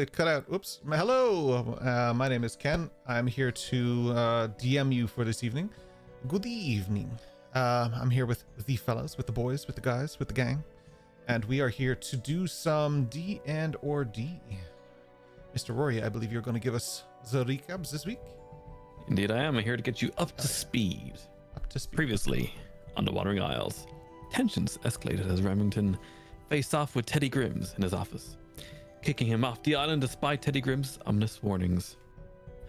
it cut out. Oops. Hello. My name is Ken. I'm here to DM you for this evening. Good evening. I'm here with the fellas, with the boys, with the guys, with the gang. And we are here to do some D and or D. Mr. Rory, I believe you're going to give us the recaps this week. Indeed I am. I'm here to get you up to speed. Up to speed. Previously, on the Wandering Isles, tensions escalated as Remington faced off with Teddy Grims in his office, kicking him off the island despite Teddy Grimm's ominous warnings.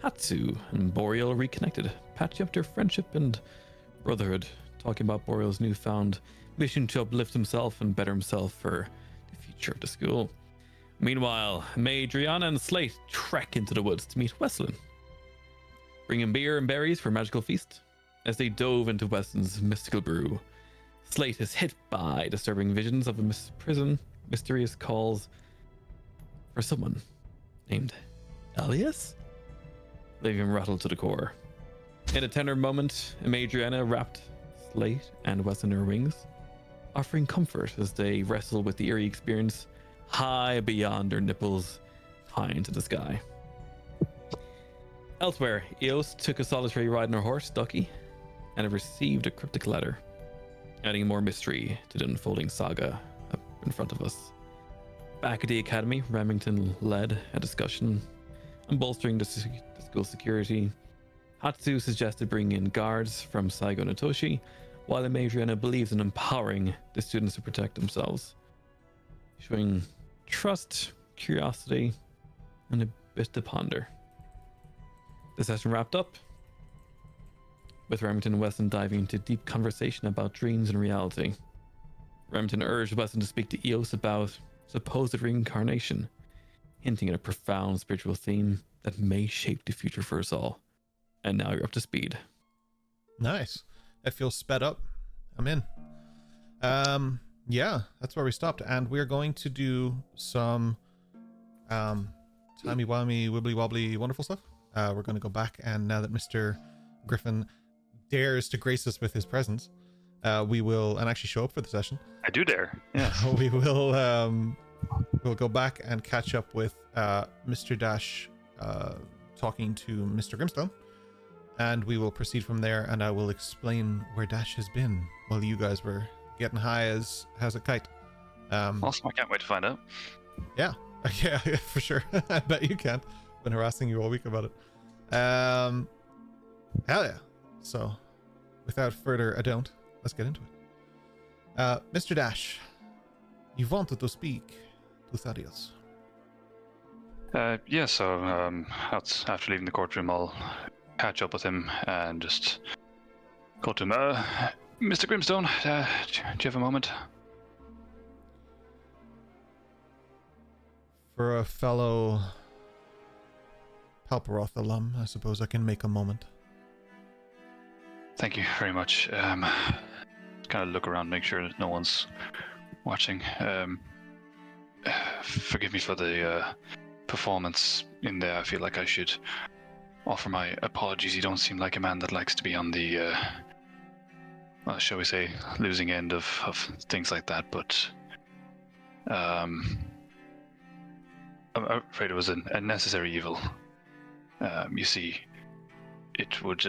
Hatsu and Boreal reconnected, patching up their friendship and brotherhood, talking about Boreal's newfound mission to uplift himself and better himself for the future of the school. Meanwhile, Madriana and Slate trek into the woods to meet Wesleyan, bringing beer and berries for a magical feast. As they dove into Weston's mystical brew, Slate is hit by disturbing visions of a prison, mysterious calls for someone named Elias, leaving him rattled to the core. In a tender moment, Madriana wrapped Slate and Weston in her wings, offering comfort as they wrestle with the eerie experience high beyond their nipples, high into the sky. Elsewhere, Eos took a solitary ride on her horse, Ducky, and have received a cryptic letter, adding more mystery to the unfolding saga up in front of us. Back at the academy, Remington led a discussion on bolstering the school security. Hatsu suggested bringing in guards from Saigo Natoshi, while Madriana believes in empowering the students to protect themselves, showing trust, curiosity, and a bit to ponder. The session wrapped up with Remington and Weston diving into deep conversation about dreams and reality. Remington urged Weston to speak to Eos about supposed reincarnation, hinting at a profound spiritual theme that may shape the future for us all. And now you're up to speed. Nice. It feels sped up. I'm in. Yeah, that's where we stopped. And we're going to do some timey-wimey, wibbly-wobbly, wonderful stuff. We're going to go back, and now that Mr. Griffin dares to grace us with his presence, we will, and actually show up for the session. I do dare. Yeah. We will we'll go back and catch up with Mr. Dash talking to Mr. Grimstone, and we will proceed from there, and I will explain where Dash has been while you guys were getting high as a kite. Awesome. I can't wait to find out. Yeah, yeah, for sure. I bet you can. Been harassing you all week about it. Hell yeah. So, without further ado, let's get into it. Mr. Dash, you wanted to speak to Thaddeus. Yeah, so after leaving the courtroom, I'll catch up with him and just go to him. Mr. Grimstone, do you have a moment? For a fellow Palperoth alum, I suppose I can make a moment. Thank you very much. Kind of look around, make sure that no one's watching. Forgive me for the performance in there. I feel like I should offer my apologies. You don't seem like a man that likes to be on the, well, shall we say, losing end of things like that, but I'm afraid it was a necessary evil. You see, it would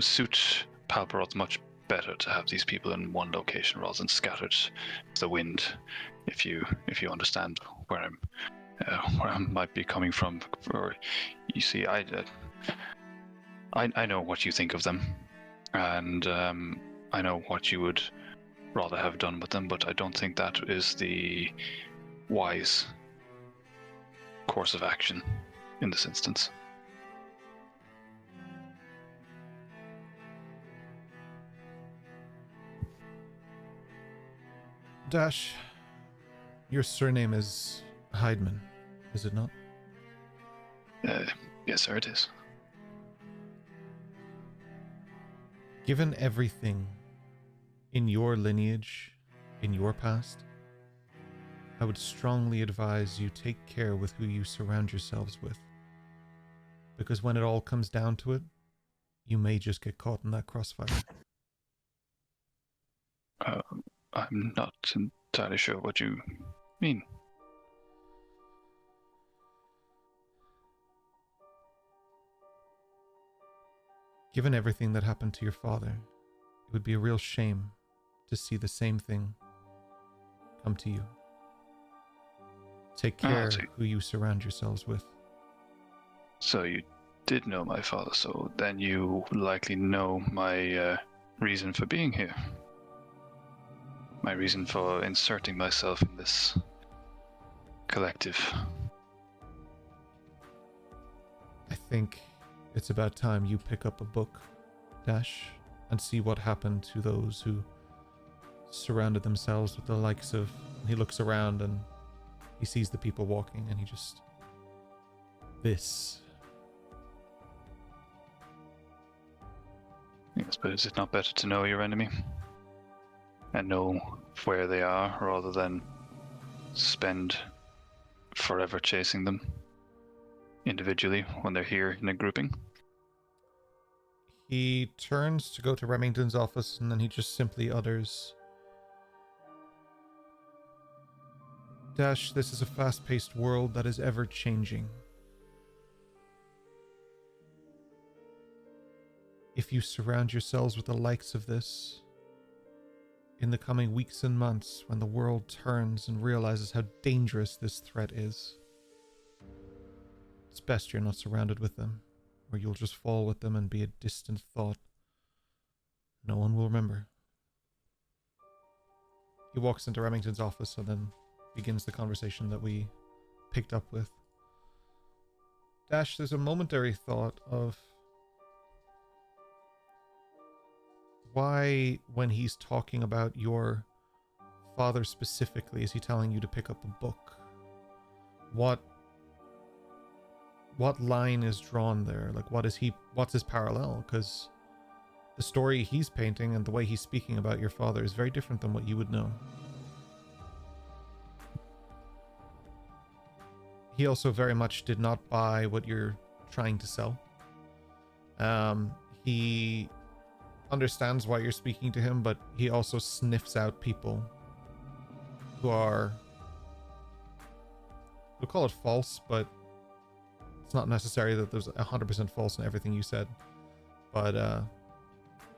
suit Palperoth much better to have these people in one location rather than scattered to the wind. If you understand where I might be coming from. Or you see, I know what you think of them, and I know what you would rather have done with them, but I don't think that is the wise course of action in this instance. Dash, your surname is Heidman, is it not? Yes, sir, it is. Given everything in your lineage, in your past, I would strongly advise you take care with who you surround yourselves with. Because when it all comes down to it, you may just get caught in that crossfire. I'm not entirely sure what you mean. Given everything that happened to your father, it would be a real shame to see the same thing come to you. Take care who you surround yourselves with. So you did know my father, so then you likely know my reason for being here. My reason for inserting myself in this collective. I think it's about time you pick up a book, Dash, and see what happened to those who surrounded themselves with the likes of... He looks around and he sees the people walking and he just... This. Yes, but is it not better to know your enemy? And know where they are, rather than spend forever chasing them individually when they're here in a grouping? He turns to go to Remington's office and then he just simply utters, Dash, this is a fast-paced world that is ever changing. If you surround yourselves with the likes of this, in the coming weeks and months, when the world turns and realizes how dangerous this threat is, it's best you're not surrounded with them, or you'll just fall with them and be a distant thought no one will remember. He walks into Remington's office and then begins the conversation that we picked up with. Dash, there's a momentary thought of why, when he's talking about your father specifically, is he telling you to pick up a book? What line is drawn there? Like, what's his parallel? Because the story he's painting and the way he's speaking about your father is very different than what you would know. He also very much did not buy what you're trying to sell. He understands why you're speaking to him, but he also sniffs out people who are, we'll call it false, but it's not necessary that there's 100% false in everything you said. But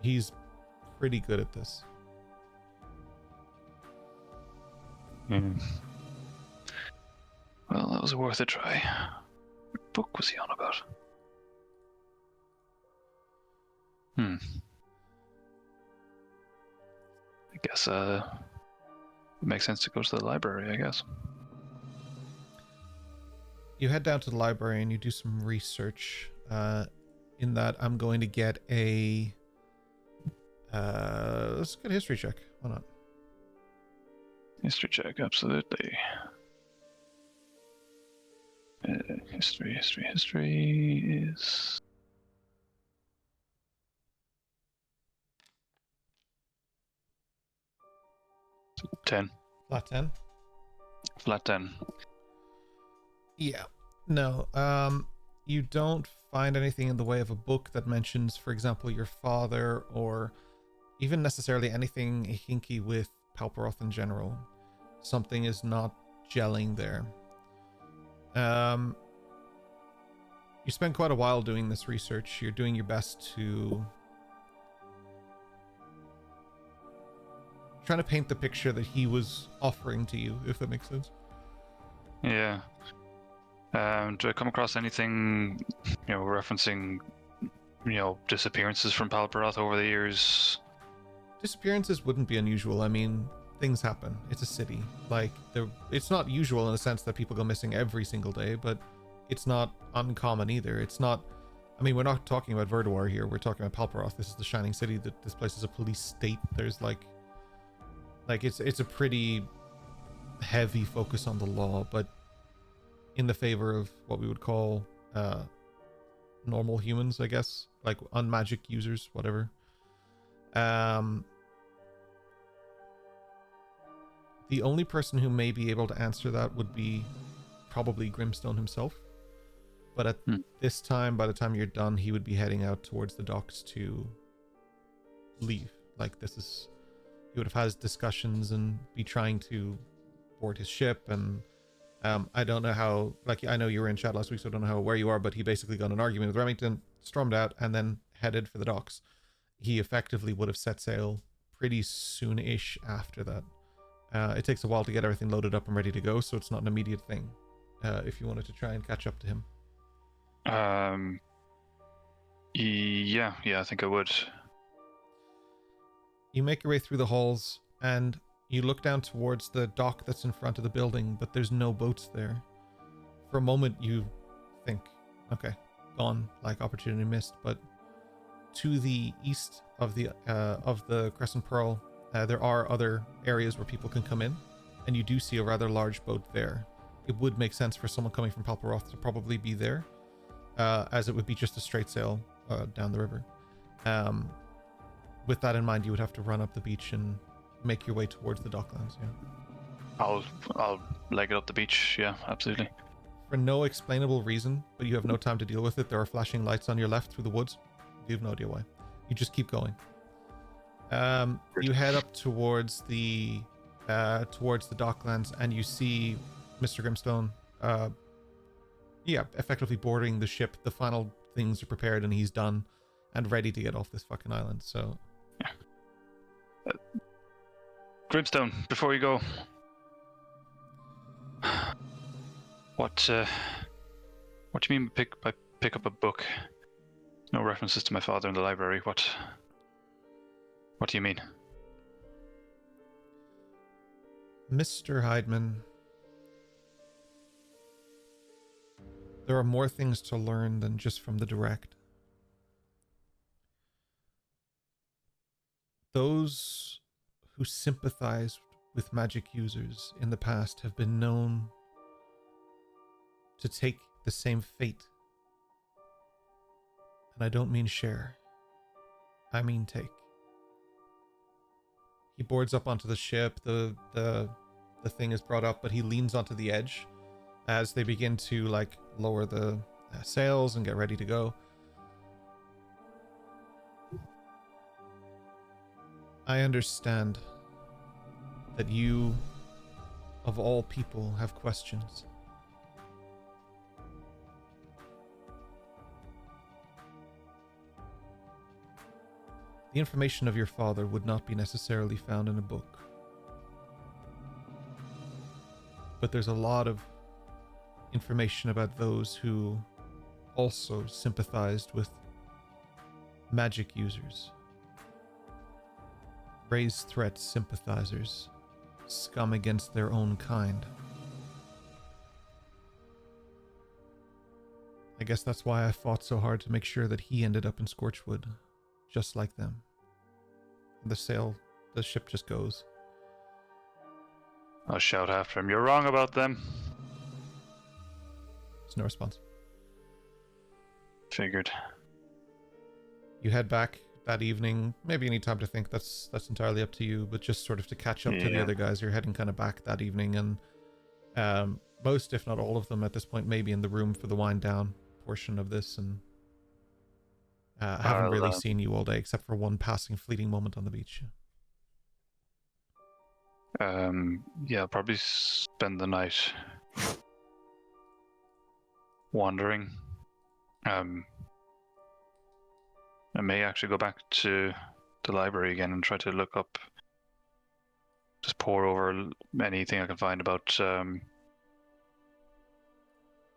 he's pretty good at this. Well, that was worth a try. What book was he on about? I guess it makes sense to go to the library, I guess. You head down to the library and you do some research. In that, I'm going to get a... let's get a history check. Why not? History check, absolutely. History is... $10. Flat 10? Flat 10. Yeah. No. You don't find anything in the way of a book that mentions, for example, your father, or even necessarily anything hinky with Palperoth in general. Something is not gelling there. You spend quite a while doing this research. You're doing your best to trying to paint the picture that he was offering to you, if that makes sense. Yeah. Do I come across anything, referencing, disappearances from Palperoth over the years? Disappearances wouldn't be unusual. I mean, things happen. It's a city. Like, it's not usual in the sense that people go missing every single day, but it's not uncommon either. It's not... I mean, we're not talking about Verduar here. We're talking about Palperoth. This is the Shining City. This place is a police state. There's like it's a pretty heavy focus on the law, but in the favor of what we would call normal humans, I guess, like unmagic users, whatever. The only person who may be able to answer that would be probably Grimstone himself. But at this time, by the time you're done, he would be heading out towards the docks to leave. Like, he would have had his discussions and be trying to board his ship. And I don't know how, I know you were in chat last week, so I don't know where you are, but he basically got in an argument with Remington, stormed out, and then headed for the docks, he effectively would have set sail pretty soon-ish after that. It takes a while to get everything loaded up and ready to go, so it's not an immediate thing. If you wanted to try and catch up to him. Yeah, I think I would. You make your way through the halls, and you look down towards the dock that's in front of the building, but there's no boats there. For a moment, you think, okay, gone, like opportunity missed. But to the east of the Crescent Pearl, there are other areas where people can come in, and you do see a rather large boat there. It would make sense for someone coming from Palperoth to probably be there, as it would be just a straight sail down the river. With that in mind, you would have to run up the beach and make your way towards the docklands. Yeah. I'll leg it up the beach. Yeah, absolutely. For no explainable reason, but you have no time to deal with it, there are flashing lights on your left through the woods. You have no idea why. You just keep going. You head up towards the docklands, and you see Mr. Grimstone, effectively boarding the ship. The final things are prepared, and he's done and ready to get off this fucking island. So, Grimstone, before you go, what do you mean by pick up a book? No references to my father in the library. What do you mean? Mr. Hydeman, there are more things to learn than just from the direct. Those who sympathized with magic users in the past have been known to take the same fate. And I don't mean share. I mean take. He boards up onto the ship. The thing is brought up, but he leans onto the edge as they begin to lower the sails and get ready to go. I understand that you, of all people, have questions. The information of your father would not be necessarily found in a book. But there's a lot of information about those who also sympathized with magic users. Raised threat sympathizers, scum against their own kind. I guess that's why I fought so hard to make sure that he ended up in Scorchwood, just like them. The ship just goes. I'll shout after him, "You're wrong about them." There's no response. Figured. You head back that evening. Maybe you need time to think. That's entirely up to you, but just sort of to catch up to the other guys. You're heading kind of back that evening, and most, if not all of them at this point, may be in the room for the wind down portion of this, and haven't really seen you all day except for one passing fleeting moment on the beach. I'll probably spend the night wandering. I may actually go back to the library again and try to look up, just pore over anything I can find about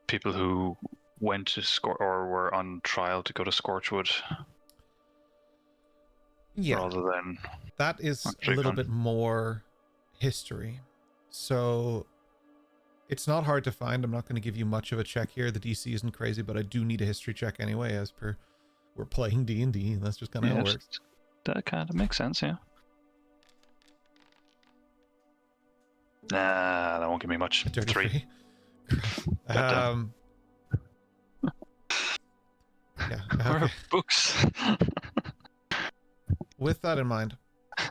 people who went to or were on trial to go to Scorchwood. Yeah, rather than that is a little bit more history. So it's not hard to find. I'm not going to give you much of a check here. The DC isn't crazy, but I do need a history check anyway, as per we're playing D&D, and that's just kind of how it works. That kind of makes sense, yeah. Nah, that won't give me much. 3. Yeah. Where Okay. are books? With that in mind,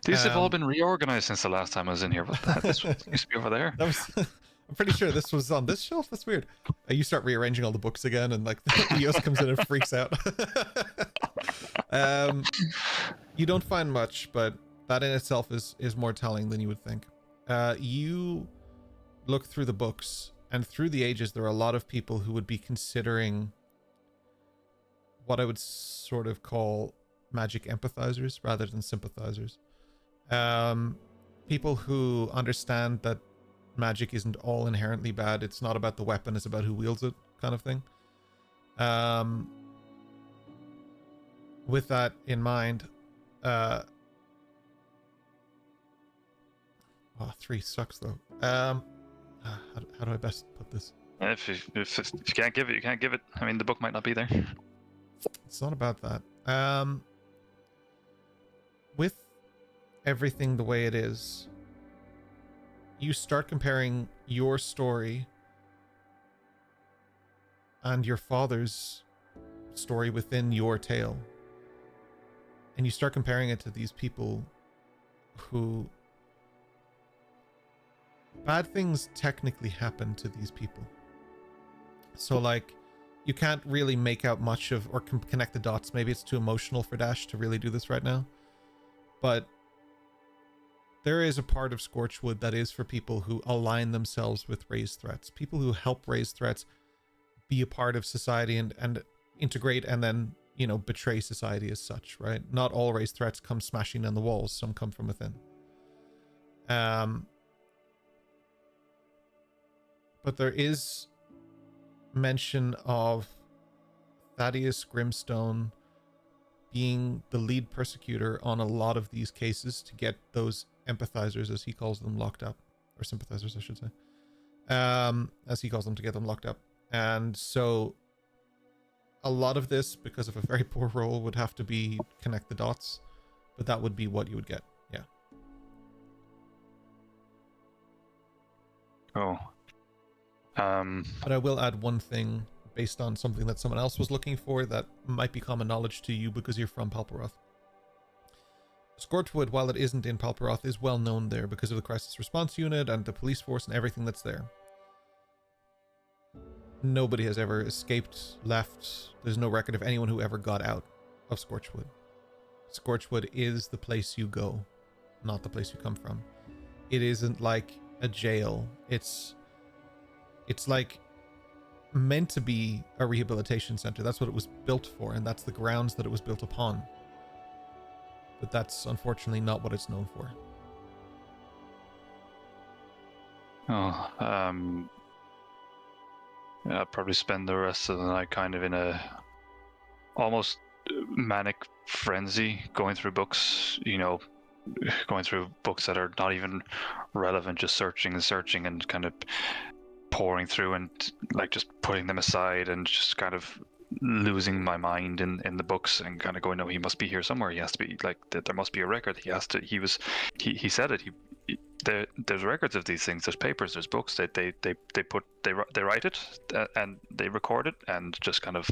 these have all been reorganized since the last time I was in here. What the heck? This used to be over there. I'm pretty sure this was on this shelf. That's weird. You start rearranging all the books again, and the EOS comes in and freaks out. You don't find much, but that in itself is more telling than you would think. You look through the books, and through the ages, there are a lot of people who would be considering what I would sort of call magic empathizers rather than sympathizers. People who understand that magic isn't all inherently bad. It's not about the weapon, it's about who wields it, kind of thing. With that in mind, 3 sucks though. How do I best put this? If you can't give it, you can't give it. I mean, the book might not be there. It's not about that. With everything the way it is, you start comparing your story and your father's story within your tale. And you start comparing it to these people who... Bad things technically happen to these people. So, like, you can't really make out much of, or connect the dots. Maybe it's too emotional for Dash to really do this right now. But there is a part of Scorchwood that is for people who align themselves with raised threats. People who help raised threats be a part of society and integrate and then, you know, betray society as such, right? Not all raised threats come smashing down the walls. Some come from within. But there is mention of Thaddeus Grimstone being the lead persecutor on a lot of these cases to get those empathizers, as he calls them, locked up. Or sympathizers, I should say. As he calls them, to get them locked up. And so a lot of this, because of a very poor roll, would have to be connect the dots. But that would be what you would get. Yeah. Oh. But I will add one thing based on something that someone else was looking for that might be common knowledge to you because you're from Palperoth. Scorchwood, while it isn't in Palperoth, is well known there because of the crisis response unit and the police force and everything that's there. Nobody has ever escaped, left. There's no record of anyone who ever got out of Scorchwood. Scorchwood is the place you go, not the place you come from. It isn't like a jail. It's like meant to be a rehabilitation center. That's what it was built for, and that's the grounds that it was built upon. But that's unfortunately not what it's known for. I'll probably spend the rest of the night kind of in a almost manic frenzy, going through books, you know, going through books that are not even relevant, just searching and kind of pouring through and like just putting them aside and just kind of losing my mind in the books and kind of going, no, he must be here somewhere. He has to be, like, there must be a record. He said it. There's records of these things. There's papers. There's books. They write it and they record it, and just kind of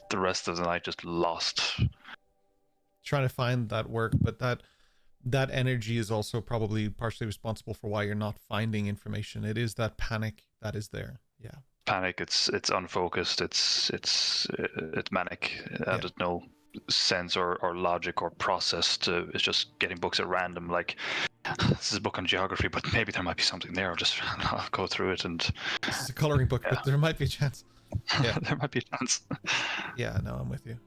the rest of the night just lost. Trying to find that work, but that energy is also probably partially responsible for why you're not finding information. It is that panic that is there. Yeah. Panic. It's unfocused. It's manic. There's no sense or logic or process to. It's just getting books at random. Like, this is a book on geography, but maybe there might be something there. I'll go through it. And this is a coloring book, but there might be a chance. Yeah, there might be a chance. Yeah, no, I'm with you.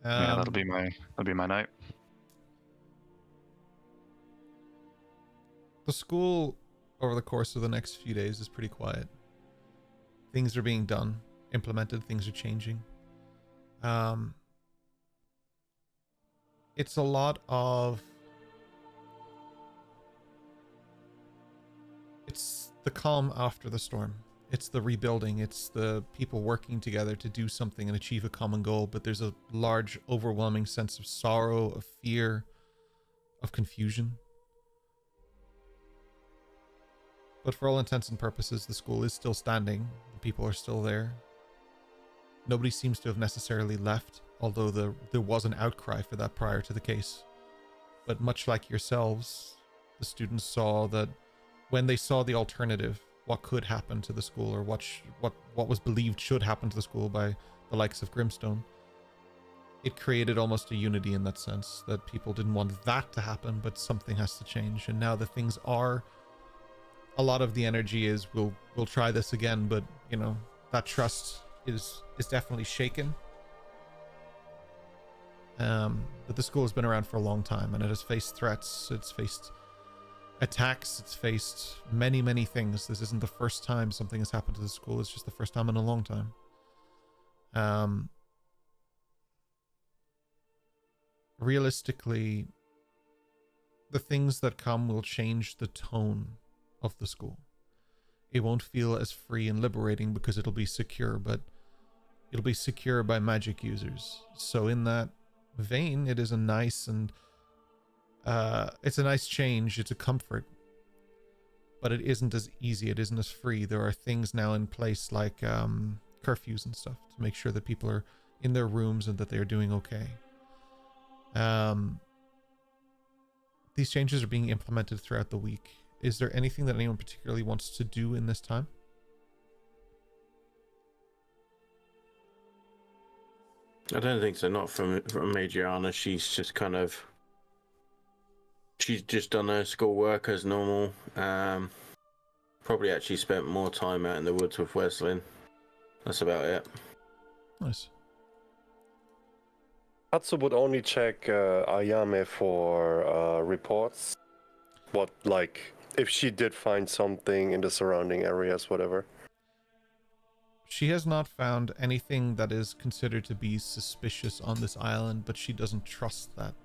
Yeah, that'll be my night. The school over the course of the next few days is pretty quiet. Things are being done, implemented, things are changing. It's a lot of... It's the calm after the storm. It's the rebuilding. It's the people working together to do something and achieve a common goal. But there's a large, overwhelming sense of sorrow, of fear, of confusion. But for all intents and purposes, the school is still standing. The people are still there. Nobody seems to have necessarily left, although there was an outcry for that prior to the case. But much like yourselves, the students saw that when they saw the alternative, what could happen to the school, or what was believed should happen to the school by the likes of Grimstone, it created almost a unity in that sense, that people didn't want that to happen, but something has to change. And now that things are a lot of the energy is we'll try this again, but you know, that trust is definitely shaken. But the school has been around for a long time, and it has faced threats, it's faced attacks, it's faced many things. This isn't the first time something has happened to the school, it's just the first time in a long time. Realistically, the things that come will change the tone of the school. It won't feel as free and liberating because it'll be secure, but it'll be secure by magic users. So in that vein, it is a nice and it's a nice change, it's a comfort, but it isn't as easy, it isn't as free. There are things now in place like curfews and stuff to make sure that people are in their rooms and that they are doing okay. These changes are being implemented throughout the week. Is there anything that anyone particularly wants to do in this time? I don't think so. Not from Adriana. She's just done her schoolwork as normal. Probably actually spent more time out in the woods with Wesley. That's about it. Nice. Katsu would only check Ayame for reports. What, like, if she did find something in the surrounding areas, whatever. She has not found anything that is considered to be suspicious on this island, but she doesn't trust that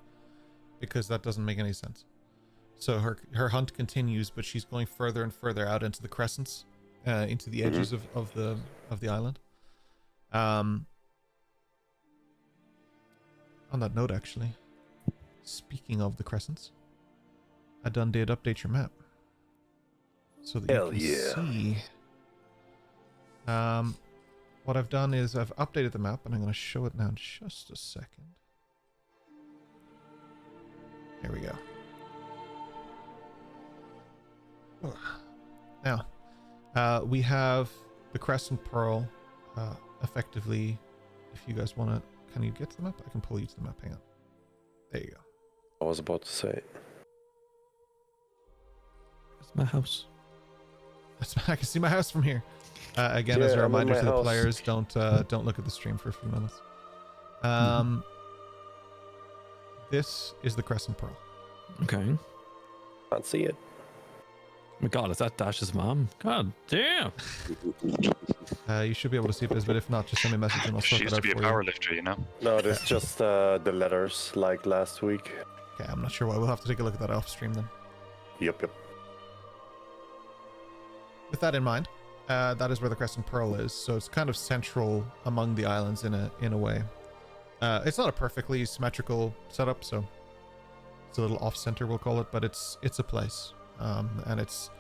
because that doesn't make any sense. So her hunt continues, but she's going further and further out into the crescents, into the edges of the island. On that note, actually, speaking of the crescents, I done did update your map so that you can see. What I've done is I've updated the map, and I'm going to show it now in just a second. There we go. Now, we have the Crescent Pearl, effectively, if you guys want to, can you get to the map? I can pull you to the map, hang on. There you go. I was about to say. It's my house. I can see my house from here. Again, as a reminder to the players, don't look at the stream for a few minutes. This is the Crescent Pearl. Okay. Can't see it. Oh my god, is that Dash's mom? God damn. You should be able to see this, but if not, just send me a message and I'll sort She it used out to be a for you. power lifter, you know? No, there's just the letters, like last week. Okay, I'm not sure why. We'll have to take a look at that off stream then. Yep. With that in mind, that is where the Crescent Pearl is. So it's kind of central among the islands in a way. It's not a perfectly symmetrical setup, so it's a little off-center, we'll call it, but it's a place. And it's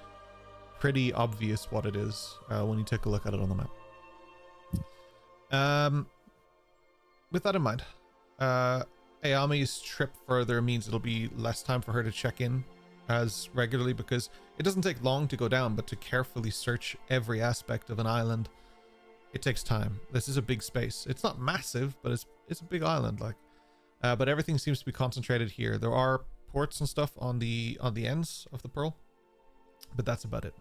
pretty obvious what it is when you take a look at it on the map. With that in mind, Ayami's trip further means it'll be less time for her to check in as regularly, because it doesn't take long to go down, but to carefully search every aspect of an island, it takes time. This is a big space. It's not massive, but it's a big island, like. But everything seems to be concentrated here. There are ports and stuff on the ends of the pearl, but that's about it.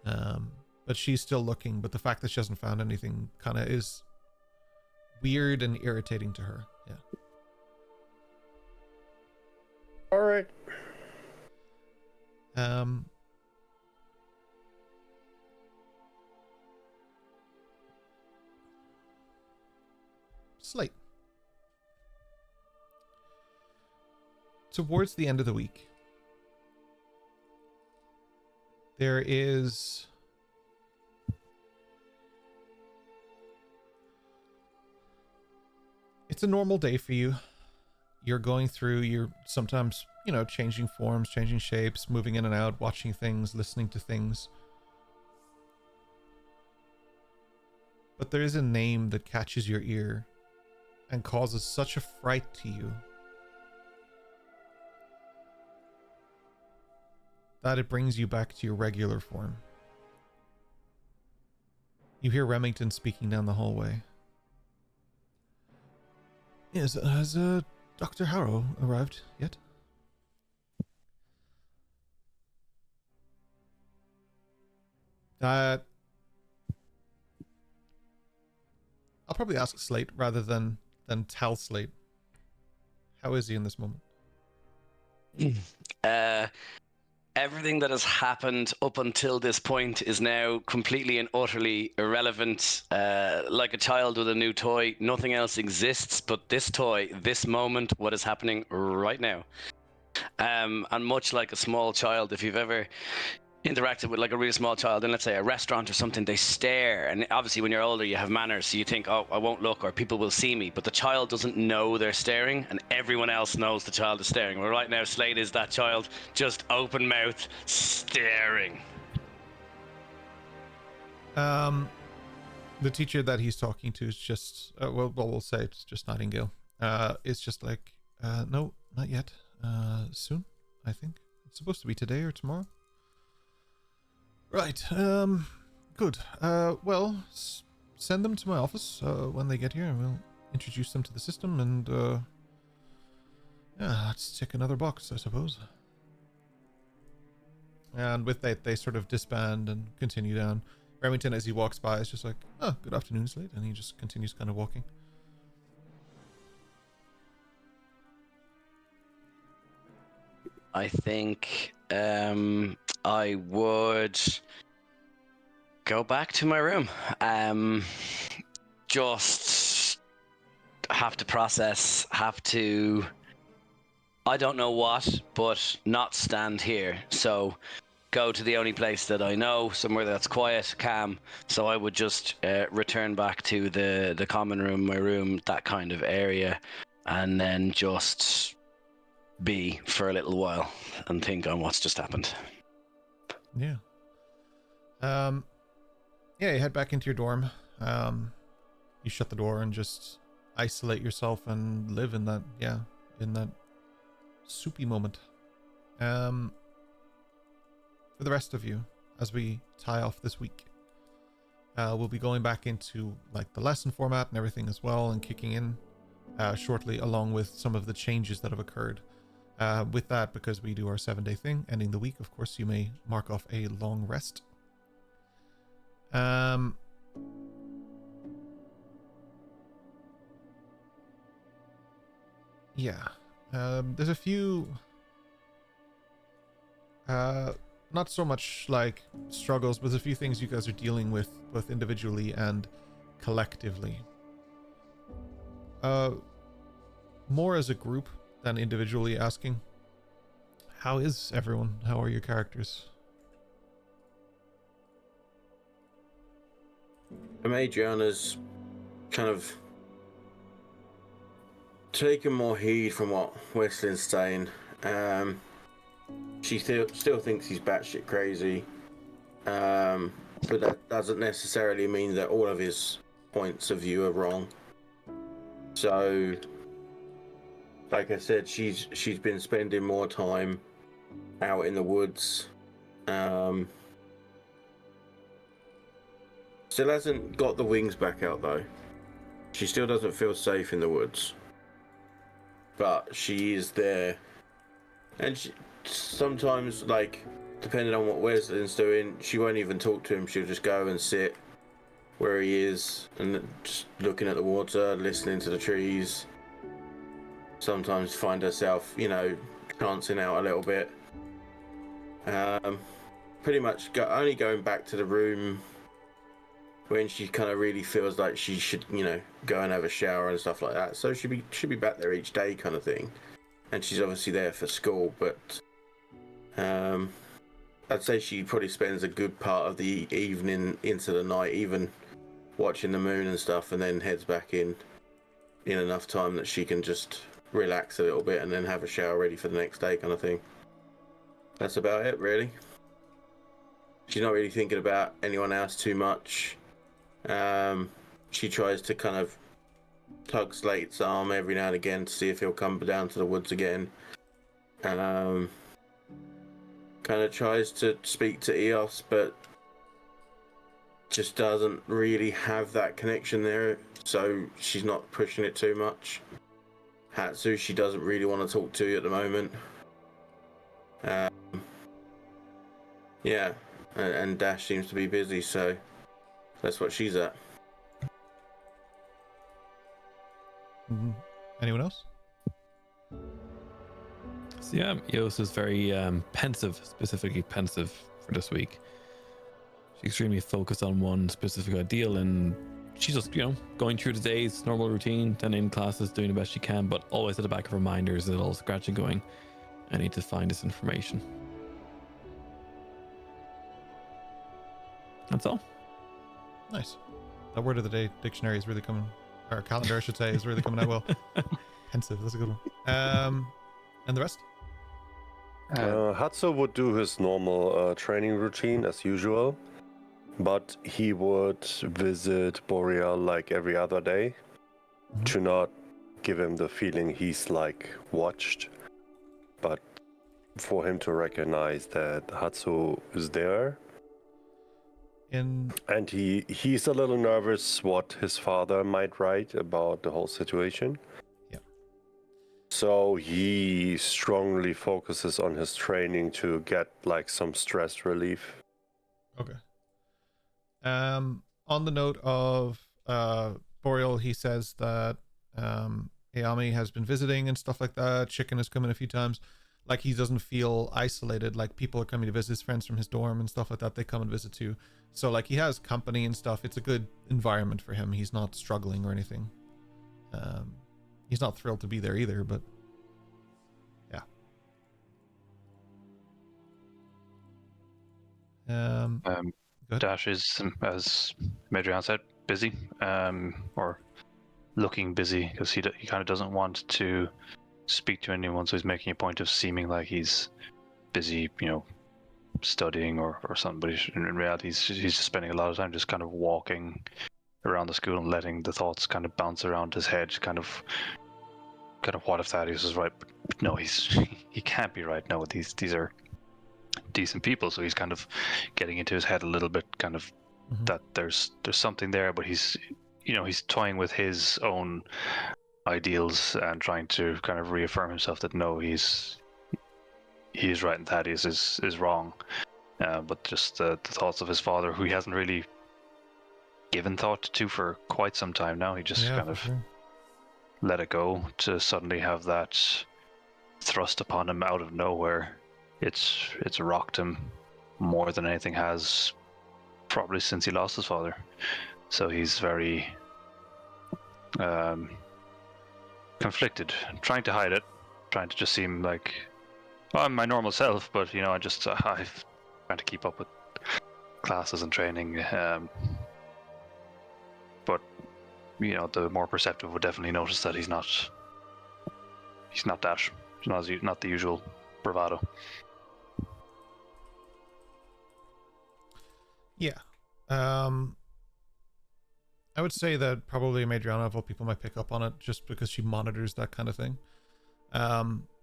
But she's still looking, but the fact that she hasn't found anything kind of is weird and irritating to her. Yeah. All right. Slate. Towards the end of the week, there is it's a normal day for you. You're going through, you're sometimes, changing forms, changing shapes, moving in and out, watching things, listening to things. But there is a name that catches your ear and causes such a fright to you that it brings you back to your regular form. You hear Remington speaking down the hallway. Yes, has Dr. Harrow arrived yet? I'll probably ask Slate rather than tell Slate. How is he in this moment? Everything that has happened up until this point is now completely and utterly irrelevant. Like a child with a new toy, nothing else exists but this toy, this moment, what is happening right now. And much like a small child, if you've ever interacted with like a really small child in, let's say, a restaurant or something, they stare, and obviously when you're older you have manners, so you think, oh, I won't look or people will see me, but the child doesn't know they're staring and everyone else knows the child is staring. Well, right now Slate is that child, just open mouth staring. The teacher that he's talking to is just we'll say it's just Nightingale. It's just like no, not yet. Soon, I think. It's supposed to be today or tomorrow. Right, good. Well, send them to my office when they get here, and we'll introduce them to the system, and, yeah, let's tick another box, I suppose. And with that, they sort of disband and continue down. Remington, as he walks by, is just like, oh, good afternoon, Slate, and he just continues kind of walking. I think I would go back to my room. Just have to process, I don't know what, but not stand here. So go to the only place that I know, somewhere that's quiet, calm. So I would just return back to the common room, my room, that kind of area, and then just be for a little while and think on what's just happened. Yeah. Yeah, you head back into your dorm. You shut the door and just isolate yourself and live in that, in that soupy moment. For the rest of you, as we tie off this week, we'll be going back into like the lesson format and everything as well, and kicking in shortly, along with some of the changes that have occurred. With that, because we do our 7-day thing, ending the week, of course, you may mark off a long rest. Yeah. There's a few... not so much like struggles, but there's a few things you guys are dealing with, both individually and collectively. More as a group than individually asking, how is everyone? How are your characters? Adriana's kind of taken more heed from what Weslin's saying. She still thinks he's batshit crazy, but that doesn't necessarily mean that all of his points of view are wrong. So, like I said, she's been spending more time out in the woods. Still hasn't got the wings back out though. She still doesn't feel safe in the woods, but she is there. And sometimes, like, depending on what Weslin's doing, she won't even talk to him. She'll just go and sit where he is and just looking at the water, listening to the trees. Sometimes find herself, chancing out a little bit. Pretty much only going back to the room when she kind of really feels like she should, go and have a shower and stuff like that. So she'll be back there each day, kind of thing. And she's obviously there for school, but I'd say she probably spends a good part of the evening into the night, even watching the moon and stuff, and then heads back in enough time that she can just relax a little bit and then have a shower ready for the next day, kind of thing. That's about it, really. She's not really thinking about anyone else too much. She tries to kind of tug Slate's arm every now and again to see if he'll come down to the woods again. Kind of tries to speak to Eos, but just doesn't really have that connection there, so she's not pushing it too much. Hatsu, she doesn't really want to talk to at the moment. Yeah. and Dash seems to be busy, so that's what she's at. Anyone else? So yeah, Eos is very pensive, specifically pensive for this week. She's extremely focused on one specific ideal, and she's just, going through the day's normal routine, attending classes, doing the best she can, but always at the back of her mind there's a little scratching going. I need to find this information. That's all. Nice. That word of the day dictionary is really coming, or calendar I should say, is really coming out well. Pensive, that's a good one. And the rest? Hatsu would do his normal training routine as usual, but he would visit Boreal like every other day to not give him the feeling he's like watched, but for him to recognize that Hatsu is there. And he's a little nervous what his father might write about the whole situation. Yeah. So he strongly focuses on his training to get like some stress relief. Okay. On the note of Boreal, he says that Ayami has been visiting and stuff like that. Chicken has come in a few times. Like, he doesn't feel isolated. Like, people are coming to visit his friends from his dorm and stuff like that. They come and visit too. So, like, he has company and stuff. It's a good environment for him. He's not struggling or anything. He's not thrilled to be there either, but yeah. Dash is, as Madrian said, busy, or looking busy, because he kind of doesn't want to speak to anyone, so he's making a point of seeming like he's busy, studying or something, but in reality he's just spending a lot of time just kind of walking around the school and letting the thoughts kind of bounce around his head, kind of what if Thaddeus is right, but no, he can't be right. No, these are decent people, so he's kind of getting into his head a little bit, kind of that there's something there, but he's toying with his own ideals and trying to kind of reaffirm himself that no, he's right and Thaddeus is wrong. But just the thoughts of his father, who he hasn't really given thought to for quite some time now, he just let it go, to suddenly have that thrust upon him out of nowhere. It's rocked him more than anything has, probably since he lost his father. So he's very conflicted, trying to hide it, trying to just seem like, I'm my normal self, but I'm trying to keep up with classes and training. But the more perceptive would definitely notice that he's not Dash. He's not the usual bravado. Yeah. I would say that probably Madriana of all people might pick up on it, just because she monitors that kind of thing.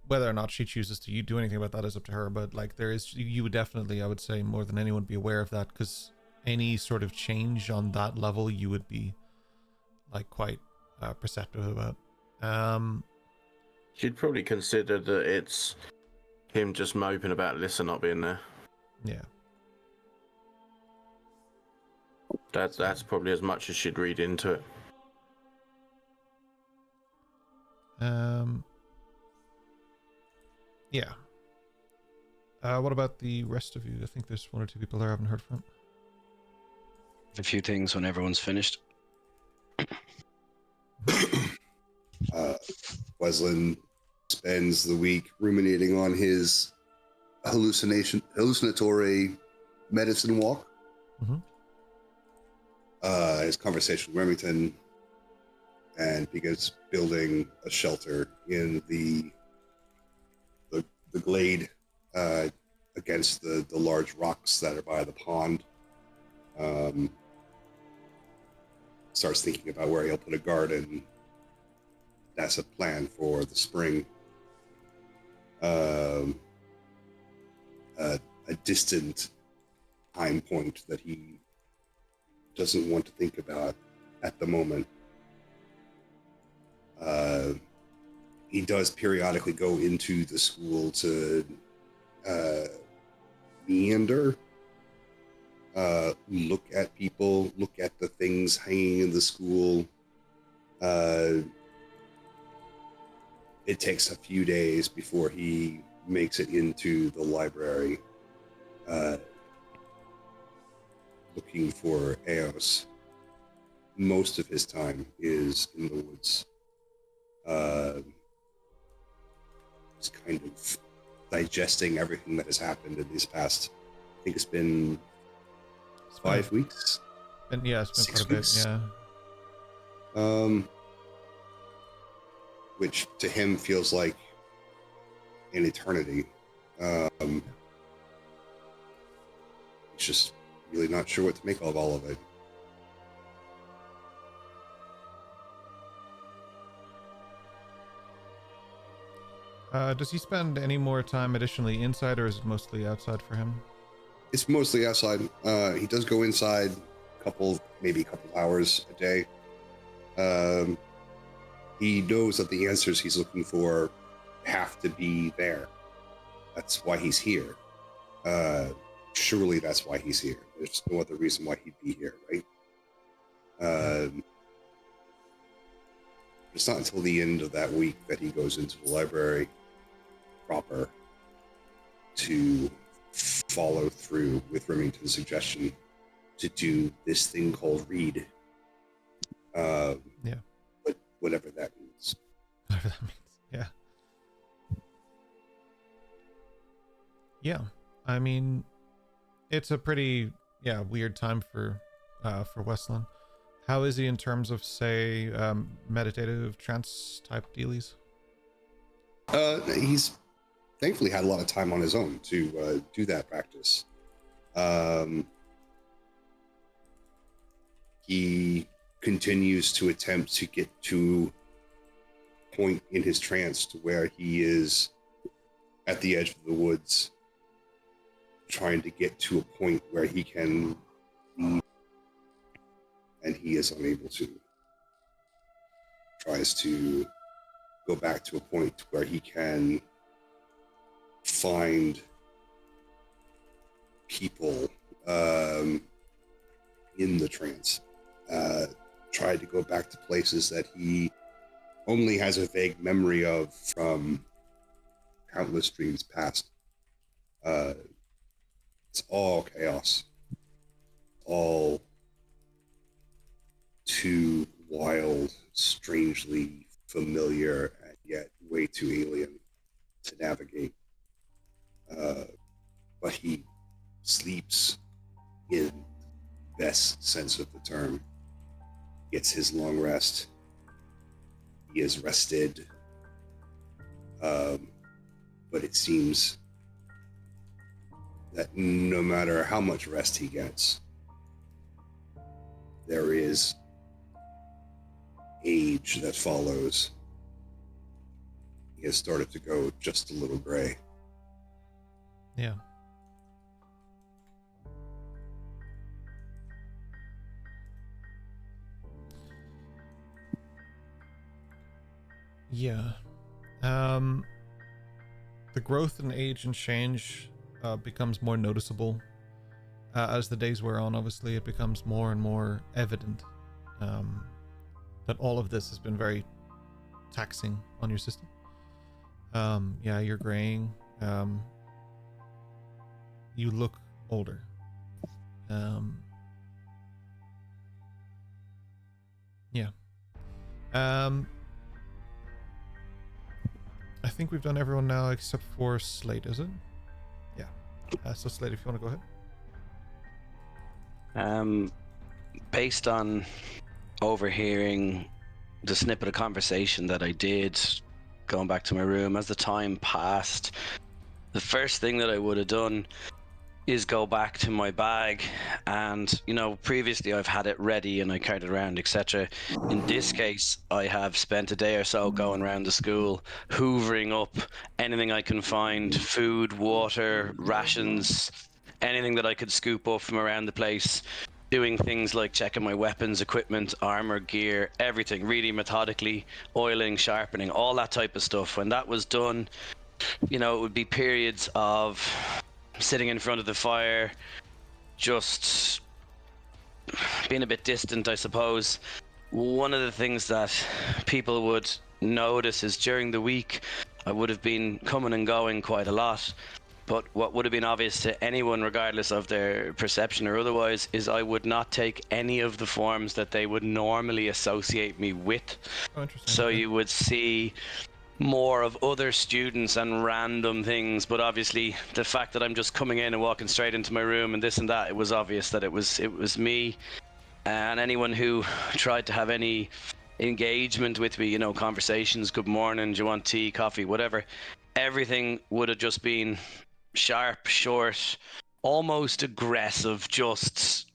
Whether or not she chooses to do anything about that is up to her, but like, you would definitely, I would say, more than anyone be aware of that, because any sort of change on that level you would be like quite perceptive about. She'd probably consider that it's him just moping about Lissa not being there. Yeah. That's probably as much as she'd read into it. Yeah. What about the rest of you? I think there's one or two people there I haven't heard from. A few things when everyone's finished. Weslin spends the week ruminating on his hallucinatory medicine walk. His conversation with Remington, and begins building a shelter in the glade against the large rocks that are by the pond. Starts thinking about where he'll put a garden. That's a plan for the spring. A distant time point that he doesn't want to think about at the moment. He does periodically go into the school to meander look at people, look at the things hanging in the school. It takes a few days before he makes it into the library, looking for Eos. Most of his time is in the woods. Just kind of digesting everything that has happened in these past, I think it's been 5 weeks. It's been 6 quite a bit, weeks. yeah. Which to him feels like an eternity. He's just really not sure what to make of all of it. Does he spend any more time additionally inside, or is it mostly outside for him? It's mostly outside. He does go inside maybe a couple hours a day. He knows that the answers he's looking for have to be there. That's why he's here. Surely that's why he's here. There's no other reason why he'd be here, right? It's not until the end of that week that he goes into the library proper to follow through with Remington's suggestion to do this thing called read. Yeah. But whatever that means. Whatever that means, yeah. Yeah, I mean, it's a pretty, weird time for Westland. How is he in terms of, say, meditative trance type dealies? He's thankfully had a lot of time on his own to do that practice. He continues to attempt to get to a point in his trance to where he is at the edge of the woods, trying to get to a point where he can leave, and he is unable to. Tries to go back to a point where he can find people in the trance. Tried to go back to places that he only has a vague memory of from countless dreams past. It's all chaos. All too wild, strangely familiar, and yet way too alien to navigate. But he sleeps in the best sense of the term. Gets his long rest. He is rested. But it seems that no matter how much rest he gets, there is age that follows. He has started to go just a little gray. Yeah. Yeah. The growth in age and change becomes more noticeable as the days wear on. Obviously, it becomes more and more evident that all of this has been very taxing on your system. Yeah, you're graying. You look older. Yeah. I think we've done everyone now except for Slate, is it? Yeah. So Slate, if you want to go ahead. Based on overhearing the snippet of conversation that I did going back to my room, as the time passed, the first thing that I would have done is go back to my bag, and previously I've had it ready and I carried it around, etc. In this case, I have spent a day or so going around the school, hoovering up anything I can find: food, water, rations, anything that I could scoop up from around the place, doing things like checking my weapons, equipment, armor, gear, everything really methodically, oiling, sharpening, all that type of stuff. When that was done, it would be periods of sitting in front of the fire, just being a bit distant, I suppose. One of the things that people would notice is during the week, I would have been coming and going quite a lot. But what would have been obvious to anyone, regardless of their perception or otherwise, is I would not take any of the forms that they would normally associate me with. Oh, interesting. So Okay. you would see more of other students and random things, but obviously the fact that I'm just coming in and walking straight into my room and this and that, it was obvious that it was me. And anyone who tried to have any engagement with me, conversations, good morning, do you want tea, coffee, whatever, everything would have just been sharp, short, almost aggressive, just,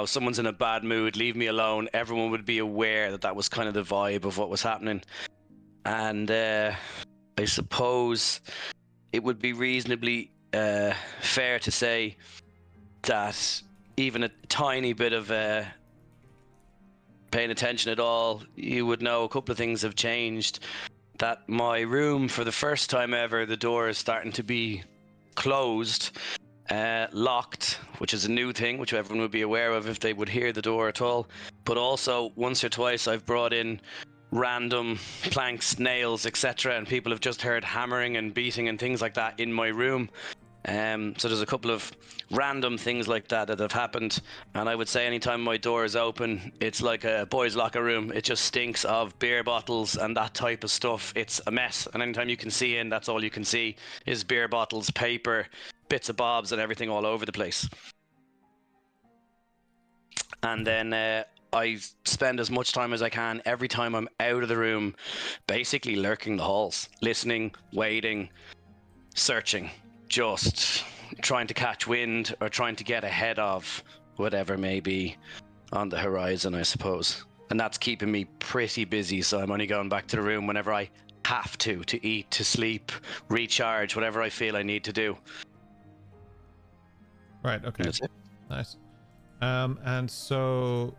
someone's in a bad mood, leave me alone. Everyone would be aware that was kind of the vibe of what was happening. And I suppose it would be reasonably fair to say that even a tiny bit of paying attention at all, you would know a couple of things have changed. That my room, for the first time ever, the door is starting to be closed, locked, which is a new thing, which everyone would be aware of if they would hear the door at all. But also, once or twice, I've brought in random planks, nails, etc., and people have just heard hammering and beating and things like that in my room. So there's a couple of random things like that have happened, and I would say anytime my door is open, it's like a boys' locker room. It just stinks of beer bottles and that type of stuff. It's a mess, and anytime you can see in, that's all you can see is beer bottles, paper, bits of bobs, and everything all over the place. And then I spend as much time as I can every time I'm out of the room, basically lurking the halls, listening, waiting, searching, just trying to catch wind or trying to get ahead of whatever may be on the horizon, I suppose. And that's keeping me pretty busy, so I'm only going back to the room whenever I have to eat, to sleep, recharge, whatever I feel I need to do. Right, okay. That's it. Nice. And so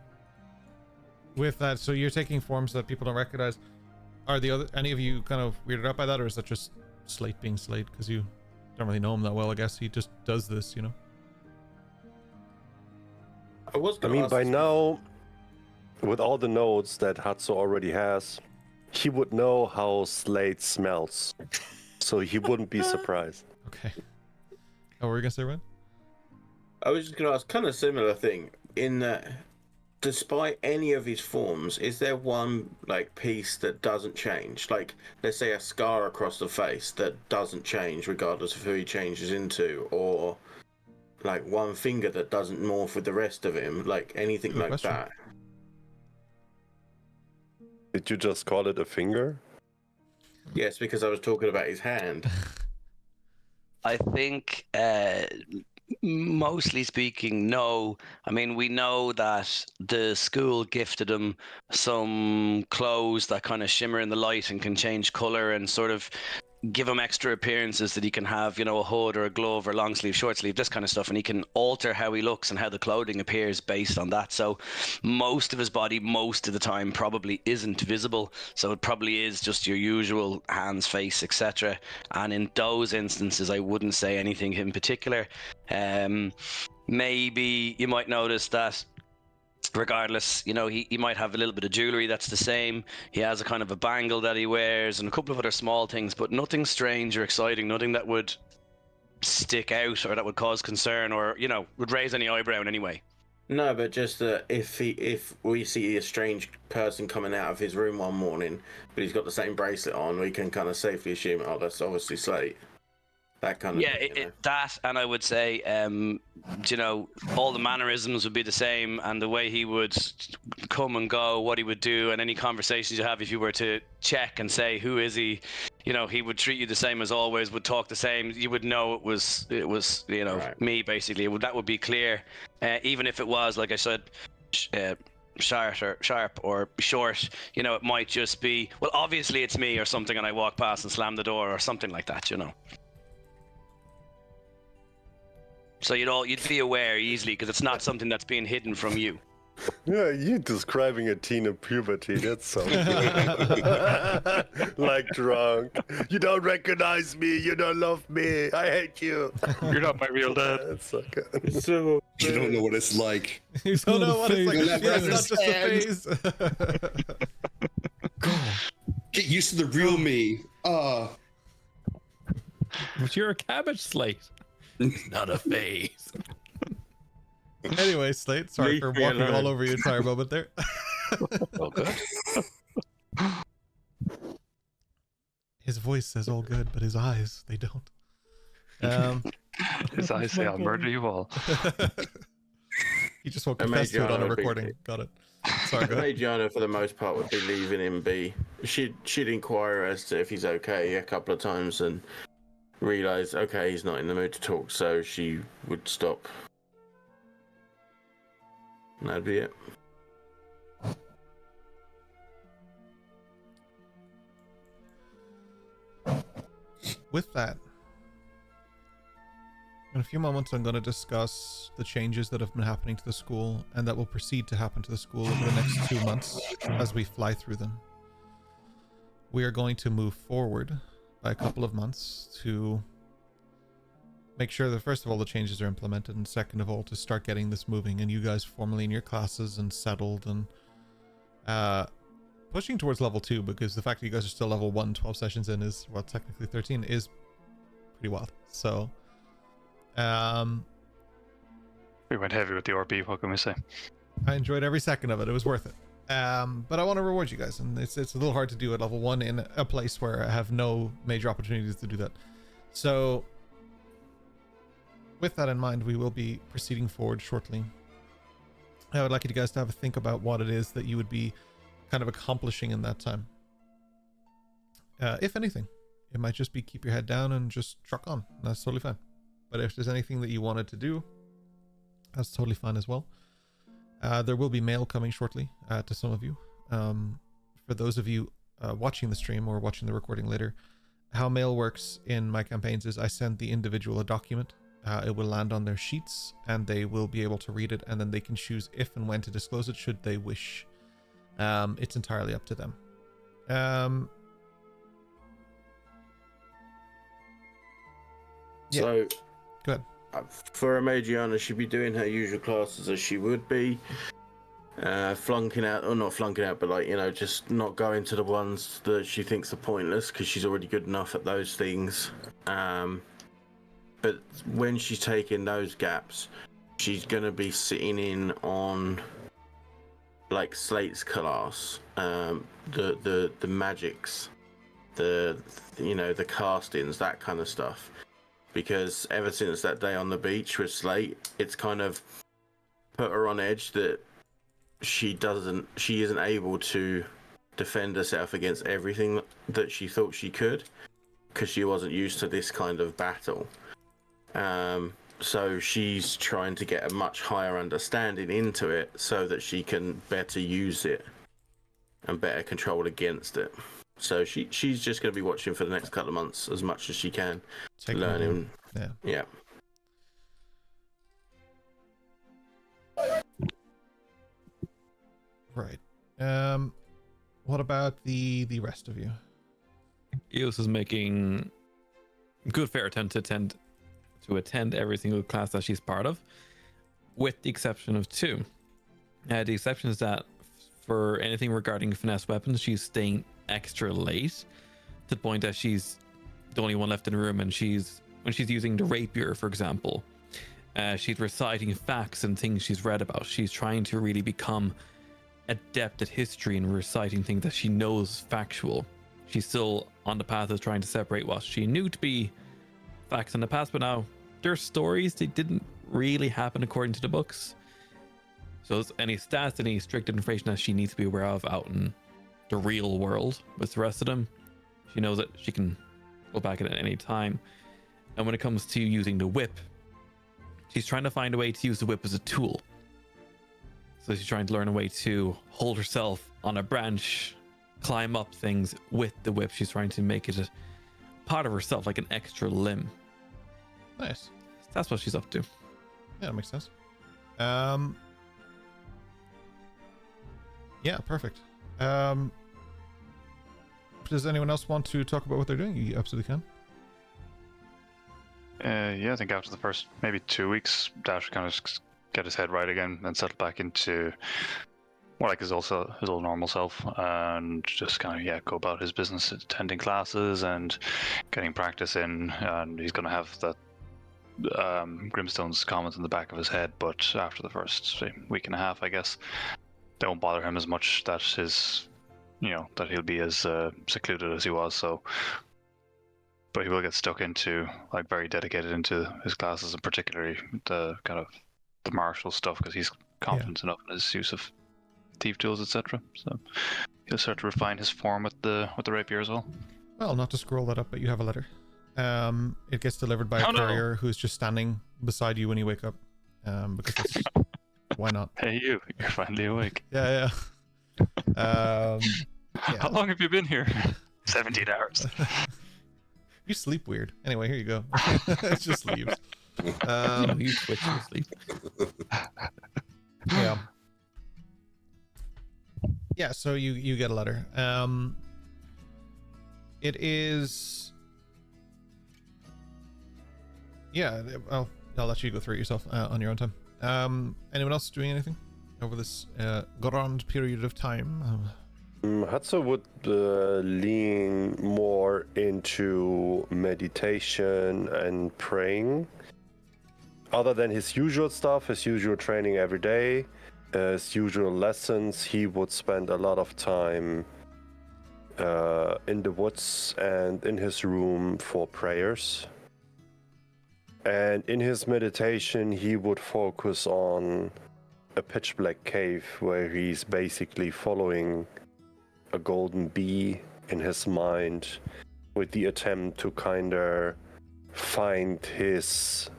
with that, so you're taking forms that people don't recognize. Are any of you kind of weirded out by that, or is that just Slate being Slate? Because you don't really know him that well, I guess. He just does this, I mean, by now, with all the notes that Hatsu already has, he would know how Slate smells. So he wouldn't be surprised. Okay. Oh, what were you gonna say, Ryan? I was just going to ask kind of similar thing in that despite any of his forms, is there one piece that doesn't change? Like, let's say a scar across the face that doesn't change regardless of who he changes into, or one finger that doesn't morph with the rest of him, anything Good like question. that. Did you just call it a finger? Yes, because I was talking about his hand. I think, mostly speaking, no. I mean, we know that the school gifted him some clothes that kind of shimmer in the light and can change color and sort of give him extra appearances that he can have, a hood or a glove or long sleeve, short sleeve, this kind of stuff, and he can alter how he looks and how the clothing appears based on that. So most of his body, most of the time, probably isn't visible. So it probably is just your usual hands, face, etc. And in those instances, I wouldn't say anything in particular. Maybe you might notice that regardless, he might have a little bit of jewelry that's the same. He has a kind of a bangle that he wears and a couple of other small things, but nothing strange or exciting, nothing that would stick out or that would cause concern or, would raise any eyebrow in any way. No, but just that if we see a strange person coming out of his room one morning, but he's got the same bracelet on, we can kind of safely assume, oh, that's obviously Slate. That kind of thing, that, and I would say, all the mannerisms would be the same, and the way he would come and go, what he would do, and any conversations you have, if you were to check and say, who is he? He would treat you the same as always, would talk the same. You would know it was right. Me, basically. That would be clear. Even if it was, like I said, sharp or short, it might just be, well, obviously it's me or something, and I walk past and slam the door or something like that, So you'd be aware easily because it's not something that's being hidden from you. Yeah, you describing a teen in puberty. That sounds good. Like drunk. You don't recognize me. You don't love me. I hate you. You're not my real dad. That's so good. So you don't know what it's like. You don't know what it's like. phase. Yeah, it's not just a phase. Get used to the real me. But you're a cabbage, Slate. It's not a phase. Anyway, Slate, sorry Leave for me walking alone. all over your entire moment there. All good. His voice says all good, but his eyes, they don't. His eyes say, "I'll murder you all." He just won't I confess made to it on a Gianna recording. think- Got it. Sorry, go ahead. Gianna, for the most part, would be leaving him be. She'd inquire as to if he's okay a couple of times and realise, okay, he's not in the mood to talk, so she would stop. And that'd be it. With that, in a few moments, I'm going to discuss the changes that have been happening to the school and that will proceed to happen to the school over the next 2 months as we fly through them. We are going to move forward by a couple of months to make sure that, first of all, the changes are implemented, and second of all, to start getting this moving and you guys formally in your classes and settled and pushing towards level 2, because the fact that you guys are still level 1 12 sessions in is, well, technically 13, is pretty wild. So We went heavy with the RB. What can we say? I enjoyed every second of it. It was worth it. But I want to reward you guys, and it's a little hard to do at level 1 in a place where I have no major opportunities to do that. So with that in mind, we will be proceeding forward shortly. I would like you guys to have a think about what it is that you would be kind of accomplishing in that time. If anything, it might just be keep your head down and just truck on. That's totally fine. But if there's anything that you wanted to do, that's totally fine as well. There will be mail coming shortly to some of you. For those of you watching the stream or watching the recording later, how mail works in my campaigns is I send the individual a document. It will land on their sheets and they will be able to read it, and then they can choose if and when to disclose it should they wish. It's entirely up to them. Yeah. So, Go ahead. For Gianna, she'd be doing her usual classes as she would be. Flunking out, or not flunking out, but just not going to the ones that she thinks are pointless because she's already good enough at those things. But when she's taking those gaps, she's going to be sitting in on like Slate's class, the magics, the castings, that kind of stuff. Because ever since that day on the beach with Slate, it's kind of put her on edge that she isn't able to defend herself against everything that she thought she could, because she wasn't used to this kind of battle. So she's trying to get a much higher understanding into it so that she can better use it and better control against it. So she's just going to be watching for the next couple of months as much as she can, learning. Yeah. Right. What about the rest of you? Eos is making good fair attempt to attend every single class that she's part of, with the exception of 2. The exception is that for anything regarding finesse weapons, she's staying extra late to the point that she's the only one left in the room, and when she's using the rapier, for example, she's reciting facts and things she's read about. She's trying to really become adept at history and reciting things that she knows factual. She's still on the path of trying to separate what she knew to be facts in the past, but now they're stories. They didn't really happen according to the books. So there's any stats, any strict information that she needs to be aware of out in the real world with the rest of them, she knows that she can go back at any time. And when it comes to using the whip, she's trying to find a way to use the whip as a tool. So she's trying to learn a way to hold herself on a branch, climb up things with the whip. She's trying to make it a part of herself, like an extra limb. Nice. That's what she's up to. Yeah, that makes sense. Yeah, perfect. Does anyone else want to talk about what they're doing? You absolutely can. Yeah, I think after the first maybe 2 weeks, Dash kind of just get his head right again and settle back into more like his old normal self, and just kind of go about his business, attending classes and getting practice in. And he's going to have that Grimstone's comment in the back of his head, but after the first week and a half, I guess, they won't bother him as much. That his, that he'll be as secluded as he was. So. But he will get stuck into, like, very dedicated into his classes, and particularly the kind of the martial stuff, because he's confident enough in his use of thief tools, etc. So he'll start to refine his form with the rapier as well. Well, not to scroll that up, but you have a letter. It gets delivered by a courier who's just standing beside you when you wake up. Because that's, why not? Hey, you're finally awake. Yeah. How long have you been here? 17 hours. You sleep weird. Anyway, here you go. It just leaves. You switch to sleep. Yeah. Yeah, so you get a letter. It is... Yeah, I'll let you go through it yourself on your own time. Anyone else doing anything over this grand period of time? Hatsu would lean more into meditation and praying. Other than his usual stuff, his usual training every day, his usual lessons, he would spend a lot of time in the woods and in his room for prayers. And in his meditation, he would focus on a pitch black cave where he's basically following a golden bee in his mind, with the attempt to kind of find his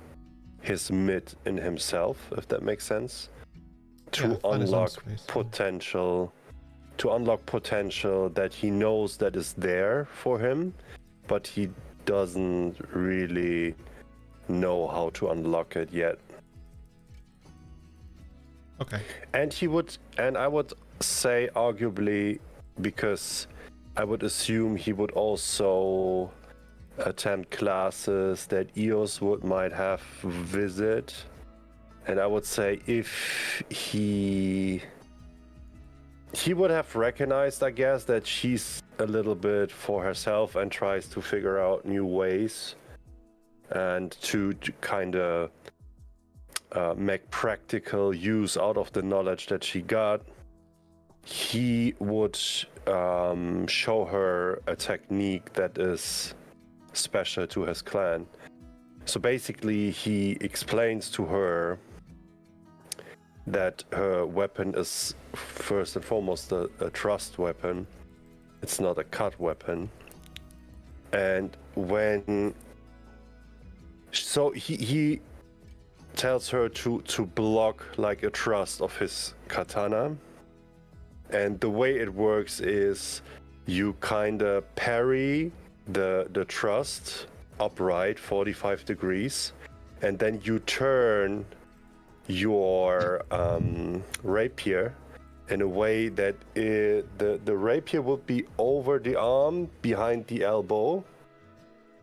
mid in himself, if that makes sense, to unlock potential that he knows that is there for him, but he doesn't really know how to unlock it yet. Okay. And I would say arguably, because I would assume he would also attend classes that Eos might have visit. And I would say if he would have recognized, I guess, that she's a little bit for herself and tries to figure out new ways and to kind of make practical use out of the knowledge that she got. He would show her a technique that is special to his clan. So basically, he explains to her that her weapon is first and foremost a trust weapon. It's not a cut weapon. And he tells her to block like a thrust of his katana. And the way it works is you kind of parry the thrust upright 45 degrees, and then you turn your rapier in a way that the rapier would be over the arm behind the elbow,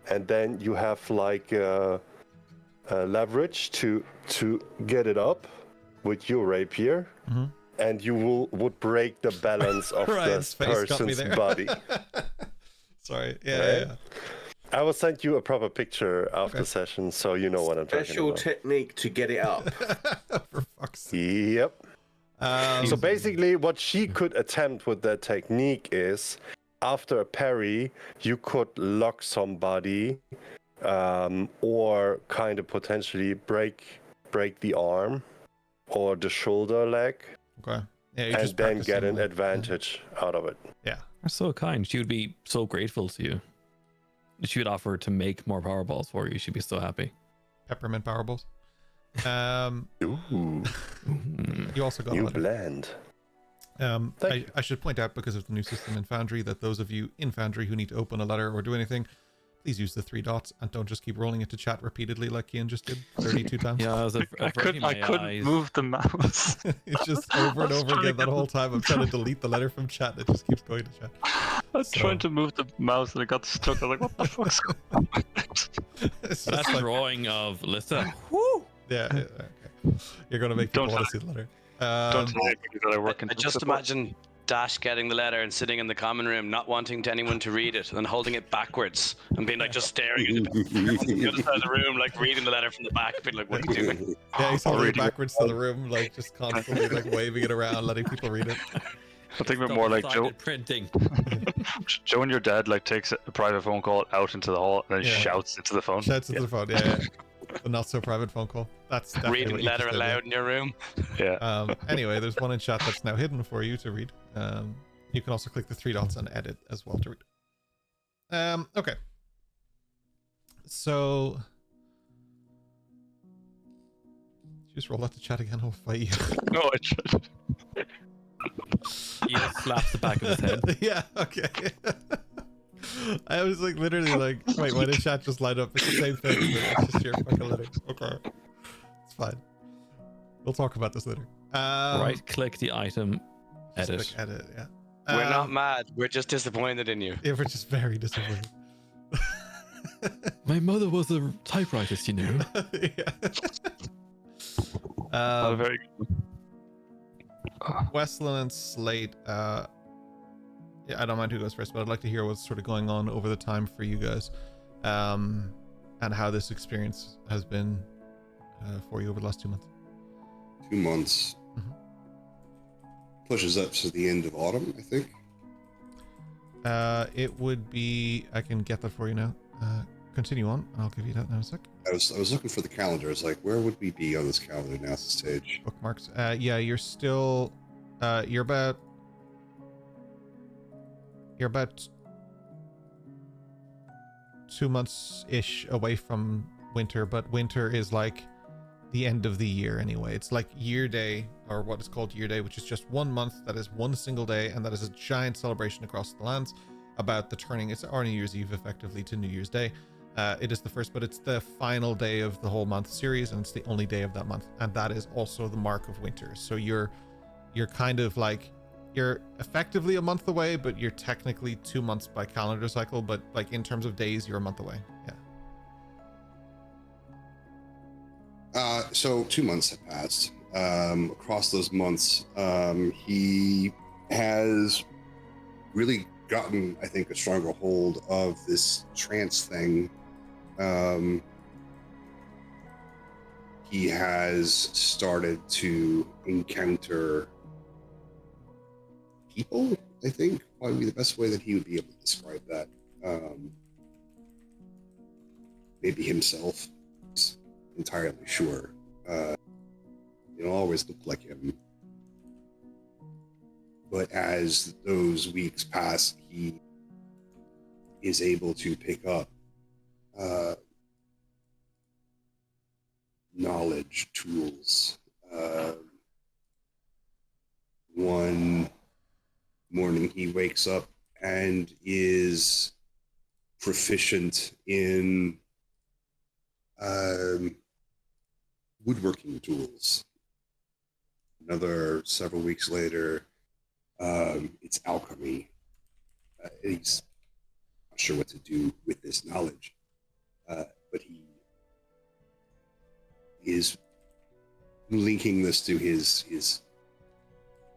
and then you have like a leverage to get it up with your rapier. Mm-hmm. And you would break the balance of this person's body. Sorry. Yeah. I will send you a proper picture after the session, so you know what I'm talking about. Special technique to get it up. For fuck's sake. Yep. So basically, what she could attempt with that technique is, after a parry, you could lock somebody, or kind of potentially break the arm or the shoulder leg. Okay. Yeah, and then get an advantage out of it. Yeah. You're so kind. She would be so grateful to you. She would offer to make more power balls for you. She'd be so happy. Peppermint power balls. Ooh. You also got new a letter. blend. I should point out, because of the new system in Foundry, that those of you in Foundry who need to open a letter or do anything, please use the 3 dots and don't just keep rolling it to chat repeatedly like Ian just did 32 times. Yeah, I was averting my I couldn't eyes. move the mouse. It's just over and I was over trying to again that get whole time. I'm trying to delete the letter from chat. It just keeps going to chat. I was So- trying to move the mouse and it got stuck. I was like, what the fuck's going on? It's That just like, drawing of Lissa. yeah, okay. You're going to make people Don't want to see the letter. Don't tell anybody that I work in I just support. imagine Dash getting the letter and sitting in the common room, not wanting to anyone to read it, and then holding it backwards and being like just staring at it on the other side of the room, like reading the letter from the back, being like, "What are you doing?" Yeah, he's I'll holding it read it. backwards to the room, like just constantly like waving it around, letting people read it. I think we're more like Joe. Double-sided printing. Joe and your dad like takes a private phone call out into the hall and then Yeah. shouts into the phone. Shouts into the phone, yeah. The not so private phone call. That's definitely Reading what the you letter just did, yeah. aloud in your room. Yeah. Anyway, there's one in chat that's now hidden for you to read. You can also click the 3 dots and edit as well to read. Okay. So just roll out the chat again. I'll fight you. No, I tried. He just slaps the back of his head. Yeah. Okay. I was like literally like, wait, why did chat just light up? It's the same thing. But it's just your fucking letter. Okay. It's fine. We'll talk about this later. Right click the item, Just edit. click edit. Yeah. We're not mad. We're just disappointed in you. Yeah, we're just very disappointed. My mother was a typewriter, you know. Yeah. Very good. Westland and Slate. Yeah, I don't mind who goes first, but I'd like to hear what's sort of going on over the time for you guys, and how this experience has been for you over the last 2 months. 2 months. Mhm. Pushes up to the end of autumn, I think. It would be. I can get that for you now. Continue on. I'll give you that now in a sec. I was looking for the calendar. It's like, where would we be on this calendar now at this stage? Bookmarks. Yeah, you're still. You're about 2 months ish away from winter, but winter is like the end of the year anyway. It's like year day, or what is called year day, which is just 1 month. That is one single day, and that is a giant celebration across the lands about the turning. It's our New Year's Eve effectively to New Year's Day. It is the first, but it's the final day of the whole month series, and it's the only day of that month, and that is also the mark of winter. So you're kind of like, you're effectively a month away, but you're technically 2 months by calendar cycle, but like in terms of days, you're a month away. Yeah. So 2 months have passed. Across those months, he has really gotten, I think, a stronger hold of this trance thing. He has started to encounter people, I think, probably the best way that he would be able to describe that. Maybe himself, he's entirely sure. They don't always look like him. But as those weeks pass, he is able to pick up knowledge tools. One morning he wakes up and is proficient in woodworking tools. Another several weeks later, it's alchemy. He's not sure what to do with this knowledge, but he is linking this to his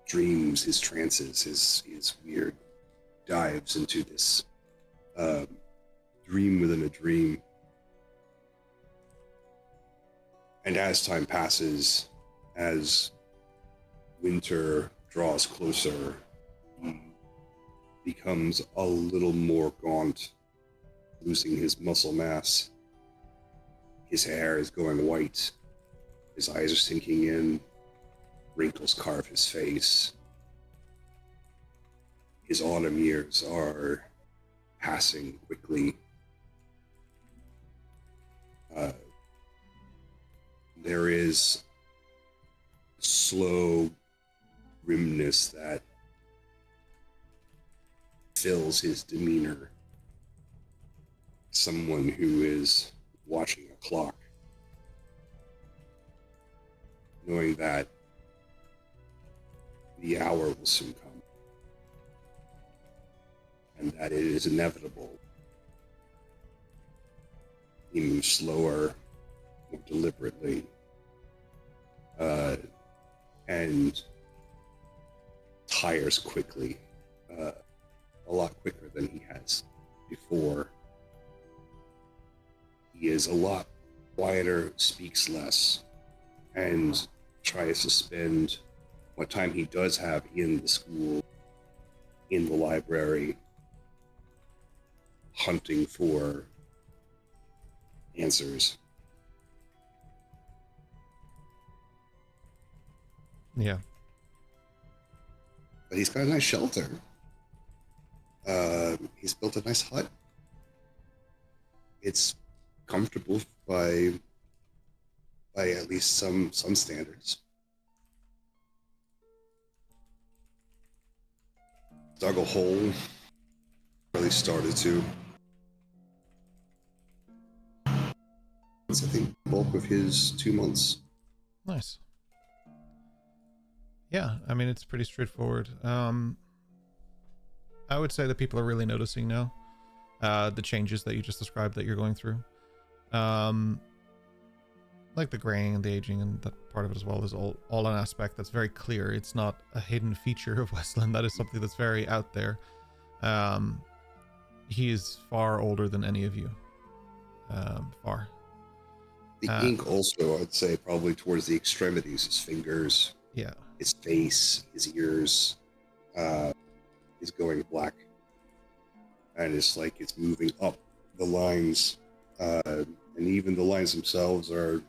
dreams, his trances, his weird dives into this dream within a dream. And as time passes, as winter draws closer, he becomes a little more gaunt, losing his muscle mass. His hair is going white. His eyes are sinking in. Wrinkles carve his face. His autumn years are passing quickly. There is slow grimness that fills his demeanor. someone who is watching a clock, knowing that the hour will soon come and that it is inevitable. He moves slower, more deliberately, and tires quickly, a lot quicker than he has before. He is a lot quieter, speaks less, and tries to spend what time he does have in the school, in the library, hunting for answers. Yeah. But he's got a nice shelter. He's built a nice hut. It's comfortable by at least some standards. Dug a hole. Really started to. It's, I think, the bulk of his 2 months. Nice. Yeah, I mean, it's pretty straightforward. I would say that people are really noticing now the changes that you just described that you're going through. Like the graying and the aging and that part of it as well is all an aspect that's very clear. It's not a hidden feature of Westland. That is something that's very out there. He is far older than any of you. Far. The ink also, I'd say, probably towards the extremities, his fingers, yeah, his face, his ears, is going black. And it's like it's moving up the lines. And even the lines themselves are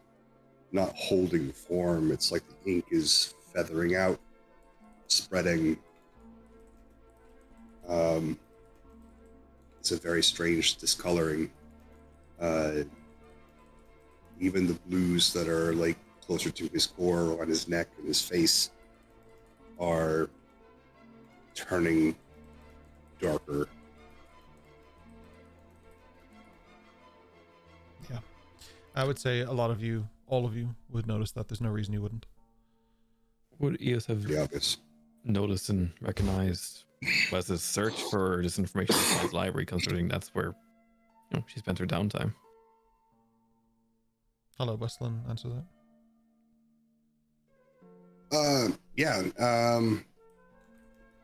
not holding form. It's like the ink is feathering out, spreading. It's a very strange discoloring. Even the blues that are like closer to his core on his neck and his face are turning darker. Yeah. I would say a lot of you, all of you, would notice that. There's no reason you wouldn't. Would Eos have noticed and recognized Wes's search for this information in his library, considering that's where she spent her downtime? Hello, Westland, answer that.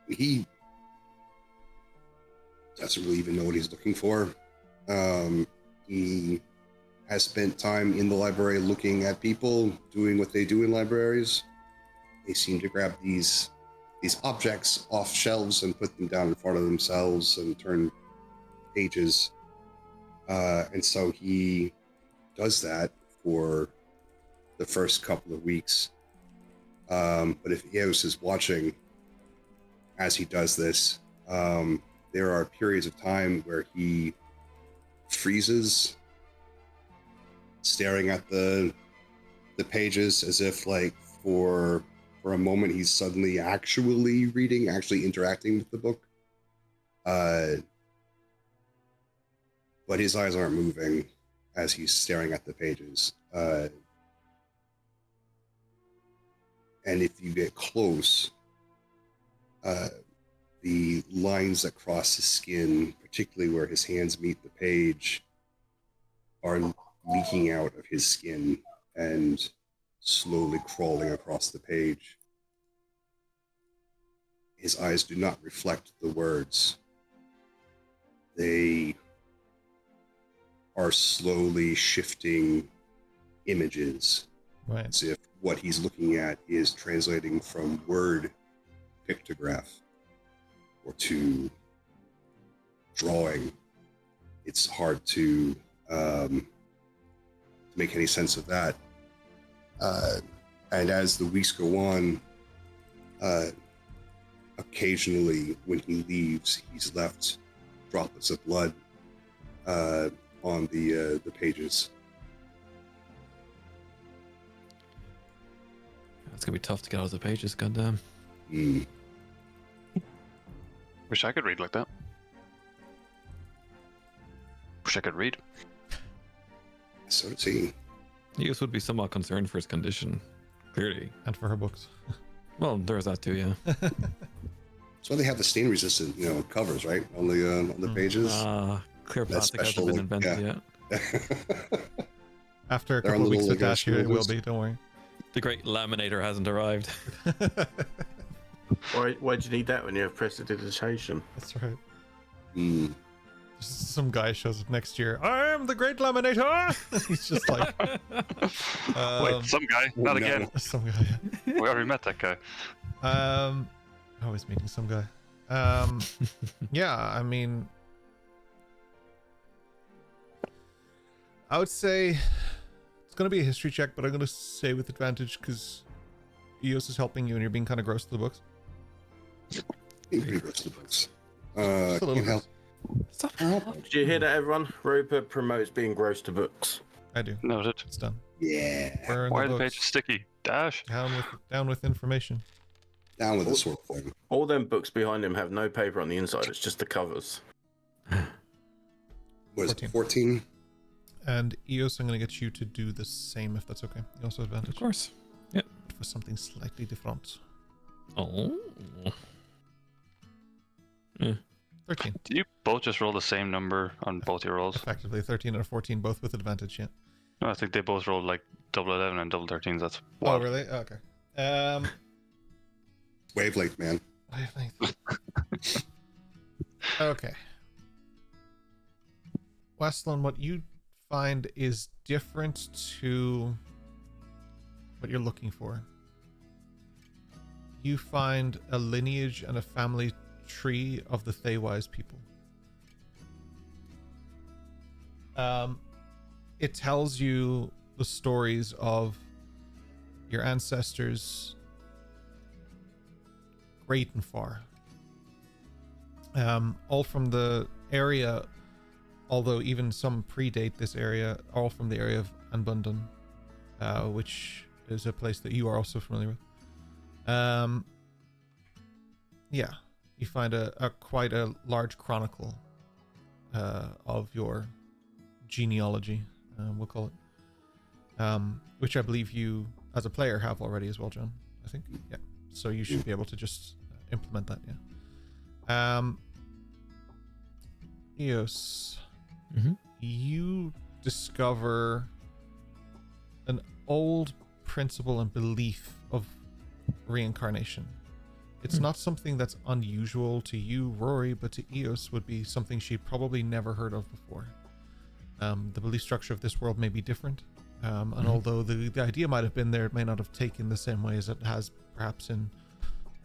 He doesn't really even know what he's looking for. He has spent time in the library looking at people doing what they do in libraries. They seem to grab these objects off shelves and put them down in front of themselves and turn pages. And so he does that for the first couple of weeks. But if Eos is watching as he does this, there are periods of time where he freezes, staring at the pages as if like for a moment he's suddenly actually reading, actually interacting with the book. But his eyes aren't moving as he's staring at the pages. And if you get close, the lines that cross his skin, particularly where his hands meet the page, are leaking out of his skin and slowly crawling across the page. His eyes do not reflect the words. They are slowly shifting images. Right. As if what he's looking at is translating from word pictograph or to drawing. It's hard to make any sense of that. And as the weeks go on, occasionally when he leaves, he's left droplets of blood on the pages. It's gonna be tough to get out of the pages, goddamn. Wish I could read like that. Wish I could read. So does he. Eos would be somewhat concerned for his condition, clearly. And for her books. Well, there's that too, yeah. That's why they have the stain resistant, covers, right? On the pages. Clear That's plastic hasn't been special, invented yeah. yet. After a They're couple of on the weeks with little Dash here, it will negotiables. be, don't worry. The great laminator hasn't arrived. Why do you need that when you have prestidigitation? That's right. Hmm. Just some guy shows up next year. I am the great laminator! He's just like... Wait, some guy, not no. again. Some guy. We already met that guy. Always meeting some guy. Yeah, I mean... I would say it's going to be a history check, but I'm going to say with advantage because Eos is helping you and you're being kind of gross to the books. Being pretty close to the books. Just a little Can't help. Did you hear that, everyone? Roper promotes being gross to books. I do. Noted. It's done. Yeah. Burn Why are the the books. pages sticky? Dash. Down with information. Down with this sort of thing. All them books behind him have no paper on the inside. It's just the covers. What is 14. it? 14? And Eos, I'm going to get you to do the same if that's okay. You also have Of advantage course. for something slightly different. Oh. 13. Do you both just roll the same number on both your rolls? Effectively 13 and a 14, both with advantage, yeah. No, I think they both rolled like double 11 and double 13s. That's Oh, wild. really? Okay. Wavelength, man. Wavelength. Okay. Westland, what you find is different to what you're looking for. You find a lineage and a family tree of the Theywise people. It tells you the stories of your ancestors great and far. All from the area, although even some predate this area, all from the area of Anbundan, which is a place that you are also familiar with. Yeah, you find a quite a large chronicle of your genealogy, we'll call it, which I believe you, as a player, have already as well, John. I think, yeah. So you should be able to just implement that, yeah. Eos, you discover an old principle and belief of reincarnation. It's not something that's unusual to you, Rory, but to Eos would be something she'd probably never heard of before. The belief structure of this world may be different, and although the idea might have been there, it may not have taken the same way as it has perhaps in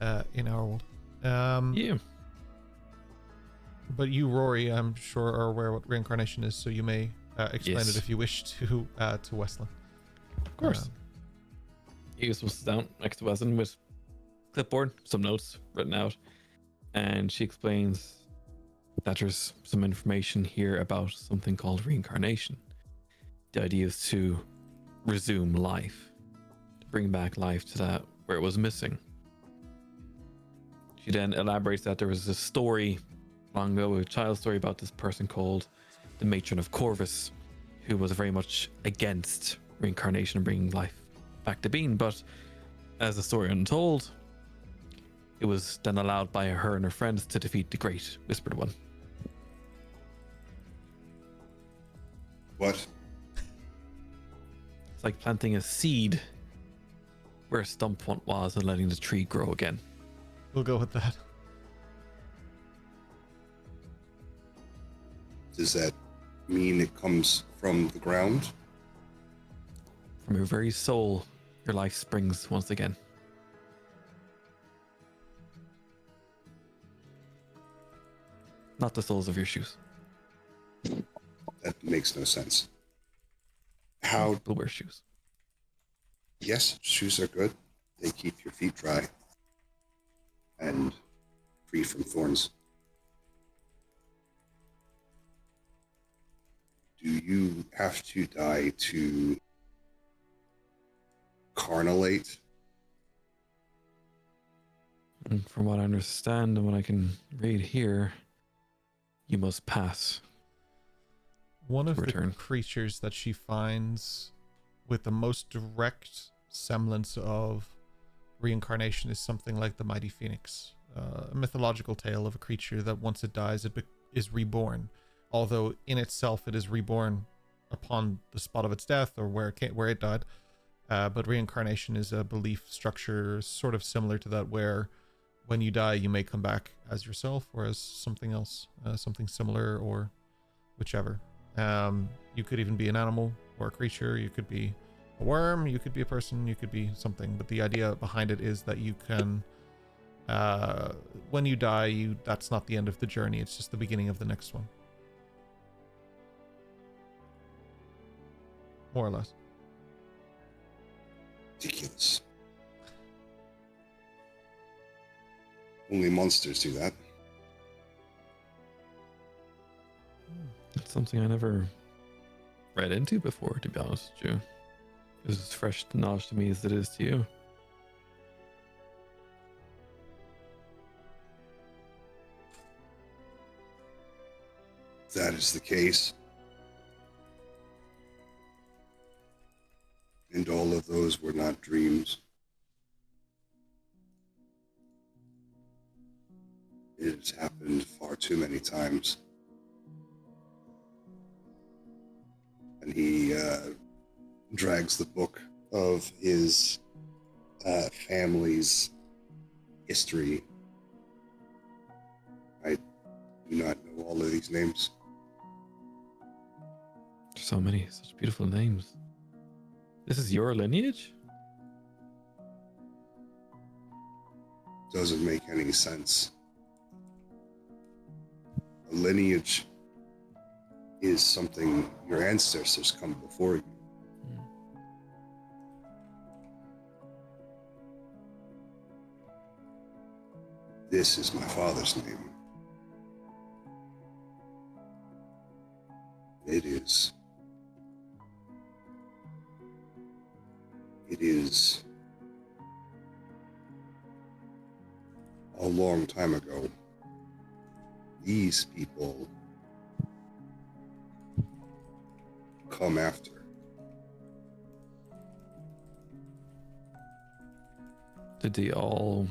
our world. Yeah. But you, Rory, I'm sure are aware what reincarnation is, so you may explain Yes. it if you wish to Westland. Of course. Eos was down next to Wesson with clipboard, some notes written out, and she explains that there's some information here about something called reincarnation. The idea is to resume life, to bring back life to that where it was missing. She then elaborates that there was a story long ago, a child story about this person called the Matron of Corvus, who was very much against reincarnation and bringing life back to being, but as the story untold, it was then allowed by her and her friends to defeat the Great Whispered One. What? It's like planting a seed where a stump once was and letting the tree grow again. We'll go with that. Does that mean it comes from the ground? From your very soul, your life springs once again. Not the soles of your shoes. That makes no sense. How? People wear shoes. Yes, shoes are good. They keep your feet dry and free from thorns. Do you have to die to carnalate? And from what I understand and what I can read here, you must pass. One of the return. creatures that she finds with the most direct semblance of reincarnation is something like the mighty phoenix, a mythological tale of a creature that once it dies, it is reborn. Although in itself, it is reborn upon the spot of its death or where it died. But reincarnation is a belief structure sort of similar to that, where when you die, you may come back as yourself or as something else, something similar or whichever. You could even be an animal or a creature. You could be a worm. You could be a person. You could be something. But the idea behind it is that you can, when you die, that's not the end of the journey. It's just the beginning of the next one. More or less. Ridiculous. Only monsters do that. It's something I never read into before, to be honest with you. It's as fresh knowledge to me as it is to you. If that is the case, and all of those were not dreams, it has happened far too many times. And he drags the book of his family's history. I do not know all of these names. So many, such beautiful names. This is your lineage? Doesn't make any sense. A lineage is something your ancestors come before you. This is my father's name. It is a long time ago. These people come after. Did they all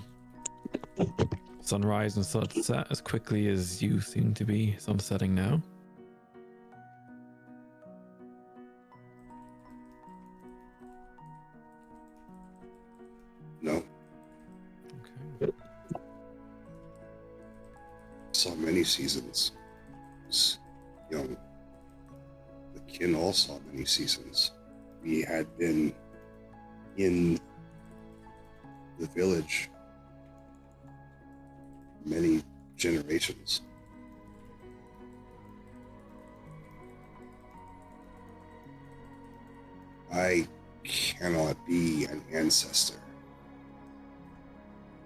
sunrise and sunset as quickly as you seem to be sunsetting now? No. Okay. Saw many seasons. Was young. The kin all saw many seasons. We had been in the village many generations. I cannot be an ancestor.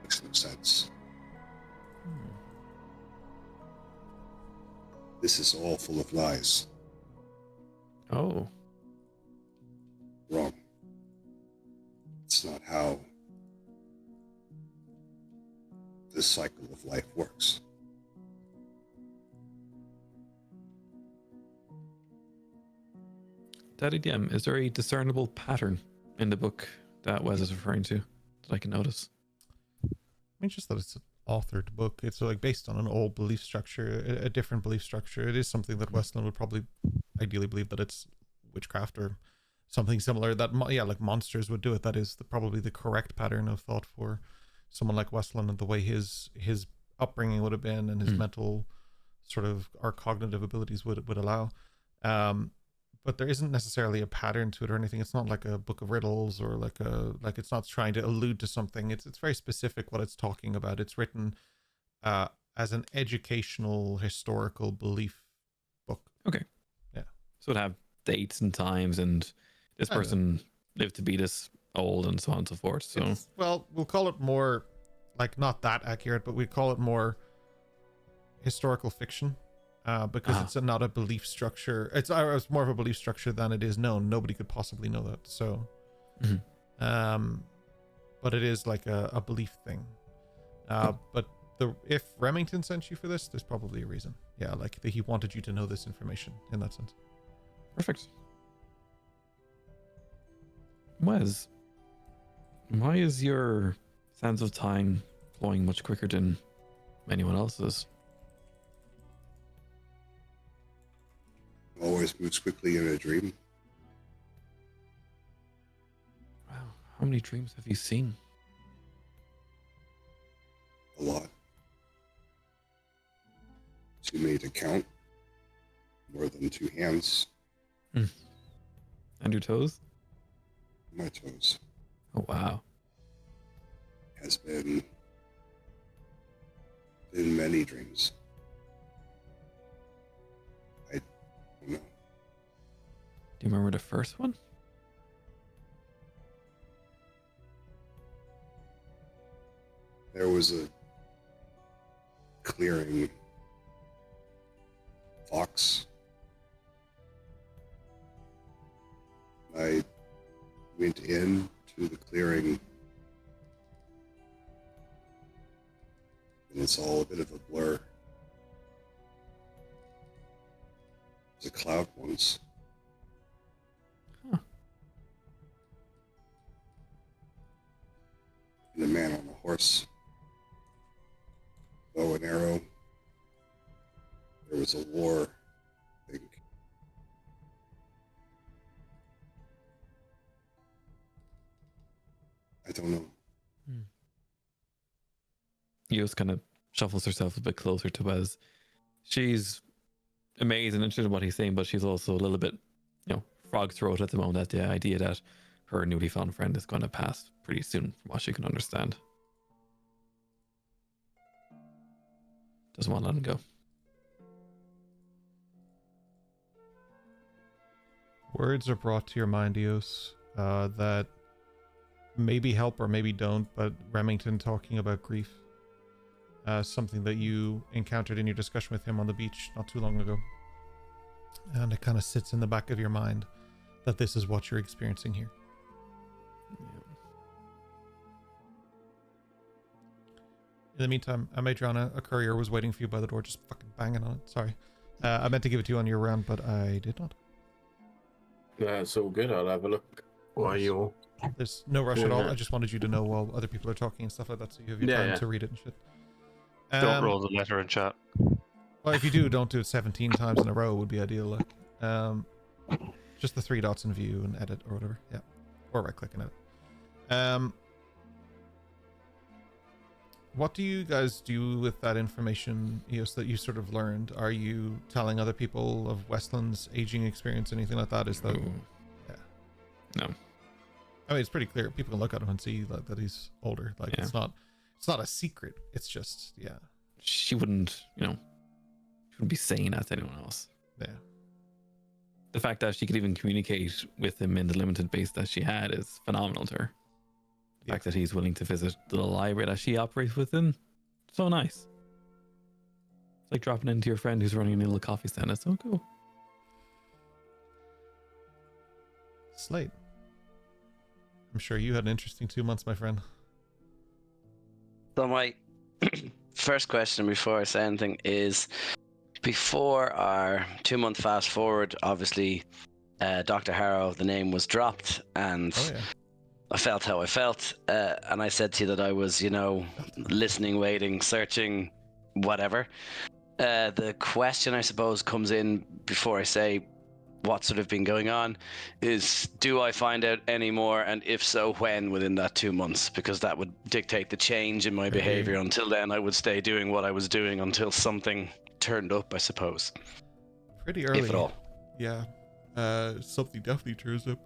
Makes no sense. This is all full of lies. Oh. Wrong. It's not how the cycle of life works. Daddy DM, is there a discernible pattern in the book that Wes is referring to that I can notice? I mean, just that it's an authored book. It's like based on an old belief structure, a different belief structure. It is something that Westland would probably ideally believe that it's witchcraft or something similar. That, yeah, like monsters would do it. That is probably the correct pattern of thought for someone like Westland and the way his upbringing would have been and his mental sort of, our cognitive abilities would allow. But there isn't necessarily a pattern to it or anything. It's not like a book of riddles or like it's not trying to allude to something. It's very specific what it's talking about. It's written as an educational historical belief book. Okay. Yeah. So it'd have dates and times and this person lived to be this old and so on and so forth. So well, we'll call it more like not that accurate, but we call it more historical fiction. Because it's not a belief structure. It's more of a belief structure than it is known. Nobody could possibly know that. So, but it is like a belief thing. But if Remington sent you for this, there's probably a reason. Yeah, like he wanted you to know this information in that sense. Perfect. Wes, why is your sense of time flowing much quicker than anyone else's? Always moves quickly in a dream. Wow, how many dreams have you seen? A lot. Too many to count. More than 2 hands. And your toes? My toes. Oh, wow. Has been many dreams. I don't know. Do you remember the first one? There was a clearing fox. I went in to the clearing, and it's all a bit of a blur. There's a cloud once. Huh. And a man on a horse. Bow and arrow. There was a war, I think. I don't know. Eos kind of shuffles herself a bit closer to Wes. She's amazed and interested in what he's saying, but she's also a little bit, frog throat at the moment at the idea that her newly found friend is going to pass pretty soon, from what she can understand. Doesn't want to let him go. Words are brought to your mind, Eos, that maybe help or maybe don't, but Remington talking about grief. Something that you encountered in your discussion with him on the beach not too long ago. And it kind of sits in the back of your mind that this is what you're experiencing here. In the meantime, Madrona, a courier was waiting for you by the door, just fucking banging on it. Sorry. I meant to give it to you on your round, but I did not. That's all good. I'll have a look while you're... There's no rush at all. I just wanted you to know while other people are talking and stuff like that, so you have your time to read it and shit. Don't roll the letter in chat. Well, if you do, don't do it 17 times in a row would be ideal. Like, just the 3 dots in view and edit or whatever. Yeah, or right click and edit. What do you guys do with that information, Eos, that you sort of learned? Are you telling other people of Westland's aging experience, anything like that? Is that? Yeah. No. I mean, it's pretty clear. People can look at him and see that he's older. Like, it's not a secret. It's just, She wouldn't, she wouldn't be saying that to anyone else. Yeah. The fact that she could even communicate with him in the limited base that she had is phenomenal to her. The fact that he's willing to visit the library that she operates within, so nice. It's like dropping into your friend who's running a little coffee stand. It's so cool. Slate. I'm sure you had an interesting 2 months, my friend. So my first question before I say anything is, before our 2-month fast forward, obviously, Dr. Harrow, the name was dropped, and I felt how I felt, and I said to you that I was, listening, waiting, searching, whatever. The question, I suppose, comes in before I say what's sort of been going on is, do I find out any more, and if so, when within that 2 months? Because that would dictate the change in my behavior. Until then, I would stay doing what I was doing until something turned up, I suppose. Pretty early. If at all. Yeah. Something definitely turns up.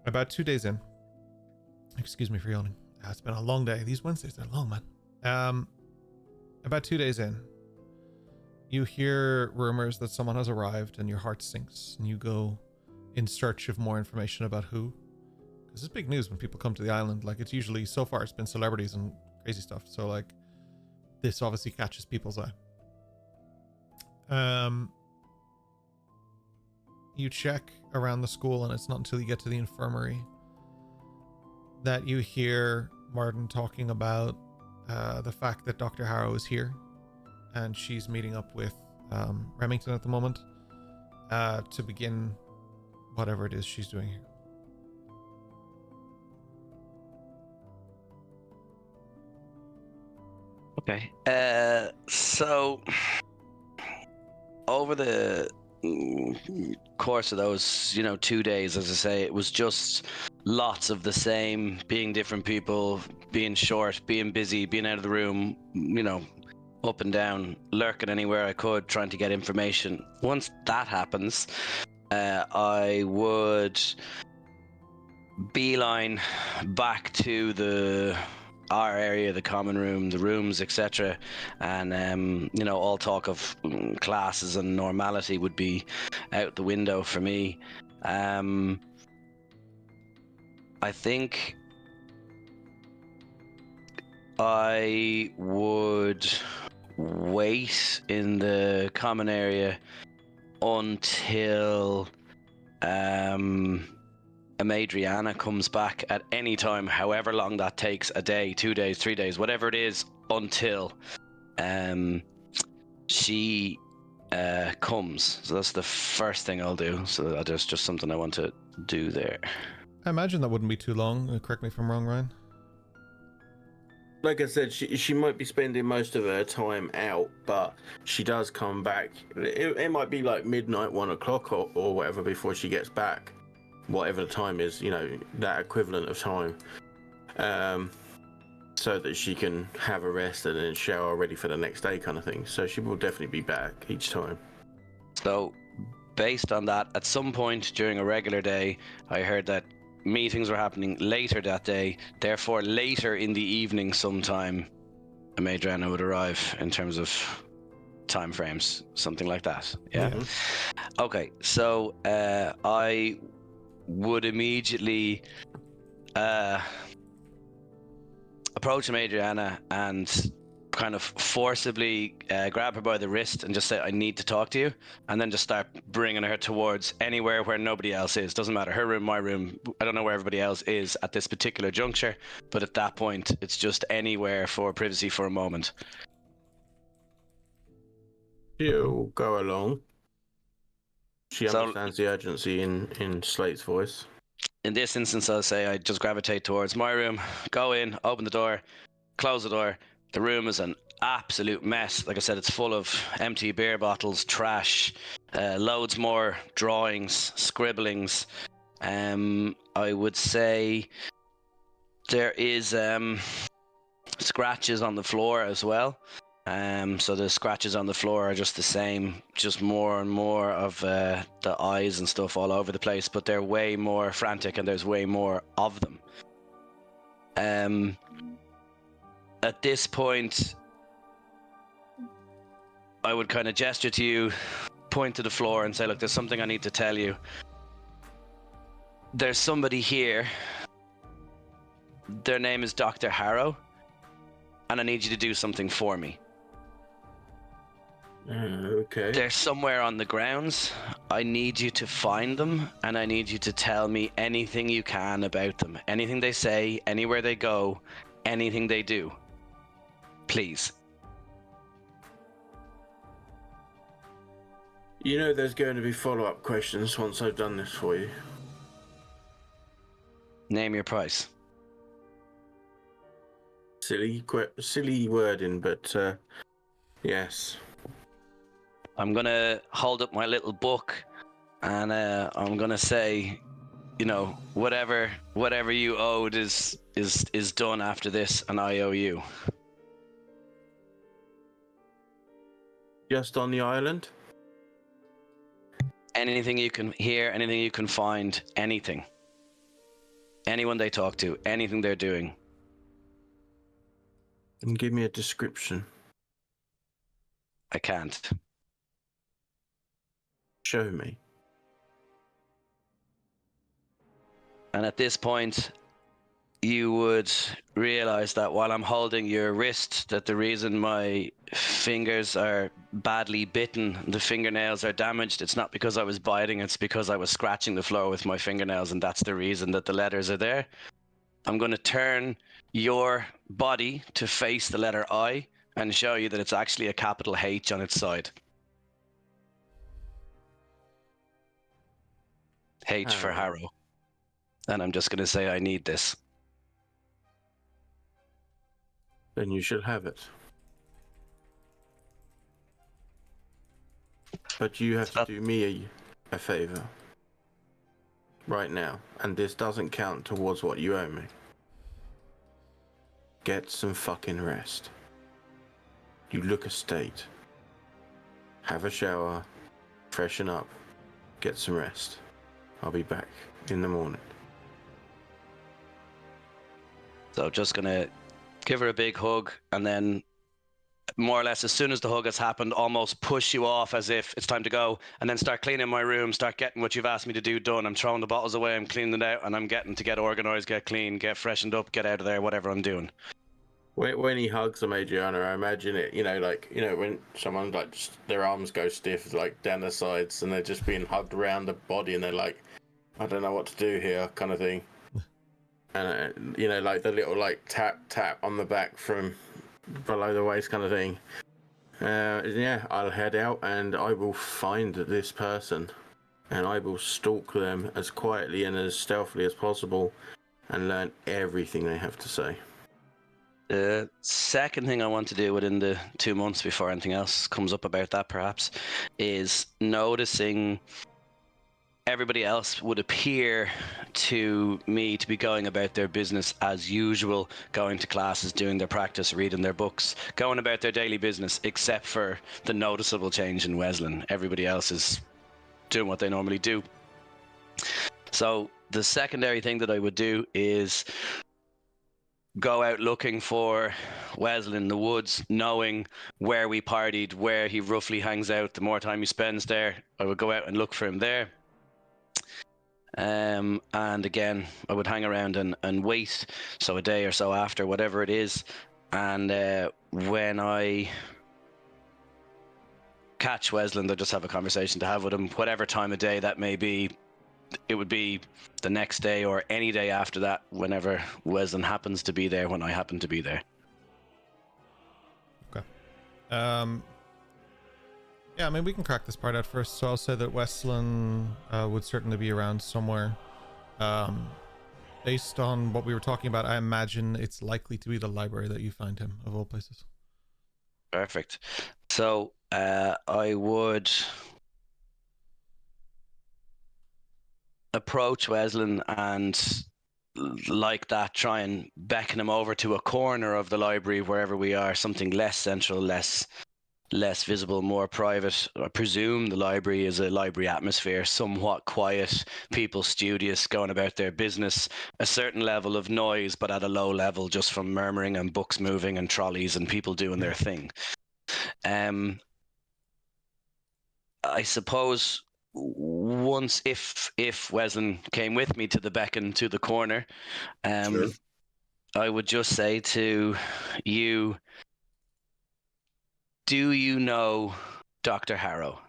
About 2 days in. Excuse me for yawning. It's been a long day. These Wednesdays are long, man. About 2 days in, you hear rumors that someone has arrived and your heart sinks and you go in search of more information about who. Because it's big news when people come to the island. Like, it's usually, so far, it's been celebrities and crazy stuff. So, like, this obviously catches people's eye. You check around the school, and it's not until you get to the infirmary that you hear Martin talking about the fact that Dr. Harrow is here, and she's meeting up with Remington at the moment. to begin whatever it is she's doing here. Okay. So over the course of those, 2 days, as I say, it was just lots of the same, being different people, being short, being busy, being out of the room, up and down, lurking anywhere I could, trying to get information. Once that happens, I would beeline back to our area, the common room, the rooms, etc. And, all talk of classes and normality would be out the window for me. I think I would wait in the common area until Amadriana comes back at any time, however long that takes, a day, 2 days, 3 days, whatever it is, until she comes. So that's the first thing I'll do. So there's just something I want to do there. I imagine that wouldn't be too long. Correct me if I'm wrong, Ryan. Like I said, she might be spending most of her time out, but she does come back. It might be like midnight, 1 o'clock or whatever before she gets back. Whatever the time is, that equivalent of time. So that she can have a rest and then shower ready for the next day kind of thing. So she will definitely be back each time. So based on that, at some point during a regular day, I heard that meetings were happening later that day, therefore later in the evening sometime Amadriana would arrive in terms of time frames, something like that. Yeah. Mm-hmm. Okay, so I would immediately approach Amadriana and kind of forcibly grab her by the wrist and just say, I need to talk to you, and then just start bringing her towards anywhere where nobody else is. Doesn't matter, her room, my room, I don't know where everybody else is at this particular juncture, but at that point it's just anywhere for privacy for a moment. She'll go along. She understands the urgency in Slate's voice. In this instance, I'll say I just gravitate towards my room, go in, open the door, close the door. The room is an absolute mess. Like I said, it's full of empty beer bottles, trash, loads more drawings, scribblings. I would say there is scratches on the floor as well. So the scratches on the floor are just the same, just more and more of the eyes and stuff all over the place, but they're way more frantic and there's way more of them. At this point, I would kind of gesture to you, point to the floor and say, look, there's something I need to tell you. There's somebody here. Their name is Dr. Harrow, and I need you to do something for me. Okay. They're somewhere on the grounds. I need you to find them, and I need you to tell me anything you can about them. Anything they say, anywhere they go, anything they do. Please. There's going to be follow-up questions once I've done this for you. Name your price. Silly wording, but yes. I'm gonna hold up my little book, and I'm gonna say, whatever you owed is done after this, and I owe you. Just on the island? Anything you can hear, anything you can find, anything. Anyone they talk to, anything they're doing. And give me a description. I can't. Show me. And at this point, you would realize that while I'm holding your wrist, that the reason my fingers are badly bitten, the fingernails are damaged, it's not because I was biting, it's because I was scratching the floor with my fingernails, and that's the reason that the letters are there. I'm going to turn your body to face the letter I and show you that it's actually a capital H on its side. H for Harrow. And I'm just going to say I need this. Then you should have it. But you have to do me a favor. Right now. And this doesn't count towards what you owe me. Get some fucking rest. You look a state. Have a shower. Freshen up. Get some rest. I'll be back in the morning. So just going to give her a big hug, and then more or less as soon as the hug has happened, almost push you off as if it's time to go, and then start cleaning my room, start getting what you've asked me to do done. I'm throwing the bottles away, I'm cleaning it out, and I'm getting to get organized, get clean, get freshened up, get out of there, whatever I'm doing. When he hugs Adriana, I imagine it, when someone like just their arms go stiff like down the sides and they're just being hugged around the body and they're like, I don't know what to do here, kind of thing. And like the little like tap on the back from below the waist kind of thing. I'll head out and I will find this person and I will stalk them as quietly and as stealthily as possible and learn everything they have to say. The second thing I want to do within the 2 months before anything else comes up about that perhaps is noticing everybody else would appear to me to be going about their business as usual, going to classes, doing their practice, reading their books, going about their daily business, except for the noticeable change in Weslin. Everybody else is doing what they normally do. So the secondary thing that I would do is go out looking for Weslin in the woods, knowing where we partied, where he roughly hangs out, the more time he spends there. I would go out and look for him there. And again, I would hang around and wait, so a day or so after, whatever it is. And when I catch Weslin, I'll just have a conversation to have with him, whatever time of day that may be. It would be the next day or any day after that, whenever Weslin happens to be there, when I happen to be there. Okay. Yeah, I mean, we can crack this part out first. So I'll say that Weslin would certainly be around somewhere. Based on what we were talking about, I imagine it's likely to be the library that you find him, of all places. Perfect. So I would approach Weslin and like that try and beckon him over to a corner of the library, wherever we are, something less central, less visible, more private. I presume the library is a library atmosphere, somewhat quiet, people studious, going about their business, a certain level of noise, but at a low level, just from murmuring and books moving and trolleys and people doing their thing. I suppose once, if Weslin came with me to the beckon to the corner, Sure. I would just say to you, do you know Dr. Harrow?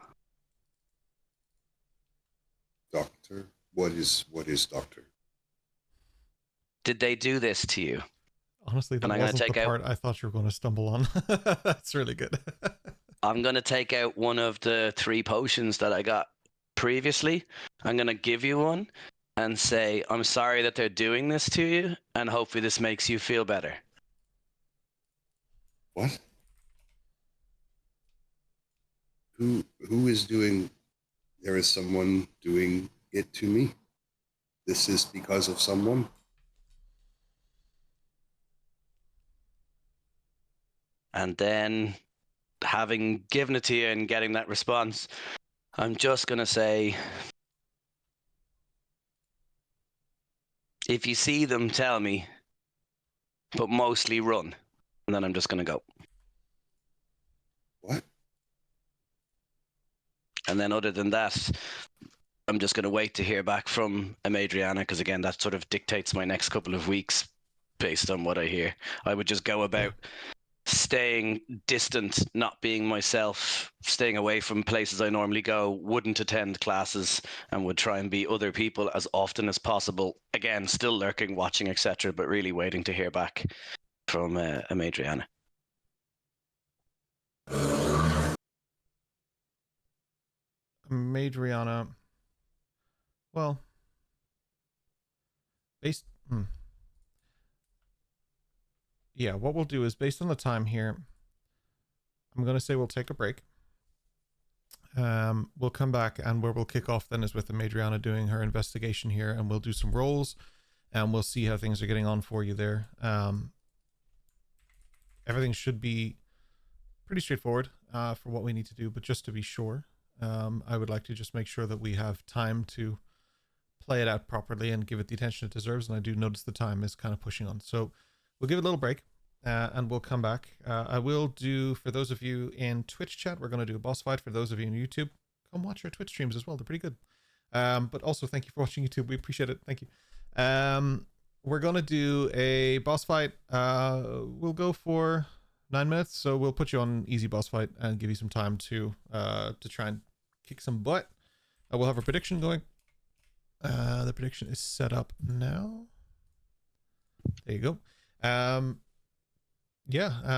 Doctor? What is doctor? Did they do this to you? Honestly, that And I'm gonna wasn't the take part I thought you were going to stumble on. That's really good. I'm going to take out one of the 3 potions that I got previously. I'm going to give you one and say, I'm sorry that they're doing this to you, and hopefully this makes you feel better. What? Who is doing? There is someone doing it to me. This is because of someone. And then, having given it to you and getting that response, I'm just going to say, if you see them, tell me, but mostly run. And then I'm just going to go. What? And then other than that, I'm just going to wait to hear back from Adriana, because again, that sort of dictates my next couple of weeks based on what I hear. I would just go about staying distant, not being myself, staying away from places I normally go, wouldn't attend classes, and would try and be other people as often as possible. Again, still lurking, watching, etc., but really waiting to hear back from Adriana. Adriana. Well, based. Yeah, what we'll do is based on the time here. I'm gonna say we'll take a break. We'll come back, and where we'll kick off then is with the Madriana doing her investigation here, and we'll do some rolls, and we'll see how things are getting on for you there. Everything should be pretty straightforward for what we need to do, but just to be sure, I would like to just make sure that we have time to play it out properly and give it the attention it deserves, and I do notice the time is kind of pushing on. So we'll give it a little break, and we'll come back. I will do, for those of you in Twitch chat, we're going to do a boss fight. For those of you on YouTube, come watch our Twitch streams as well. They're pretty good. But also, thank you for watching YouTube. We appreciate it. Thank you. We're going to do a boss fight. We'll go for 9 minutes, so we'll put you on easy boss fight and give you some time to try and kick some butt. We'll have a prediction going. The prediction is set up now. There you go.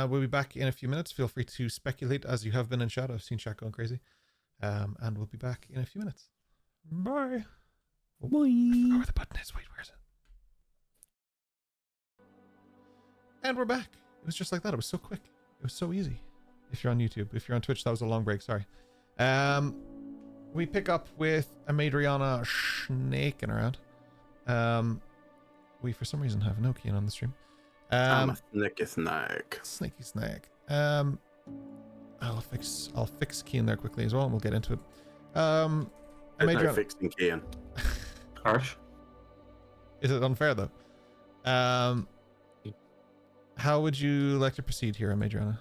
We'll be back in a few minutes. Feel free to speculate as you have been in chat. I've seen chat going crazy. And we'll be back in a few minutes. Bye. Bye. I forgot where the button is. Wait, where is it? And we're back. It was just like that. It was so quick. It was so easy. If you're on YouTube. If you're on Twitch, that was a long break. Sorry. We pick up with a Madriana snaking around. We, for some reason, have no Kian on the stream. I'm a snicky snake. Snaky snake. I'll fix Kian there quickly as well, and we'll get into it. There's no fixing Kian. Harsh. Is it unfair though? How would you like to proceed here, Madriana?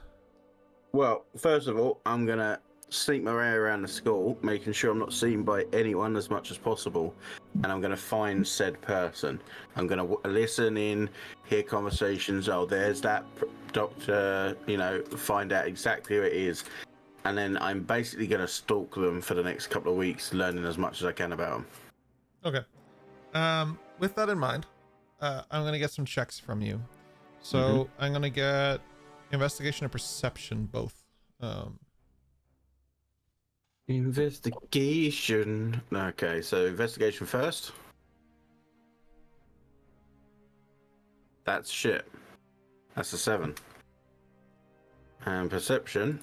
Well, first of all, I'm gonna sneak my way around the school, making sure I'm not seen by anyone as much as possible, and I'm going to find said person. I'm going to listen in, hear conversations. Oh, there's that doctor, find out exactly who it is, and then I'm basically going to stalk them for the next couple of weeks, learning as much as I can about them. Okay. With that in mind, I'm going to get some checks from you. So I'm going to get investigation and perception both. Investigation. Okay, so investigation first. That's shit. That's a 7. And perception.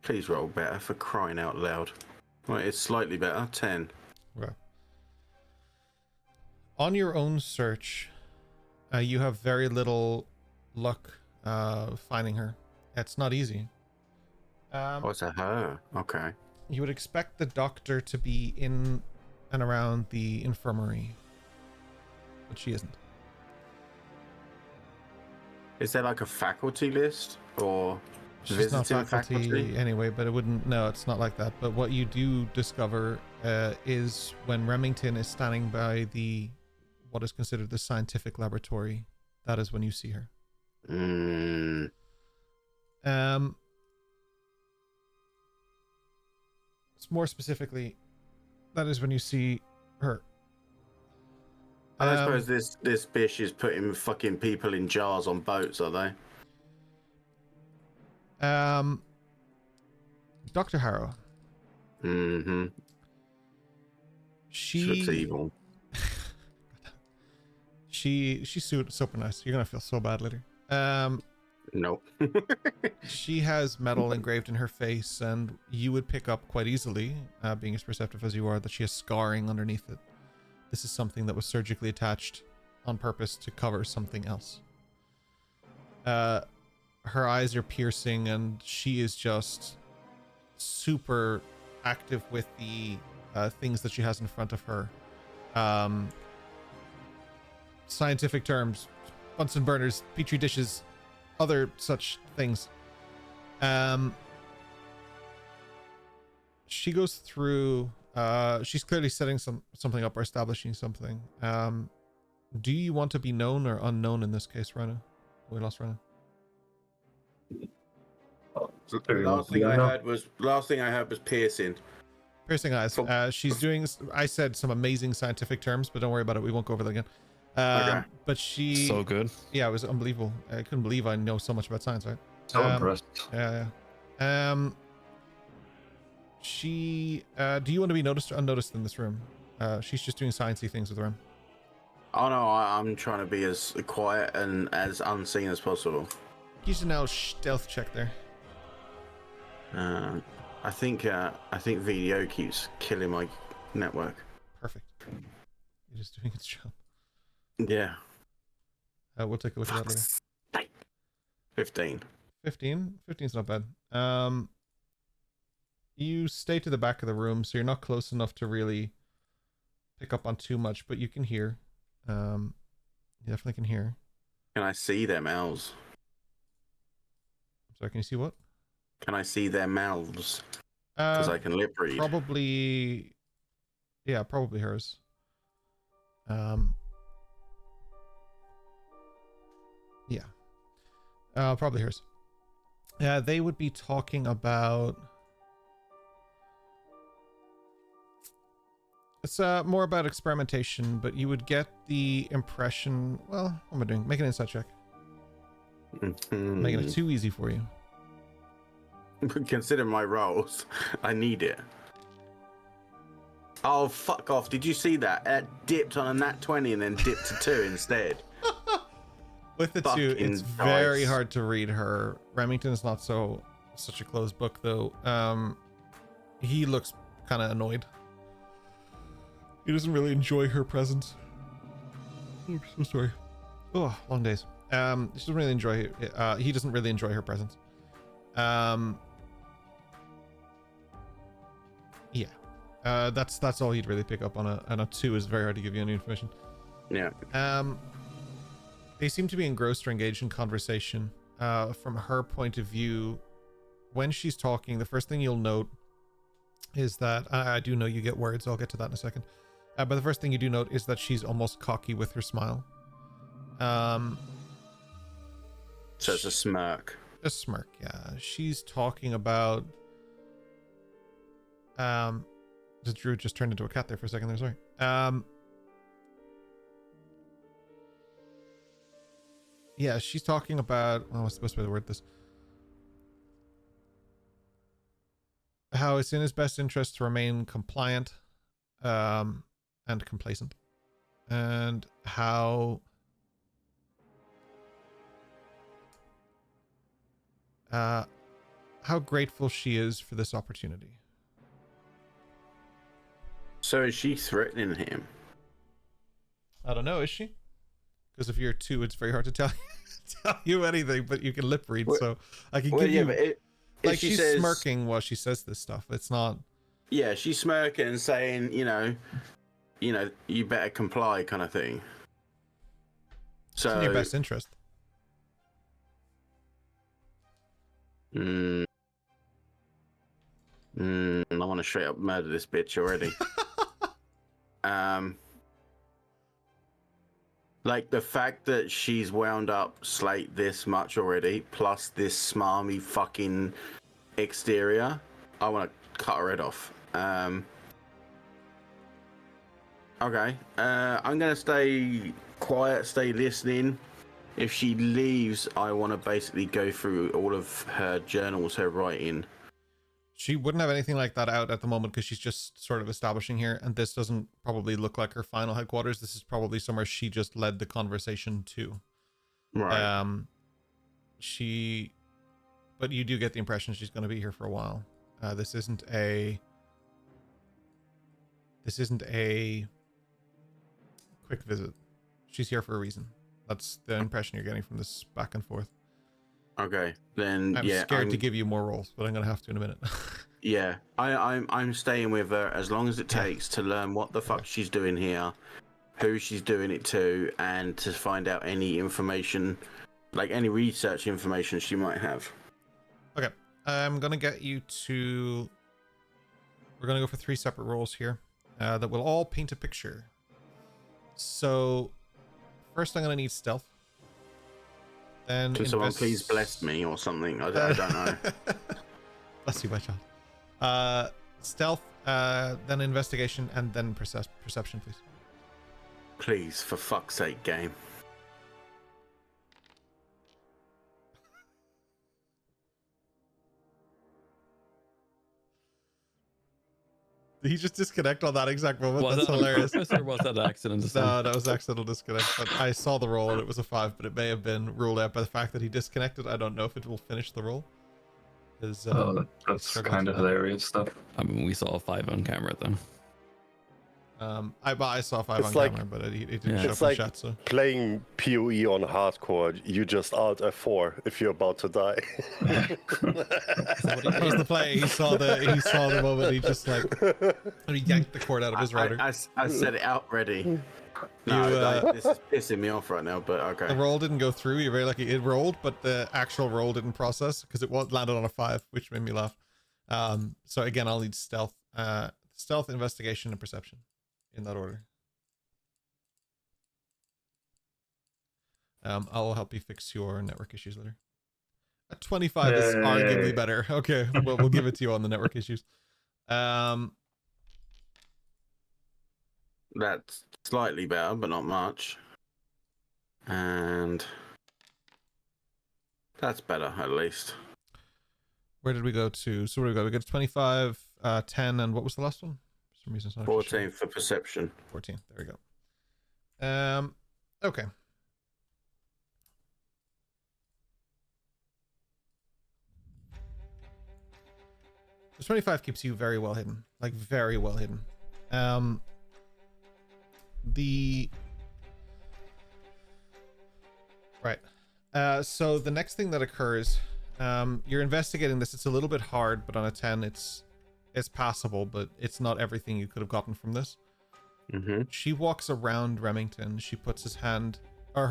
Please roll better, for crying out loud. Well, it's slightly better. 10. Okay. On your own search, you have very little luck finding her. It's not easy. It's a her. Okay. You would expect the doctor to be in and around the infirmary, but she isn't. Is there like a faculty list or She's not visiting faculty anyway, but it wouldn't. No, it's not like that. But what you do discover is when Remington is standing by what is considered the scientific laboratory, that is when you see her. More specifically, that is when you see her. I suppose this bitch is putting fucking people in jars on boats, are they? Dr. Harrow. She looks evil. She's super nice. You're gonna feel so bad later. Nope. She has metal engraved in her face, and you would pick up quite easily, being as perceptive as you are, that she has scarring underneath it. This is something that was surgically attached on purpose to cover something else. Her eyes are piercing, and she is just super active with the things that she has in front of her. Scientific terms, Bunsen burners, petri dishes, other such things. She goes through, she's clearly setting something up or establishing something. Do you want to be known or unknown in this case, Rhino? We lost Rhino. Last thing I heard was piercing. Piercing eyes. She's doing, I said some amazing scientific terms, but don't worry about it. We won't go over that again. Okay. But she, so good. Yeah, it was unbelievable. I couldn't believe I know so much about science, right? So impressed. Yeah. She, do you want to be noticed or unnoticed in this room? She's just doing sciencey things with the room. Oh no, I'm trying to be as quiet and as unseen as possible. Use a now stealth check there. I think VDO keeps killing my network. Perfect. It is doing its job. Yeah. We'll take a look at that later. 15. 15? 15's not bad. You stay to the back of the room, so you're not close enough to really pick up on too much, but you can hear. You definitely can hear. Can I see their mouths? Sorry, can you see what? Can I see their mouths? Because I can lip read. Probably... Yeah, probably hers. Yeah. Probably hers. They would be talking about... It's more about experimentation, but you would get the impression... Well, what am I doing? Make an insight check. Making it too easy for you. Consider my rolls. I need it. Oh, fuck off. Did you see that? It dipped on a nat 20 and then dipped to 2 instead. With the Fucking 2, it's very hard to read her. Remington is not such a closed book, though. He looks kind of annoyed. He doesn't really enjoy her presence. I'm so sorry. Oh, long days. He doesn't really enjoy her presence. Yeah. That's all you'd really pick up on a 2 is very hard to give you any information. Yeah. They seem to be engrossed or engaged in conversation. From her point of view, when she's talking, the first thing you'll note is that I do know you get words. I'll get to that in a second. But the first thing you do note is that she's almost cocky with her smile. So it's a smirk. A smirk, yeah. She's talking about... The Drew just turned into a cat there for a second there, sorry. Yeah, she's talking about... Well, what's the best way to word this? How it's in his best interest to remain compliant and complacent. And how... how grateful she is for this opportunity. So is she threatening him? I don't know, is she? Because if you're 2, it's very hard to tell you anything, but you can lip read, so I can give you... But like, she's smirking while she says this stuff. It's not... Yeah, she's smirking and saying, you better comply kind of thing. So... It's in your best interest. I want to straight up murder this bitch already. Like the fact that she's wound up Slate this much already, plus this smarmy fucking exterior, I want to cut her head off. Okay, I'm gonna stay quiet, stay listening. If she leaves, I want to basically go through all of her journals, her writing. She wouldn't have anything like that out at the moment because she's just sort of establishing here, and this doesn't probably look like her final headquarters. This is probably somewhere she just led the conversation to. Right. But you do get the impression she's going to be here for a while. This isn't a quick visit. She's here for a reason. That's the impression you're getting from this back and forth. Okay, then I'm scared to give you more roles, but I'm gonna have to in a minute. Yeah, I'm staying with her as long as it takes to learn what the fuck she's doing here, who she's doing it to, and to find out any information, like any research information she might have. Okay, I'm gonna get you to... We're gonna go for 3 separate roles here that will all paint a picture. So, first I'm gonna need stealth. Then Can someone please bless me or something? I don't know. Bless you, my child. Stealth, then investigation, and then perception, please. Please, for fuck's sake, game. Did he just disconnect on that exact moment? Was That's that on hilarious. purpose or was that an accident? No, that was accidental disconnect. But I saw the roll and it was a 5, but it may have been ruled out by the fact that he disconnected. I don't know if it will finish the roll. That's Kind of hilarious stuff. I mean, we saw a 5 on camera though. I saw 5 It's on like- camera, but it didn't Yeah. show It's up in like chat. So playing PoE on hardcore. You just alt F4 if you're about to die. that was the play. He saw the moment. He just like he yanked the cord out of his router. I said it out ready. No, this is pissing me off right now, but okay. The roll didn't go through. You're very lucky. It rolled, but the actual roll didn't process because it landed on a 5, which made me laugh. So again, I'll need stealth, investigation, and perception in that order. I'll help you fix your network issues later. A 25 is arguably better. Okay, well, we'll give it to you on the network issues. That's slightly better, but not much. And that's better, at least. Where did we go to? So where did we go? We got to 25, 10, and what was the last one? For some reason, it's not 14 for perception. 14. There we go. Okay. So 25 keeps you very well hidden, like very well hidden. So the next thing that occurs, you're investigating this. It's a little bit hard, but on a 10, it's passable, but it's not everything you could have gotten from this. Mm-hmm. She walks around Remington. She puts her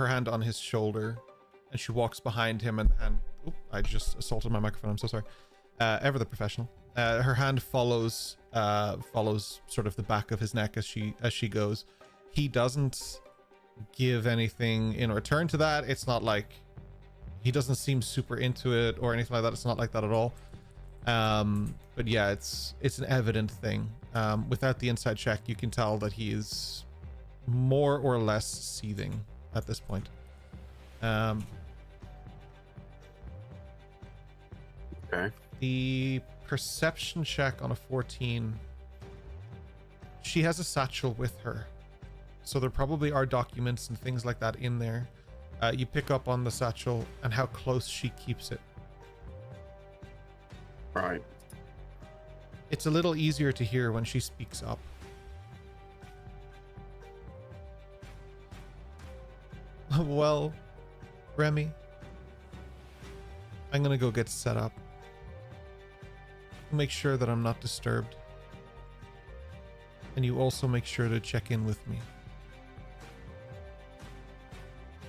hand on his shoulder, and she walks behind him. I just assaulted my microphone. I'm so sorry. Ever the professional. Her hand follows sort of the back of his neck as she goes. He doesn't give anything in return to that. It's not like he doesn't seem super into it or anything like that. It's not like that at all. But yeah, it's an evident thing. Without the inside check, you can tell that he is more or less seething at this point. Okay. The perception check on a 14. She has a satchel with her, so there probably are documents and things like that in there. You pick up on the satchel and how close she keeps it. Right. It's a little easier to hear when she speaks up. Well, Remy, I'm gonna go get set up. Make sure that I'm not disturbed. And you also make sure to check in with me.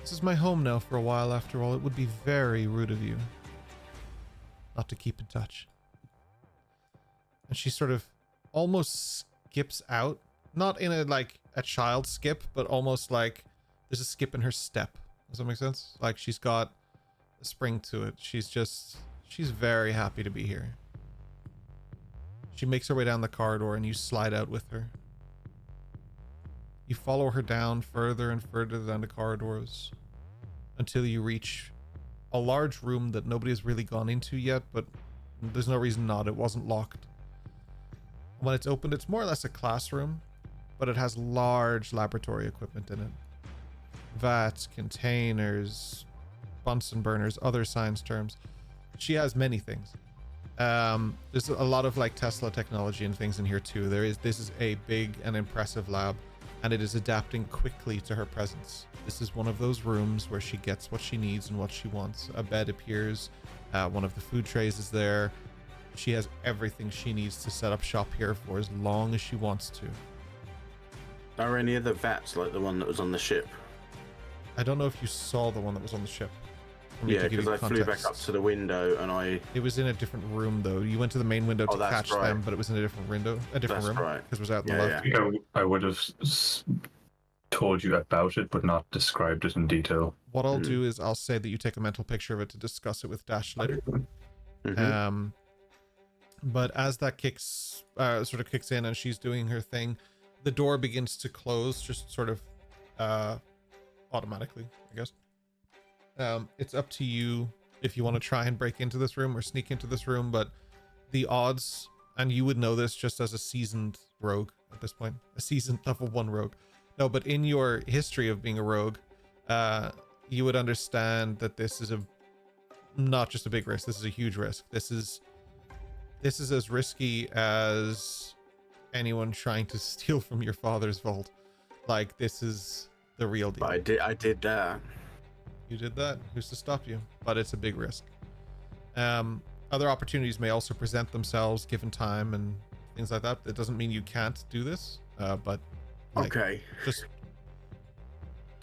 This is my home now for a while after all. It would be very rude of you not to keep in touch. And she sort of almost skips out. Not in a child skip, but almost like there's a skip in her step. Does that make sense? Like she's got a spring to it. She's very happy to be here. She makes her way down the corridor and you slide out with her. You follow her down further and further down the corridors until you reach a large room that nobody has really gone into yet, but there's no reason not. It wasn't locked. When it's opened, it's more or less a classroom, but it has large laboratory equipment in it. Vats, containers, Bunsen burners, other science terms. She has many things. There's a lot of Tesla technology and things in here too. This is a big and impressive lab, and it is adapting quickly to her presence. This is one of those rooms where she gets what she needs and what she wants. A bed appears, one of the food trays is there. She has everything she needs to set up shop here for as long as she wants to. Are any of the vats like the one that was on the ship? I don't know if you saw the one that was on the ship. Yeah, because I flew back up to the window and It was in a different room though. You went to the main window to catch them, but it was in a different window, That's room. right. Because it was out in the left. Yeah, I would have told you about it, but not described it in detail. What I'll do is I'll say that you take a mental picture of it to discuss it with Dash later. Mm-hmm. But as that sort of kicks in and she's doing her thing, the door begins to close, just sort of automatically, I guess. It's up to you if you want to try and break into this room or sneak into this room, but the odds And you would know this just as a seasoned rogue at this point, a seasoned level 1 rogue. No, but in your history of being a rogue, you would understand that this is not just a big risk. This is a huge risk. This is as risky as anyone trying to steal from your father's vault. Like, this is the real deal. I did that. You did that? Who's to stop you? But it's a big risk. Other opportunities may also present themselves given time and things like that. It doesn't mean you can't do this, but like, okay. Just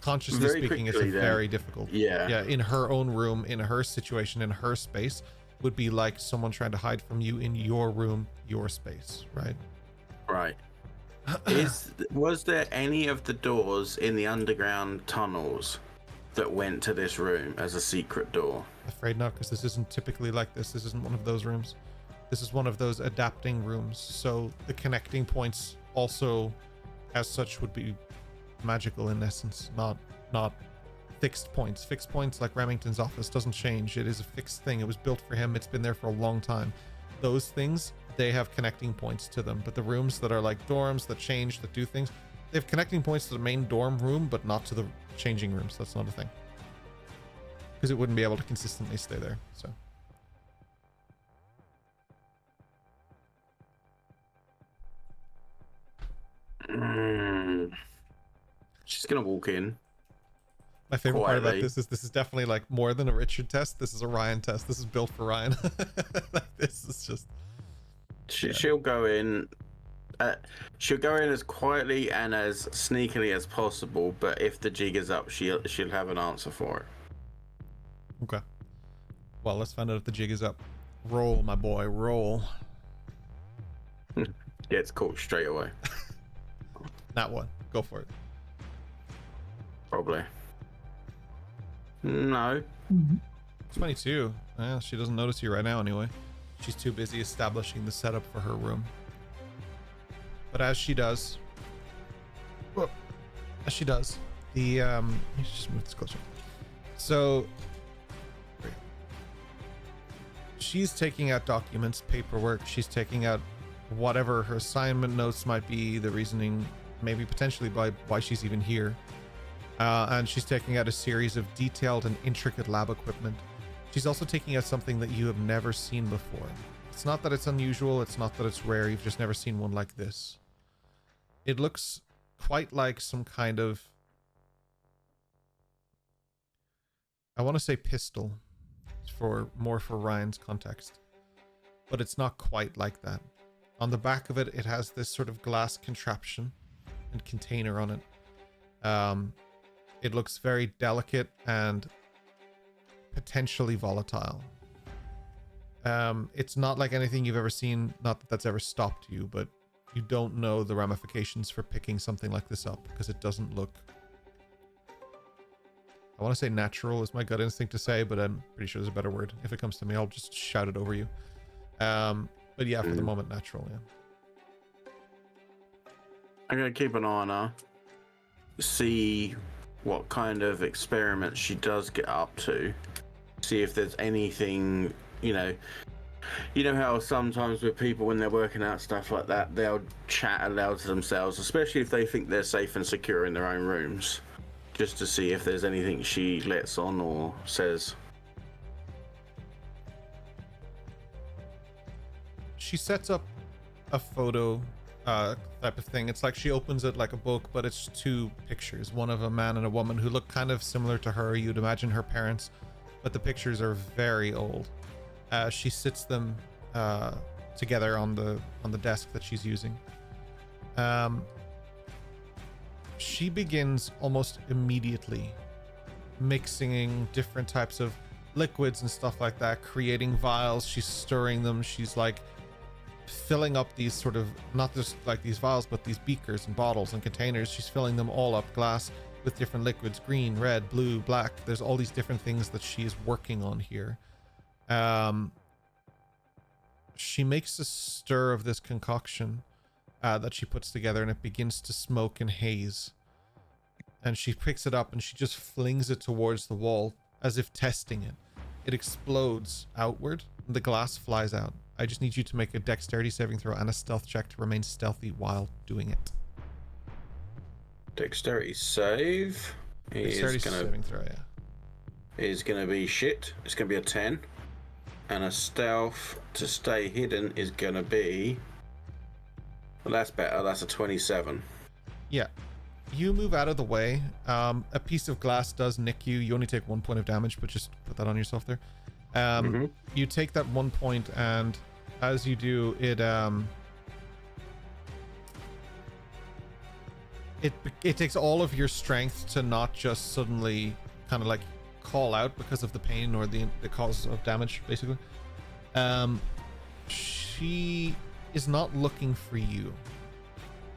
consciously Very speaking, it's quickly then. very difficult. Yeah. In her own room, in her situation, in her space, would be like someone trying to hide from you in your room, your space, right? Right. Was there any of the doors in the underground tunnels that went to this room as a secret door? Afraid not, because this isn't typically like this. This isn't one of those rooms. This is one of those adapting rooms. So the connecting points also, as such, would be magical in essence, not fixed points. Fixed points like Remington's office doesn't change. It is a fixed thing. It was built for him. It's been there for a long time. Those things, they have connecting points to them. But the rooms that are like dorms that change, that do things, they have connecting points to the main dorm room, but not to the changing rooms. That's not a thing, because it wouldn't be able to consistently stay there. So She's gonna walk in. my favorite part about Quietly. this is definitely like more than a Richard test. This is a Ryan test. This is built for Ryan. Like, this is just She'll go in. She'll go in as quietly and as sneakily as possible. But if the jig is up, she'll have an answer for it. okay. Well, let's find out if the jig is up. Roll, my boy, roll. Gets caught straight away. Not one. Go for it. Probably. No. 22. Well, she doesn't notice you right now anyway. She's too busy establishing the setup for her room. But as she does, the let me just move this closer. So she's taking out documents, paperwork. She's taking out whatever her assignment notes might be, the reasoning, maybe potentially by why she's even here. And she's taking out a series of detailed and intricate lab equipment. She's also taking out something that you have never seen before. It's not that it's unusual, it's not that it's rare, you've just never seen one like this. It looks quite like some kind of, I want to say pistol, for Ryan's context, but it's not quite like that. On the back of it, it has this sort of glass contraption and container on it. It looks very delicate and potentially volatile. It's not like anything you've ever seen, not that that's ever stopped you, but you don't know the ramifications for picking something like this up because it doesn't look, I want to say natural is my gut instinct to say, but I'm pretty sure there's a better word. If it comes to me, I'll just shout it over you. But yeah, for the moment, natural, yeah. I'm gonna keep an eye on her. See what kind of experiments she does get up to. See if there's anything, you know how sometimes with people when they're working out stuff like that, they'll chat aloud to themselves, especially if they think they're safe and secure in their own rooms, just to see if there's anything she lets on or says. She sets up a photo type of thing. It's like she opens it like a book, but it's two pictures, one of a man and a woman who look kind of similar to her. You'd imagine her parents, but the pictures are very old. She sits them together on the desk that she's using. She begins almost immediately mixing different types of liquids and stuff like that, creating vials. She's stirring them. She's like filling up these sort of, not just like these vials, but these beakers and bottles and containers. She's filling them all up, glass, with different liquids, green, red, blue, black. There's all these different things that she is working on here. She makes a stir of this concoction that she puts together, and it begins to smoke and haze. And she picks it up and she just flings it towards the wall as if testing it. It explodes outward and the glass flies out. I just need you to make a dexterity saving throw and a stealth check to remain stealthy while doing it. Dexterity save Dexterity saving throw, yeah. Is gonna be shit. It's gonna be a 10. And a stealth to stay hidden is gonna be... Well, that's better. That's a 27. Yeah. You move out of the way. A piece of glass does nick you. You only take 1 point of damage, but just put that on yourself there. You take that 1 point, and as you do, it takes all of your strength to not just suddenly kind of like call out because of the pain or the cause of damage, basically. She is not looking for you,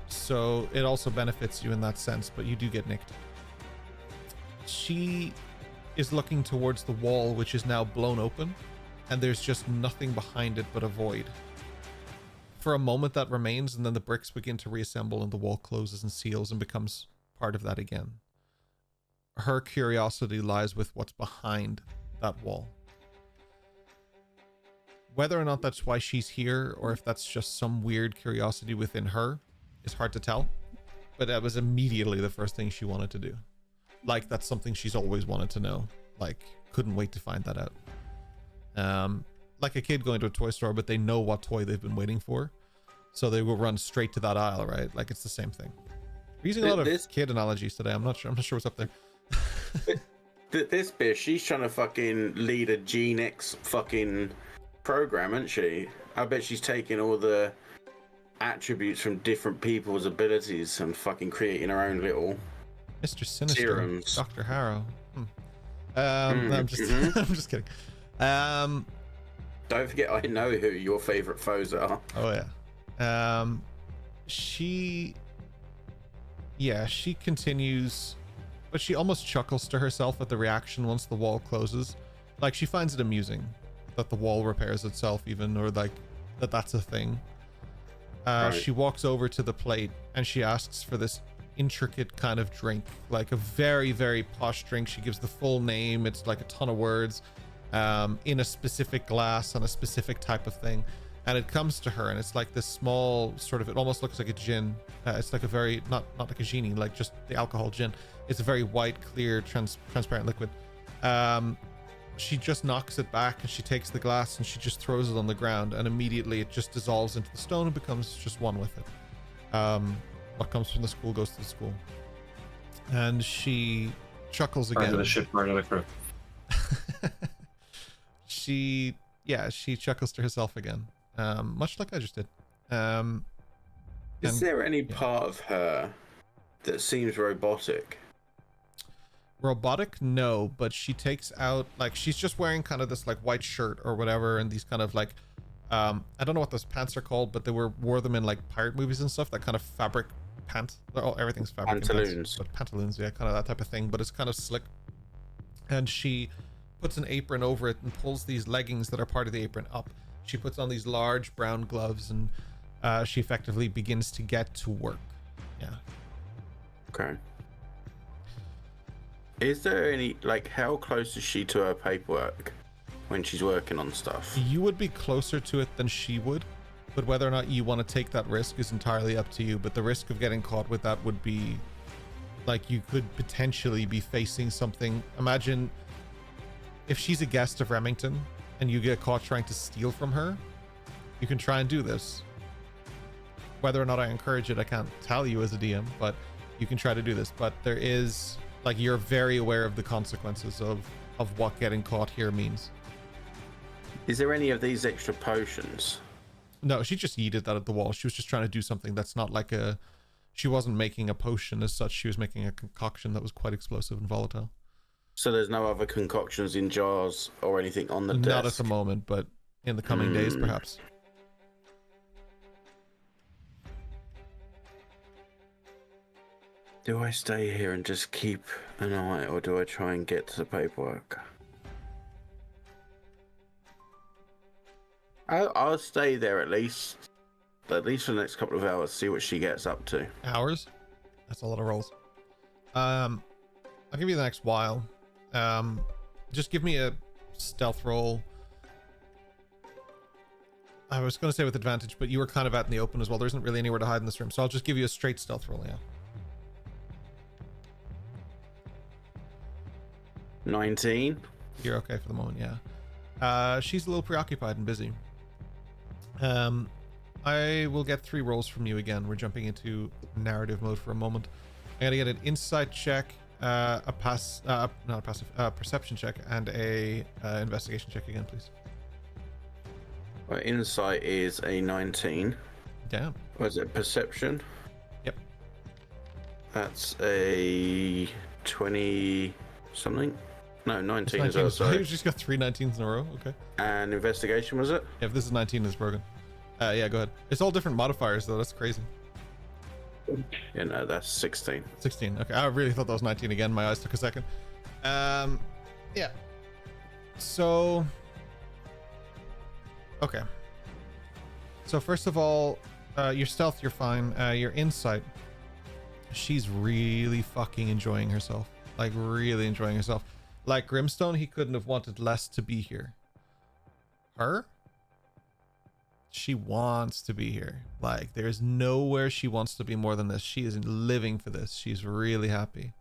so it also benefits you in that sense, but you do get nicked. She is looking towards the wall, which is now blown open, and there's just nothing behind it but a void. For a moment that remains, and then the bricks begin to reassemble and the wall closes and seals and becomes part of that again. Her curiosity lies with what's behind that wall. Whether or not that's why she's here, or if that's just some weird curiosity within her, is hard to tell. But that was immediately the first thing she wanted to do. Like, that's something she's always wanted to know. Like, couldn't wait to find that out. Like a kid going to a toy store, but they know what toy they've been waiting for, so they will run straight to that aisle, right? Like, it's the same thing. We're using a lot of kid analogies today. I'm not sure what's up there. This bitch, she's trying to fucking lead a Gen X fucking program, isn't she? I bet she's taking all the attributes from different people's abilities and fucking creating her own little Mr. Sinister, serums. Dr. Harrow. I'm just kidding. Don't forget, I know who your favorite foes are. Oh yeah. She continues, but she almost chuckles to herself at the reaction once the wall closes. Like, she finds it amusing that the wall repairs itself, even, or like that's a thing. Right. She walks over to the plate and she asks for this intricate kind of drink, like a very, very posh drink. She gives the full name. It's like a ton of words, in a specific glass on a specific type of thing. And it comes to her, and it's like this small sort of, it almost looks like a gin. It's like a very, not like a genie, like just the alcohol gin. It's a very white, clear, transparent liquid. She just knocks it back, and she takes the glass and she just throws it on the ground, and immediately it just dissolves into the stone and becomes just one with it. What comes from the school goes to the school. And she chuckles again. Part of the ship, part of the crew. She chuckles to herself again, much like I just did. Is there any part of her that seems robotic? Robotic? No, but she takes out, like, she's just wearing kind of this like white shirt or whatever, and these kind of like, I don't know what those pants are called, but they wore them in like pirate movies and stuff, that kind of fabric pant. Everything's fabric. Pantaloons. But pantaloons, yeah, kind of that type of thing, but it's kind of slick. And she puts an apron over it and pulls these leggings that are part of the apron up. She puts on these large brown gloves, and she effectively begins to get to work. Yeah. Okay. Is there any, like, how close is she to her paperwork when she's working on stuff? You would be closer to it than she would, but whether or not you want to take that risk is entirely up to you. But the risk of getting caught with that would be, like, you could potentially be facing something. Imagine if she's a guest of Remington and you get caught trying to steal from her. You can try and do this. Whether or not I encourage it, I can't tell you as a DM, but you can try to do this. But there is, like, you're very aware of the consequences of what getting caught here means. Is there any of these extra potions? No, she just yeeted that at the wall. She was just trying to do something that's not like a... She wasn't making a potion as such. She was making a concoction that was quite explosive and volatile. So there's no other concoctions in jars or anything on the desk? Not at the moment, but in the coming days, perhaps. Do I stay here and just keep an eye, or do I try and get to the paperwork? I'll stay there at least for the next couple of hours, see what she gets up to. Hours? That's a lot of rolls. I'll give you the next while. Just give me a stealth roll. I was going to say with advantage, but you were kind of out in the open as well. There isn't really anywhere to hide in this room, so I'll just give you a straight stealth roll. Yeah. 19. You're okay for the moment. Yeah. She's a little preoccupied and busy. I will get 3 rolls from you again. We're jumping into narrative mode for a moment. I gotta get an insight check, perception check, and a investigation check again, please. Well, insight is a 19. Damn. Was it perception? Yep. That's a 20 something. No, 19 as well. You Sorry. just got 3 19s in a row. Okay. And investigation, was it? Yeah, if this is 19, it's broken. Yeah, go ahead. It's all different modifiers though. That's crazy. Yeah, no, that's 16. 16. Okay, I really thought that was 19 again. My eyes took a second. Yeah. So. Okay. So first of all, your stealth, you're fine. Your insight, she's really fucking enjoying herself. Like really enjoying herself. Like Grimstone, he couldn't have wanted less to be here. Her? She wants to be here. Like there's nowhere she wants to be more than this. She is living for this. She's really happy.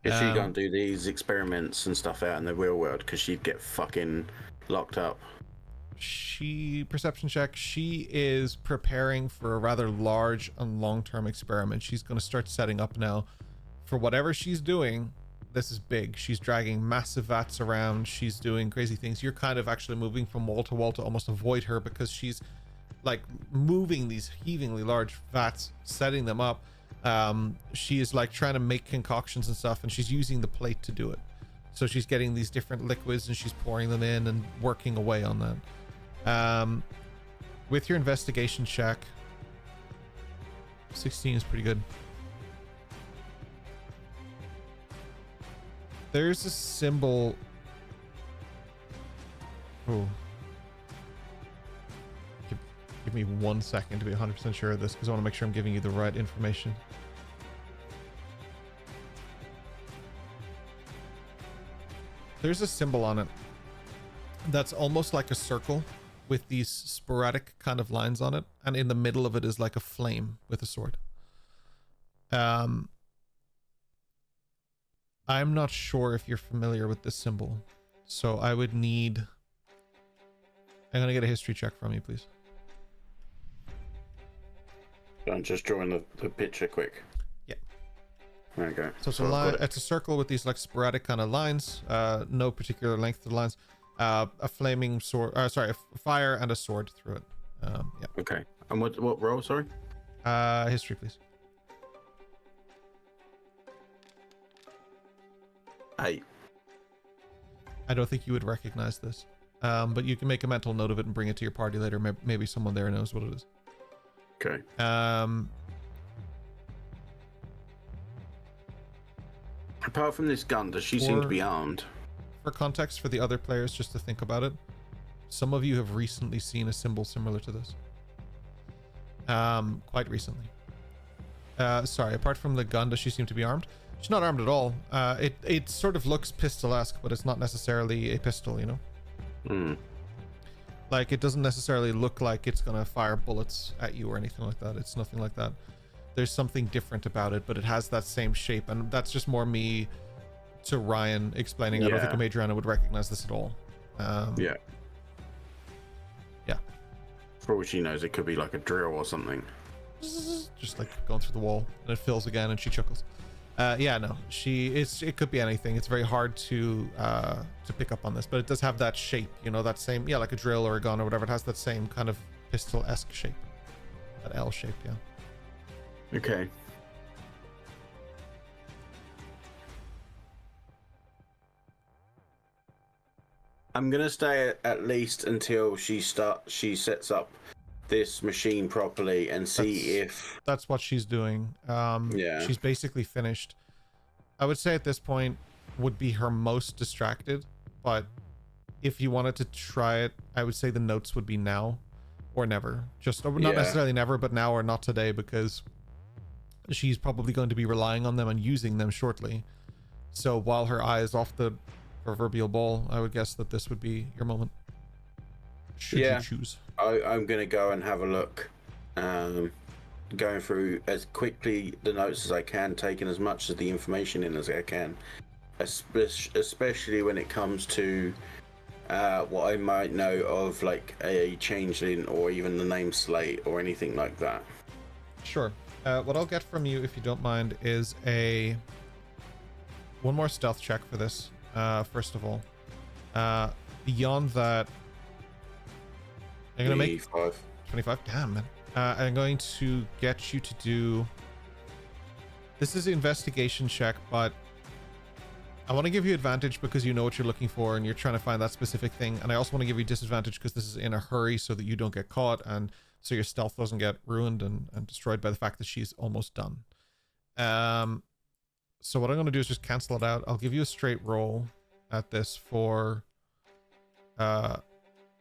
If she can't do these experiments and stuff out in the real world, because she'd get fucking locked up. Perception check, she is preparing for a rather large and long-term experiment. She's going to start setting up now for whatever she's doing. This is big. She's dragging massive vats around. She's doing crazy things. You're kind of actually moving from wall to wall to almost avoid her because she's like moving these heavingly large vats, setting them up. She is like trying to make concoctions and stuff, and she's using the plate to do it. So she's getting these different liquids and she's pouring them in and working away on that. With your investigation check, 16 is pretty good. There's a symbol. Oh. Give me 1 second to be 100% sure of this, because I want to make sure I'm giving you the right information. There's a symbol on it that's almost like a circle with these sporadic kind of lines on it, and in the middle of it is like a flame with a sword. I'm not sure if you're familiar with this symbol, so I would need... I'm gonna get a history check from you, please. I'm just drawing the picture quick. Yeah. Okay. So it's a line, it's a circle with these like sporadic kind of lines, no particular length to the lines. A flaming sword, sorry, a fire and a sword through it. Yeah. Okay. And what roll, sorry? History, please. 8. I don't think you would recognize this, but you can make a mental note of it and bring it to your party later. Maybe someone there knows what it is. Okay. Apart from this gun, does she seem to be armed? For context for the other players, just to think about it, some of you have recently seen a symbol similar to this. Quite recently. Sorry, apart from the gun, does she seem to be armed? She's not armed at all. It sort of looks pistol-esque, but it's not necessarily a pistol, you know? Hmm. Like, it doesn't necessarily look like it's gonna fire bullets at you or anything like that. It's nothing like that. There's something different about it, but it has that same shape, and that's just more me to Ryan explaining. I don't think a Majorana would recognize this at all. Yeah. For all she knows, it could be like a drill or something. Just like going through the wall, and it fills again, and she chuckles. Yeah, no, it could be anything. It's very hard to pick up on this, but it does have that shape, you know, that same, like a drill or a gun or whatever. It has that same kind of pistol-esque shape, that L shape. Yeah. Okay. I'm gonna stay at least until she sets up this machine properly and see if that's what she's doing. Yeah, she's basically finished. I would say at this point would be her most distracted, but if you wanted to try it, I would say the notes would be now or never. Just not necessarily never, but now or not today, because she's probably going to be relying on them and using them shortly. So while her eye is off the proverbial ball, I would guess that this would be your moment. Should Yeah. you choose? I'm going to go and have a look. Going through as quickly the notes as I can, taking as much of the information in as I can, especially when it comes to what I might know of, like a changeling or even the name Slate or anything like that. Sure. What I'll get from you, if you don't mind, is one more stealth check for this. First of all, beyond that, I'm gonna make 25. Damn, man. I'm going to get you to do. This is an investigation check, but I want to give you advantage because you know what you're looking for and you're trying to find that specific thing. And I also want to give you disadvantage because this is in a hurry so that you don't get caught and so your stealth doesn't get ruined and destroyed by the fact that she's almost done. So what I'm going to do is just cancel it out. I'll give you a straight roll at this for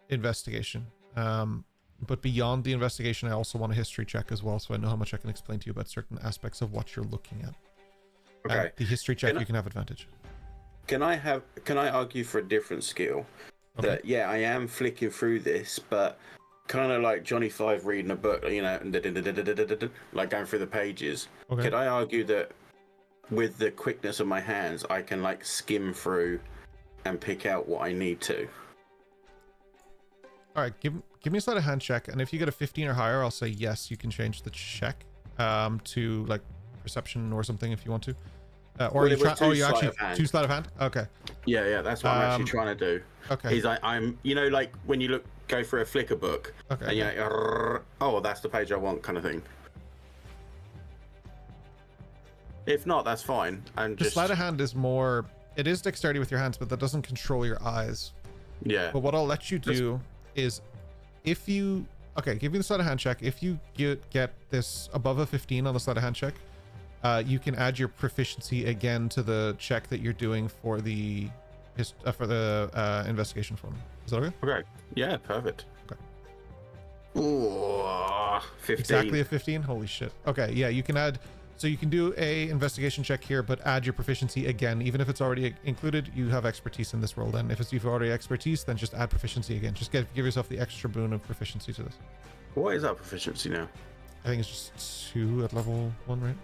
investigation. But beyond the investigation, I also want a history check as well, so I know how much I can explain to you about certain aspects of what you're looking at. Okay. The history check, you can have advantage. Can I argue for a different skill? Okay. That yeah, I am flicking through this, but kind of like Johnny Five reading a book, you know, like going through the pages. Okay. Could I argue that with the quickness of my hands, I can like skim through and pick out what I need to? All right, give me a sleight of hand check, and if you get a 15 or higher, I'll say yes, you can change the check to like perception or something if you want to. Or Well, you try, oh, you sleight actually of hand. 2 sleight of hand? Okay. Yeah, that's what I'm actually trying to do. Okay. Is I'm, you know, like when you go through a Flickr book, Okay. and you're like, oh, that's the page I want, kind of thing. If not, that's fine. The sleight of hand is more, it is dexterity with your hands, but that doesn't control your eyes. Yeah. But what I'll let you do is, if you, okay, give me the sleight of hand check. If you get this above a 15 on the sleight of hand check, you can add your proficiency again to the check that you're doing for the investigation form. Is that okay? Okay. Yeah, perfect. Okay. Ooh, 15. Exactly a 15? Holy shit. Okay, yeah, you can add, so you can do a investigation check here, but add your proficiency again. Even if it's already included, you have expertise in this roll then. If you've already expertise, then just add proficiency again. Just give yourself the extra boon of proficiency to this. What is our proficiency now? I think it's just 2 at level 1, right?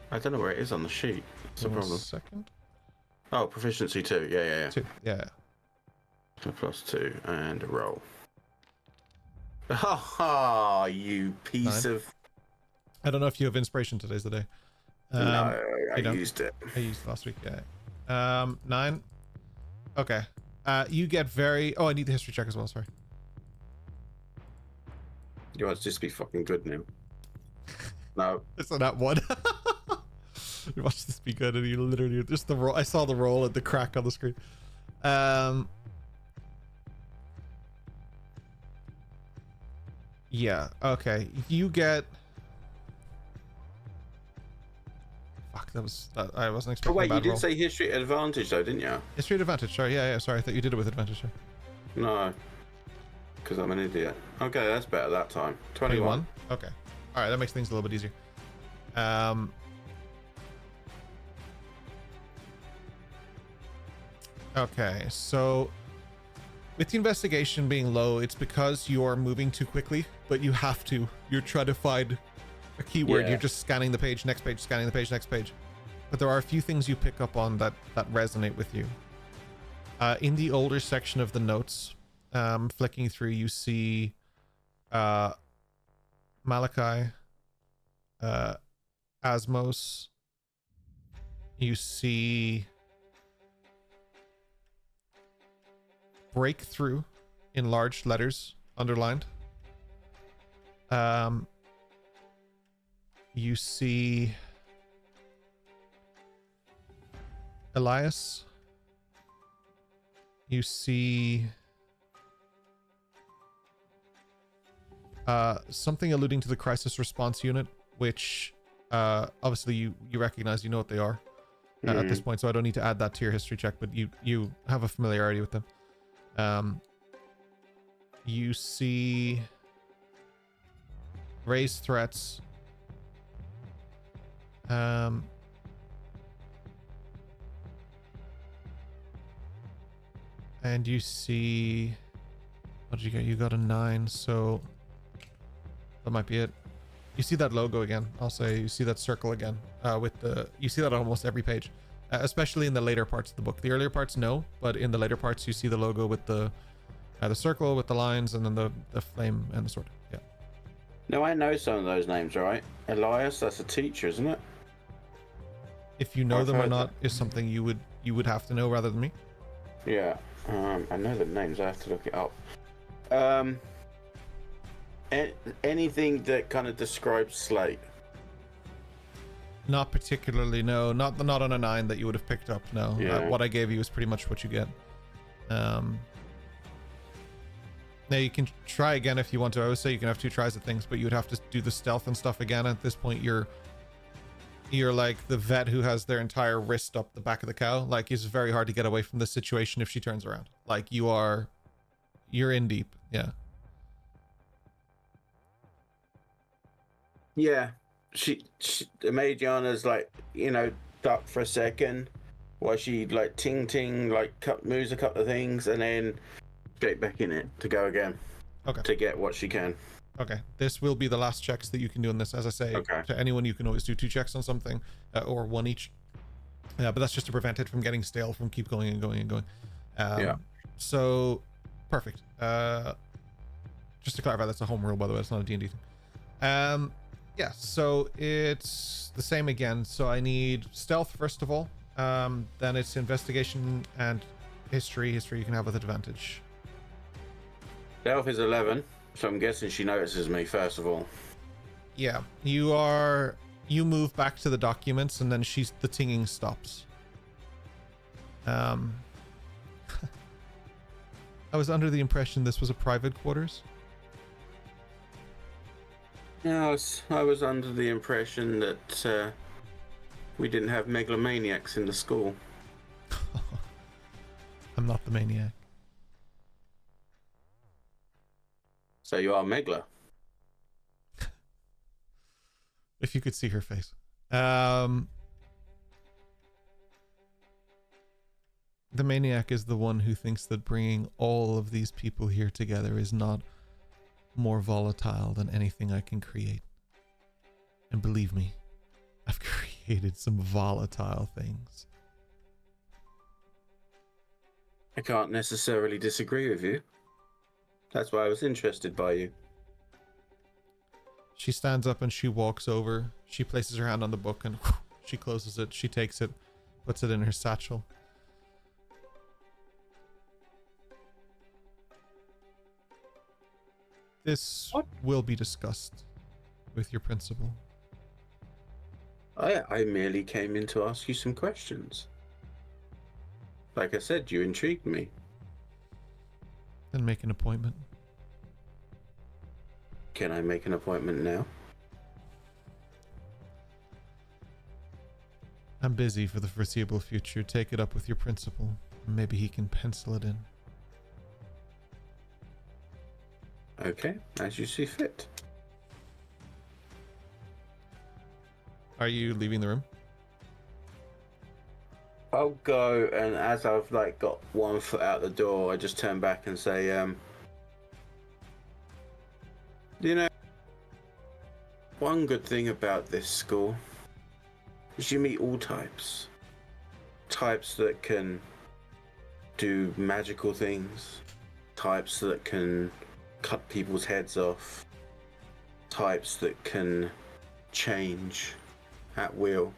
I don't know where it is on the sheet. That's the Give me a problem. second. Oh, proficiency 2. Yeah. 2, yeah. So +2 and roll. Ha you piece 9. of. I don't know if you have inspiration. Today's the day. No, I you don't? used it. I used it last week, yeah. 9. Okay. You get very... Oh, I need the history check as well, sorry. You want to just be fucking good now. No. It's not one. You watch this be good and you literally... Just the roll. I saw the roll and the crack on the screen. Yeah, okay. You get... Fuck, that was... I wasn't Oh expecting wait, a bad you did roll. say history advantage though, didn't you? History at advantage, sorry. Yeah, sorry. I thought you did it with advantage, sorry. No. Because I'm an idiot. Okay, that's better that time. 21. Okay. All right, that makes things a little bit easier. Okay, so with the investigation being low, it's because you're moving too quickly, but you have to. You're trying to find a keyword. Yeah. You're just scanning the page, next page, scanning the page, next page. But there are a few things you pick up on that resonate with you. In the older section of the notes, flicking through, you see Malachi, Asmos. You see breakthrough in large letters underlined. You see Elias. You see something alluding to the crisis response unit, which obviously you recognize, you know what they are at this point, so I don't need to add that to your history check, but you have a familiarity with them. You see raised threats. And you see What did you get? You got a 9, so that might be it. You see that logo again. I'll say you see that circle again. You see that on almost every page, especially in the later parts of the book. The earlier parts, no, but in the later parts, you see the logo with the circle with the lines, and then the flame and the sword. Yeah. Now I know some of those names, right? Elias, that's a teacher, isn't it? If you know I've them or heard not is something you would have to know rather than me. Yeah. I know the names. I have to look it up. Anything that kind of describes Slate? Not particularly, no. Not on a 9 that you would have picked up, no. Yeah. What I gave you is pretty much what you get. Now you can try again if you want to. I would say you can have 2 tries at things, but you would have to do the stealth and stuff again. At this point, you're like the vet who has their entire wrist up the back of the cow. Like, it's very hard to get away from this situation if she turns around. Like, you're in deep. Yeah. Yeah. She Magiana's like, duck for a second while she like ting, like moves a couple of things and then straight back in it to go again. Okay. To get what she can. Okay. This will be the last checks that you can do on this. As I say, Okay. to anyone, you can always do 2 checks on something, or 1 each. But that's just to prevent it from getting stale, from keep going and going and going. Yeah. So, perfect. Just to clarify, that's a home rule, by the way. It's not a D&D thing. Yeah, so it's the same again. So I need stealth, first of all. Then it's investigation and history. History you can have with advantage. Stealth is 11, so I'm guessing she notices me first of all. Yeah, you move back to the documents, and then the tinging stops. I was under the impression this was a private quarters. No, I was under the impression that we didn't have megalomaniacs in the school. I'm not the maniac. So you are Megla. If you could see her face. The maniac is the one who thinks that bringing all of these people here together is not more volatile than anything I can create. And believe me, I've created some volatile things. I can't necessarily disagree with you. That's why I was interested by you. She stands up and she walks over. She places her hand on the book and she closes it. She takes it, puts it in her satchel. This will be discussed with your principal. I merely came in to ask you some questions. Like I said, you intrigued me. Then make an appointment. Can I make an appointment now? I'm busy for the foreseeable future. Take it up with your principal. Maybe he can pencil it in. Okay, as you see fit. Are you leaving the room? I'll go, and as I've got one foot out the door, I just turn back and say, one good thing about this school is you meet all types. Types that can do magical things, types that can cut people's heads off, types that can change at will.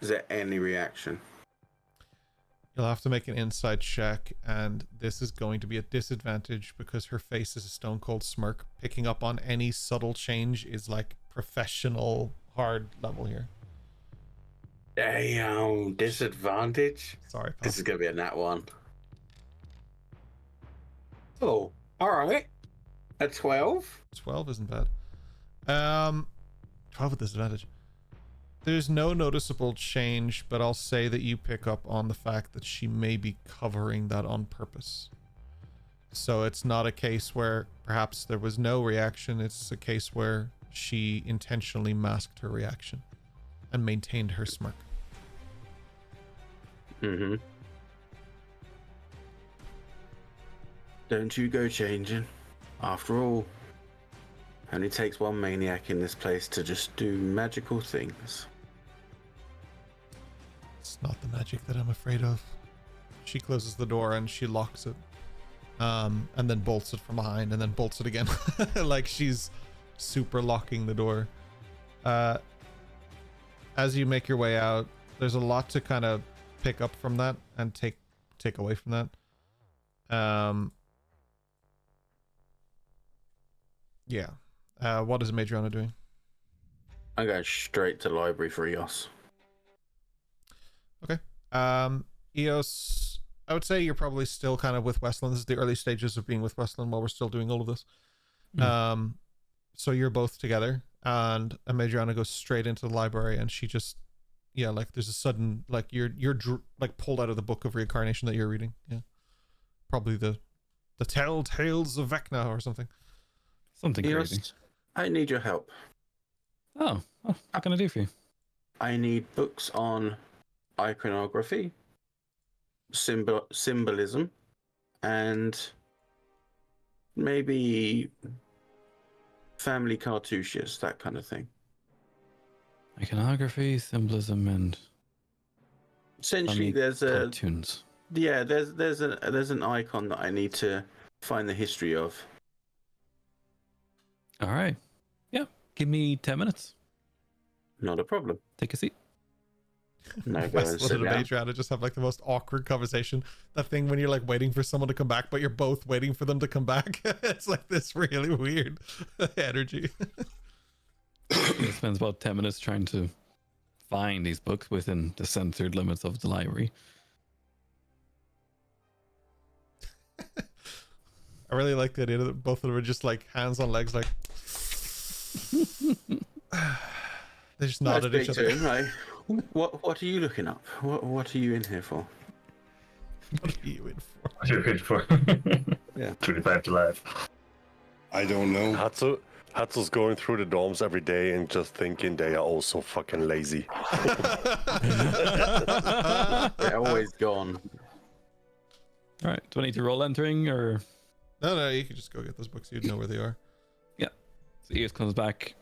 Is there any reaction? You'll have to make an insight check, and this is going to be a disadvantage because her face is a stone cold smirk. Picking up on any subtle change is like professional hard level here. Damn, disadvantage? Sorry, pal. This is gonna be a nat 1. Oh, alright. A 12? 12 isn't bad. 12 with disadvantage. There's no noticeable change, but I'll say that you pick up on the fact that she may be covering that on purpose. So it's not a case where perhaps there was no reaction. It's a case where she intentionally masked her reaction and maintained her smirk. Mm-hmm. Don't you go changing. After all, only takes one maniac in this place to just do magical things. It's not the magic that I'm afraid of. She closes the door and she locks it. And then bolts it from behind and then bolts it again. Like she's super locking the door. As you make your way out, there's a lot to kind of pick up from that and take away from that. Yeah. What is Madriana doing? I'm going straight to the library for EOS. Okay. EOS, I would say you're probably still kind of with Westland. This is the early stages of being with Westland while we're still doing all of this. So you're both together, and Madriana goes straight into the library, and she just, like there's a sudden, like you're like pulled out of the book of reincarnation that you're reading. Yeah. Probably the Telltales of Vecna or something. Something crazy. EOS, I need your help. Oh, what can I do for you? I need books on iconography, symbolism, and maybe family cartouches, that kind of thing. Iconography, symbolism, and Essentially, there's cartoons. there's an icon that I need to find the history of. All right. Yeah. Give me 10 minutes. Not a problem. Take a seat. No, go and Westland sit and down. Madriana just have like the most awkward conversation. That thing when you're like waiting for someone to come back, but you're both waiting for them to come back. It's like this really weird energy. He spends about 10 minutes trying to find these books within the censored limits of the library. I really like the idea that both of them are just like hands on legs, like they just nod at each other. Right? What are you looking up? What are you in here for? What are you in for? What are you waiting for? Yeah. 25 to life. I don't know. Hatsu's going through the dorms every day and just thinking they are all so fucking lazy. They're always gone. All right. Do I need to roll entering or? No, you can just go get those books. You'd know where they are. Yeah. So Edith comes back,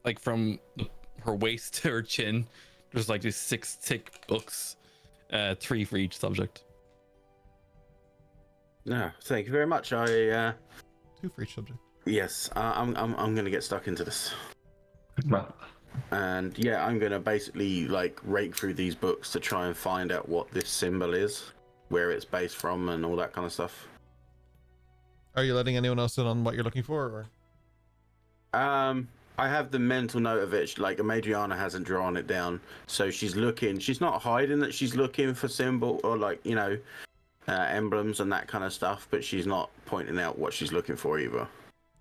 like from her waist to her chin. There's like these 6 thick books, 3 for each subject. No, thank you very much. 2 for each subject. Yes, I'm gonna get stuck into this. Well, And yeah, I'm gonna basically like rake through these books to try and find out what this symbol is, where it's based from, and all that kind of stuff. Are you letting anyone else in on what you're looking for, or? I have the mental note of it. Like Madriana hasn't drawn it down, so she's looking. She's not hiding that she's looking for symbol or like emblems and that kind of stuff, but she's not pointing out what she's looking for either.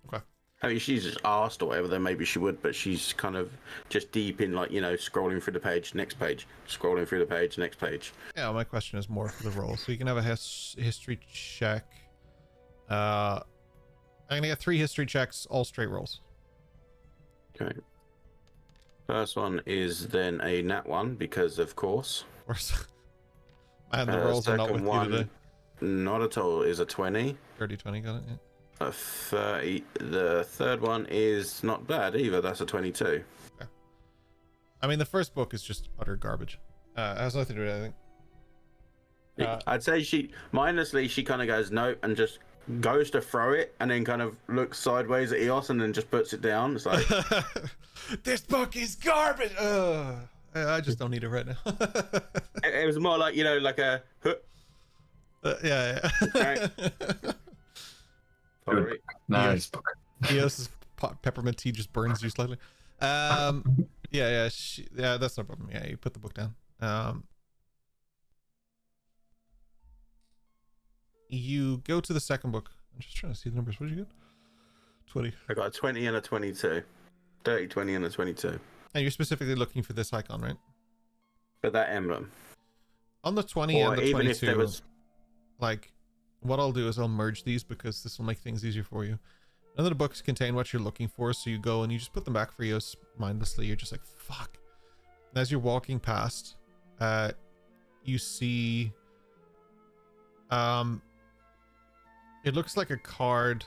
Okay. I mean, she's just asked or whatever, then maybe she would, but she's kind of just deep in, like, scrolling through the page, next page, scrolling through the page, next page. Yeah, my question is more for the roll. So you can have a history check. I'm gonna get 3 history checks, all straight rolls. Okay. First one is then a nat 1, because of course. Of course. Man, the rolls are not with you today. Not at all, is a 20. 30-20, got it, yeah. A 30. The third one is not bad either. That's a 22. Okay. I mean, the first book is just utter garbage. It has nothing to do with anything. I'd say she kind of goes nope and just goes to throw it and then kind of looks sideways at Eos and then just puts it down. It's like, this book is garbage. I just don't need it right now. it was more like like a. Yeah. Right. Good. Nice book. Eos's peppermint tea just burns you slightly. Yeah, that's no problem. Yeah, you put the book down. You go to the second book. I'm just trying to see the numbers. What did you get? 20. I got a 20 and a 22. 30, 20, and a 22. And you're specifically looking for this icon, right? For that emblem. On the 20 Or and the even 22, if there was... like, what I'll do is I'll merge these because this will make things easier for you. None of the books contain what you're looking for, so you go and you just put them back for Eos mindlessly. You're just like, fuck. And as you're walking past, you see It looks like a card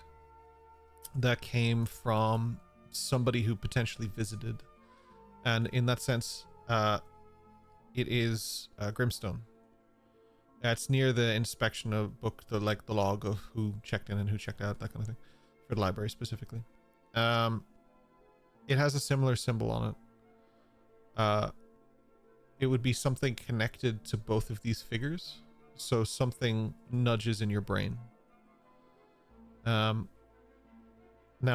that came from somebody who potentially visited, and in that sense, it is Grimstone. It's near the inspection of book, the log of who checked in and who checked out, that kind of thing, for the library specifically. It has a similar symbol on it. It would be something connected to both of these figures, so something nudges in your brain. Now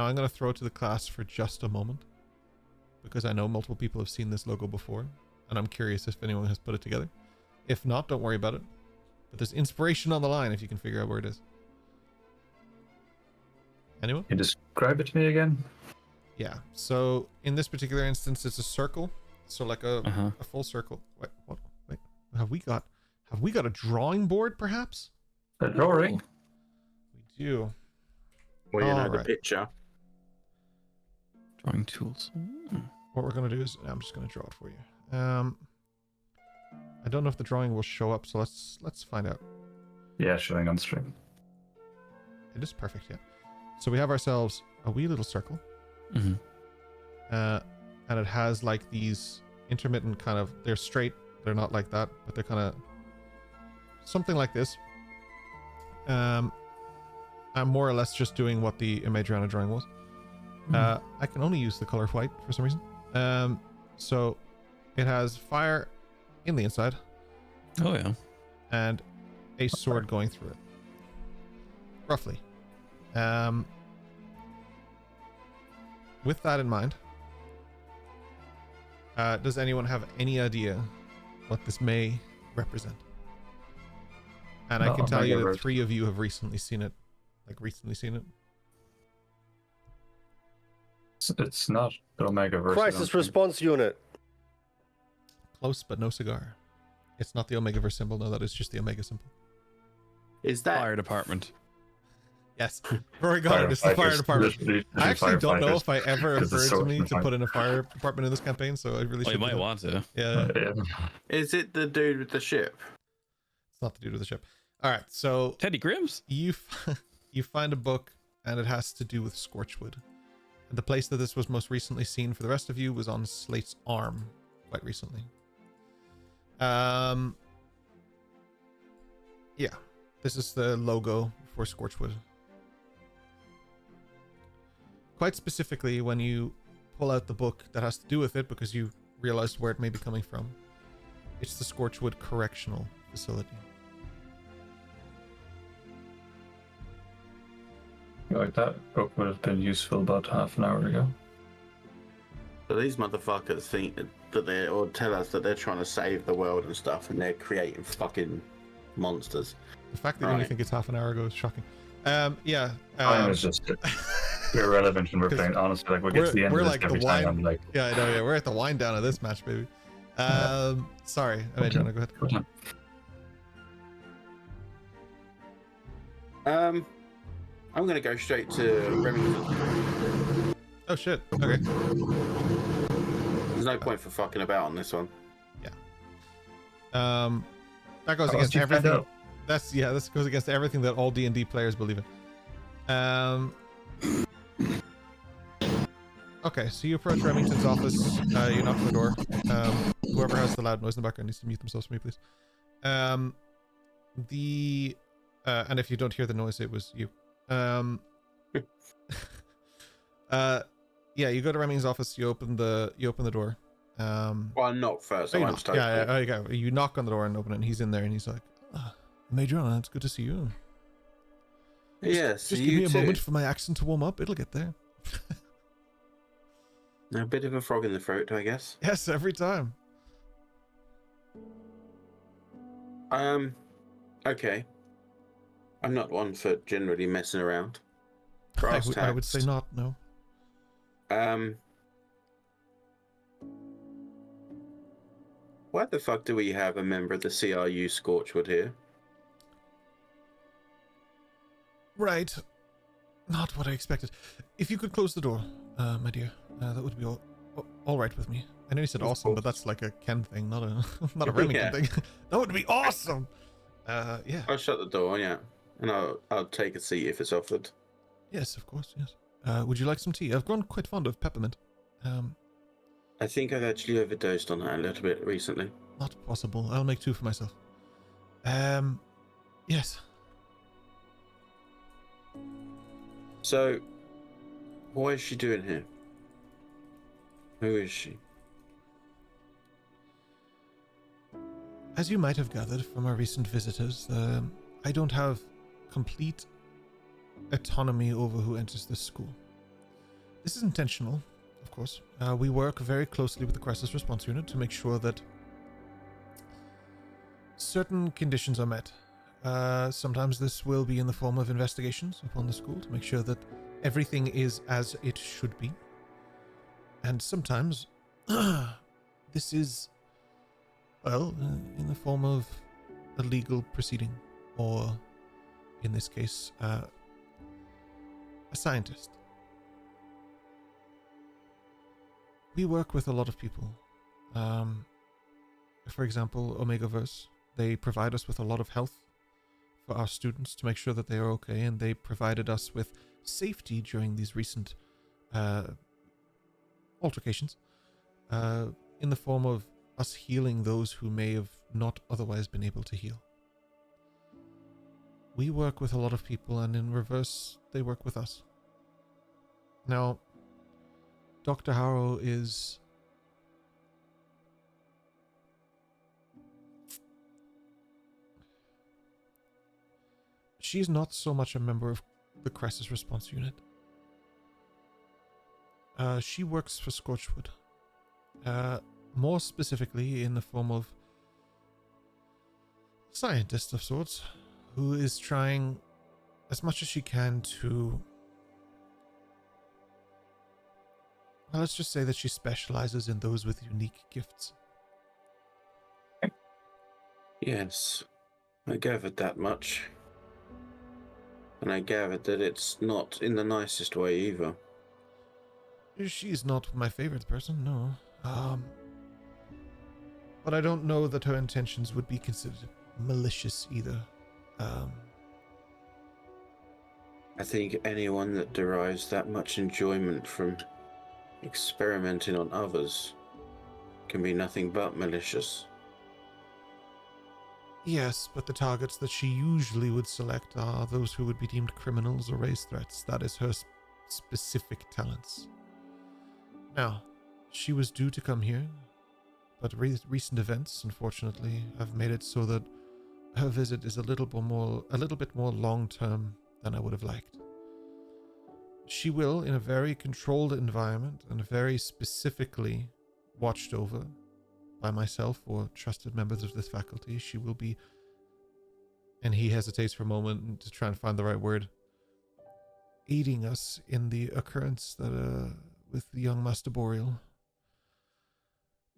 I'm going to throw it to the class for just a moment, because I know multiple people have seen this logo before, and I'm curious if anyone has put it together. If not, don't worry about it. But there's inspiration on the line if you can figure out where it is. Anyone? Can you describe it to me again? Yeah. So in this particular instance, it's a circle. So like a full circle. Wait, what? Wait. Have we got a drawing board, perhaps? A drawing? We do. Well, you know, the Alright. picture. Drawing tools. What we're gonna do is I'm just gonna draw it for you. I don't know if the drawing will show up, so let's find out. Yeah, showing on stream. It is perfect, yeah. So we have ourselves a wee little circle. Mm-hmm. And it has like these intermittent kind of, they're straight, they're not like that, but they're kind of something like this. I'm more or less just doing what the Imageana drawing was. I can only use the color white for some reason. So it has fire in the inside. Oh yeah. And a sword going through it. Roughly. With that in mind, does anyone have any idea what this may represent? And I can tell you that 3 of you have recently seen it. It's not the Omega verse. Crisis response unit. Close, but no cigar. It's not the Omegaverse symbol. No, that is just the Omega symbol. Is that Fire department. Yes. Rory got it. It's the fire department. Literally I actually don't know if I ever 'cause the occurred to sword's me in to fire. put in a fire department in this campaign, so I really Oh, should. you might want to. Yeah. is it the dude with the ship? It's not the dude with the ship. All right, so Teddy Grims? you find a book, and it has to do with Scorchwood. And the place that this was most recently seen for the rest of you was on Slate's arm, quite recently. Yeah, this is the logo for Scorchwood. Quite specifically, when you pull out the book that has to do with it, because you realized where it may be coming from, it's the Scorchwood Correctional Facility. Like that book would have been useful about half an hour ago. So these motherfuckers think that they, or tell us that they're trying to save the world and stuff, and they're creating fucking monsters. The fact that you only think it's half an hour ago is shocking. Yeah. Time is just irrelevant when we're playing. Honestly, like we get to the end of this like every the time. wine. I'm like, Yeah, I know. Yeah, we're at the wind down of this match, baby. Sorry, Adriana, go ahead. I'm gonna go straight to Remington. Oh shit. Okay. There's no point for fucking about on this one. That goes How against else do you find everything. out? This goes against everything that all D&D players believe in. Okay, so you approach Remington's office. You knock on the door. Whoever has the loud noise in the background needs to mute themselves for me, please. And if you don't hear the noise, it was you. Yeah, you go to Remington's office. You open the door. Well, I knock first. Oh, you I knock. Yeah. You knock on the door and open it, and he's in there, and he's like, Major, it's good to see you. Yes, Just give me a moment for my accent to warm up. It'll get there. A bit of a frog in the throat, I guess. Yes, every time. Okay. I'm not one for generally messing around. I would say not, no. Why the fuck do we have a member of the CRU Scorchwood here? Right. Not what I expected. If you could close the door, my dear, that would be all right with me. I know you said awesome, but that's like a Ken thing, not a Remington thing. That would be awesome. Yeah. I'll shut the door, yeah. and I'll take a seat if it's offered. Yes, of course, yes. Would you like some tea? I've grown quite fond of peppermint. I think I've actually overdosed on that a little bit recently. Not possible. I'll make 2 for myself. Yes. So, what is she doing here? Who is she? As you might have gathered from our recent visitors, I don't have complete autonomy over who enters this school. This is intentional, of course. We work very closely with the Crisis Response Unit to make sure that certain conditions are met. Sometimes this will be in the form of investigations upon the school to make sure that everything is as it should be. And sometimes this is, well, in the form of a legal proceeding, or in this case, a scientist. We work with a lot of people. For example, Omegaverse, they provide us with a lot of health for our students to make sure that they are okay, and they provided us with safety during these recent altercations, in the form of us healing those who may have not otherwise been able to heal. We work with a lot of people, and in reverse, they work with us. Now, Dr. Harrow is... she's not so much a member of the Crisis Response Unit. She works for Scorchwood. More specifically in the form of scientist of sorts, who is trying as much as she can to... well, let's just say that she specializes in those with unique gifts. Yes, I gathered that much. And I gathered that it's not in the nicest way either. She's not my favorite person, no. But I don't know that her intentions would be considered malicious either. I think anyone that derives that much enjoyment from experimenting on others can be nothing but malicious. Yes, but the targets that she usually would select are those who would be deemed criminals or raise threats. That is her specific talents. Now, she was due to come here, but recent events, unfortunately, have made it so that her visit is a little bit more long-term than I would have liked. She will, in a very controlled environment and very specifically watched over by myself or trusted members of this faculty, she will be, and he hesitates for a moment to try and find the right word, aiding us in the occurrence that with the young Master Boreal.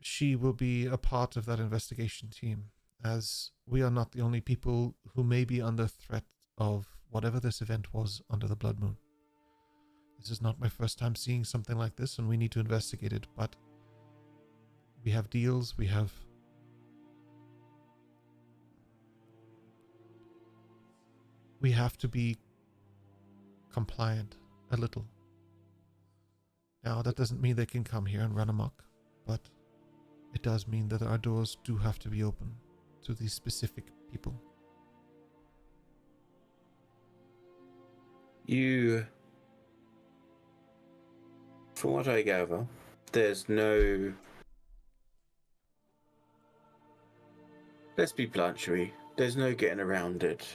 She will be a part of that investigation team, as we are not the only people who may be under threat of whatever this event was under the Blood Moon. This is not my first time seeing something like this, and we need to investigate it, but we have deals, we have... we have to be compliant a little. Now, that doesn't mean they can come here and run amok, but it does mean that our doors do have to be open to these specific people. You... from what I gather, there's no... let's be blunt, shall we? There's no getting around it.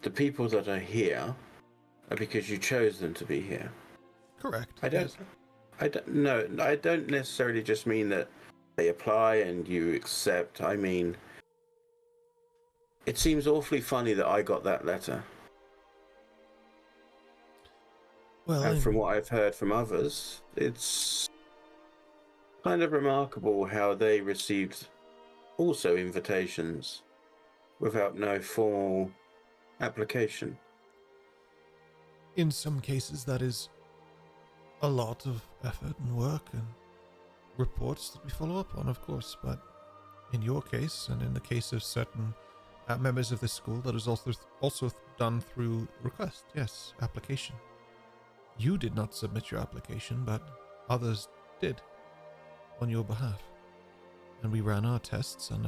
The people that are here are because you chose them to be here. Correct. I don't necessarily just mean that they apply and you accept. I mean, it seems awfully funny that I got that letter. Well, and from what I've heard from others, it's kind of remarkable how they received also invitations without no formal application. in some cases that is a lot of effort and work and reports that we follow up on, of course, but in your case and in the case of certain members of this school. That is also done through request. Yes, application. You did not submit your application, but others did on your behalf. And we ran our tests, and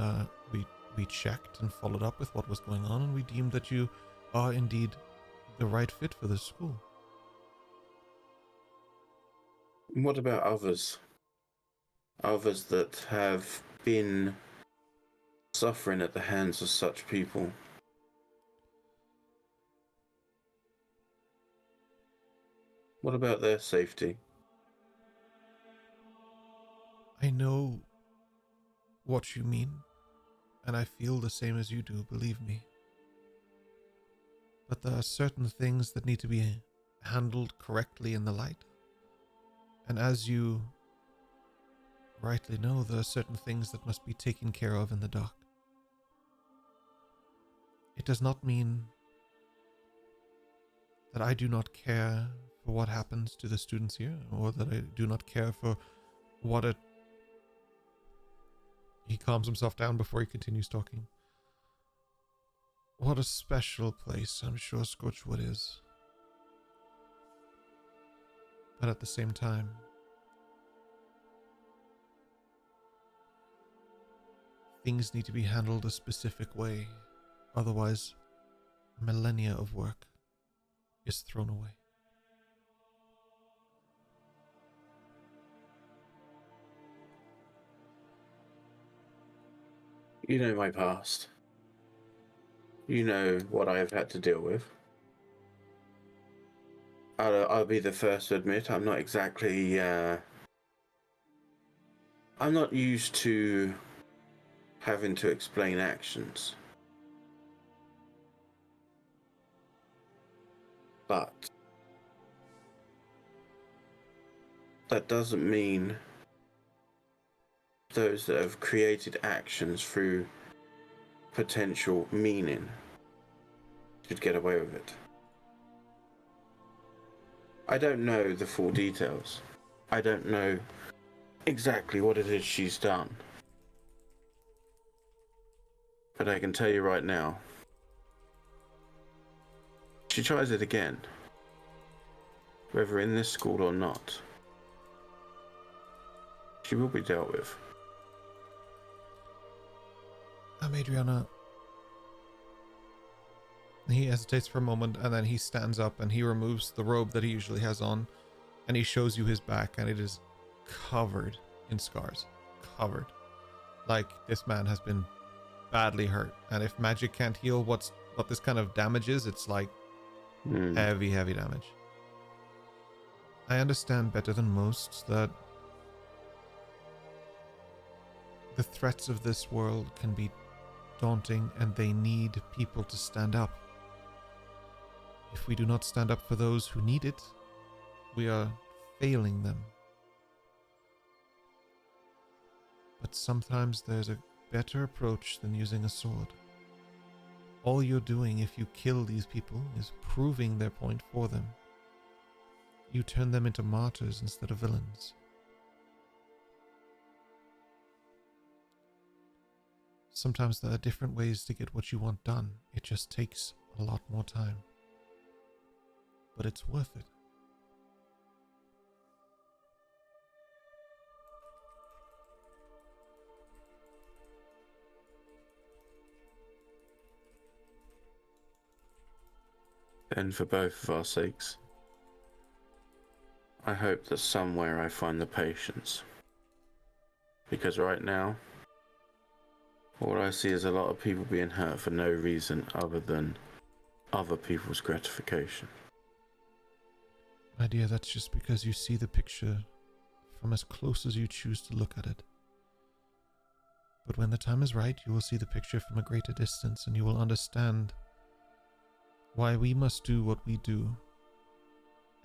we checked and followed up with what was going on, and we deemed that you are indeed the right fit for this school. What about others? Others that have been suffering at the hands of such people? What about their safety? I know what you mean, and I feel the same as you do, believe me. But there are certain things that need to be handled correctly in the light. And as you rightly know, there are certain things that must be taken care of in the dark. It does not mean that I do not care for what happens to the students here, or that I do not care for what it... He calms himself down before he continues talking. What a special place I'm sure Scorchwood is. But at the same time, things need to be handled a specific way. Otherwise, millennia of work is thrown away. You know my past. You know what I have had to deal with. I'll be the first to admit I'm not exactly... I'm not used to having to explain actions. But that doesn't mean those that have created actions through potential meaning should get away with it. I don't know the full details. I don't know exactly what it is she's done. But I can tell you right now, she tries it again, whether in this school or not, she will be dealt with. Adriana. He hesitates for a moment, and then he stands up and he removes the robe that he usually has on, and he shows you his back, and it is covered in scars. Covered. Like this man has been badly hurt. And if magic can't heal what this kind of damage is, it's like heavy damage. I understand better than most that the threats of this world can be daunting, and they need people to stand up. If we do not stand up for those who need it, we are failing them. But sometimes there's a better approach than using a sword. All you're doing if you kill these people is proving their point for them. You turn them into martyrs instead of villains. Sometimes there are different ways to get what you want done. It just takes a lot more time. But it's worth it. And for both of our sakes, I hope that somewhere I find the patience. Because right now, all I see is a lot of people being hurt for no reason other than other people's gratification. My dear, that's just because you see the picture from as close as you choose to look at it. But when the time is right, you will see the picture from a greater distance, and you will understand why we must do what we do,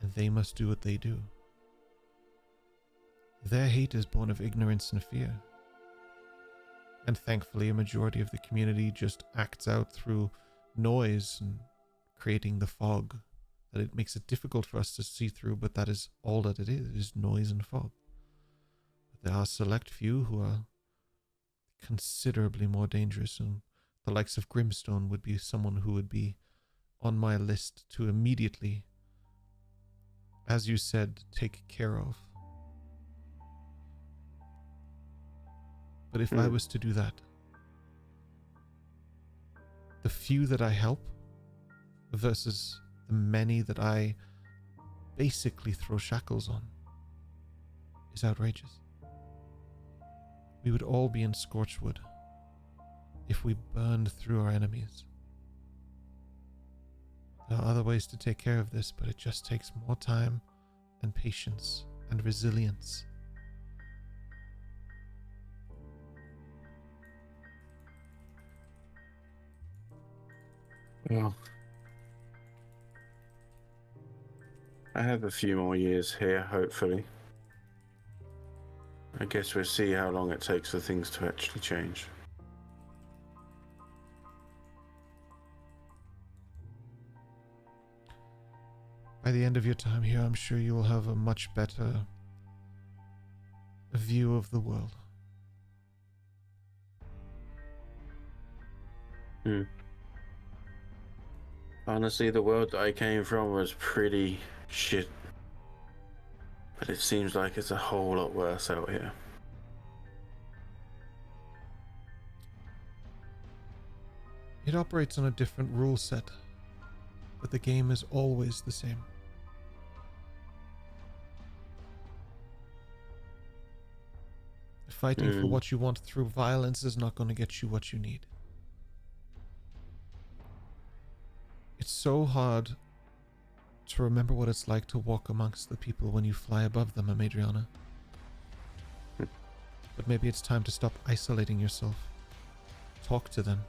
and they must do what they do. Their hate is born of ignorance and fear. And thankfully, a majority of the community just acts out through noise and creating the fog that it makes it difficult for us to see through, but that is all that it is noise and fog. But there are a select few who are considerably more dangerous, and the likes of Grimstone would be someone who would be on my list to immediately, as you said, take care of. But if I was to do that, the few that I help versus the many that I basically throw shackles on is outrageous. We would all be in Scorchwood if we burned through our enemies. There are other ways to take care of this, but it just takes more time and patience and resilience. Well, I have a few more years here, hopefully. I guess we'll see how long it takes for things to actually change. By the end of your time here, I'm sure you will have a much better view of the world. Honestly, the world that I came from was pretty shit. But it seems like it's a whole lot worse out here. It operates on a different rule set, but the game is always the same. Fighting for what you want through violence is not going to get you what you need. It's so hard to remember what it's like to walk amongst the people when you fly above them, Amadriana. But maybe it's time to stop isolating yourself. Talk to them.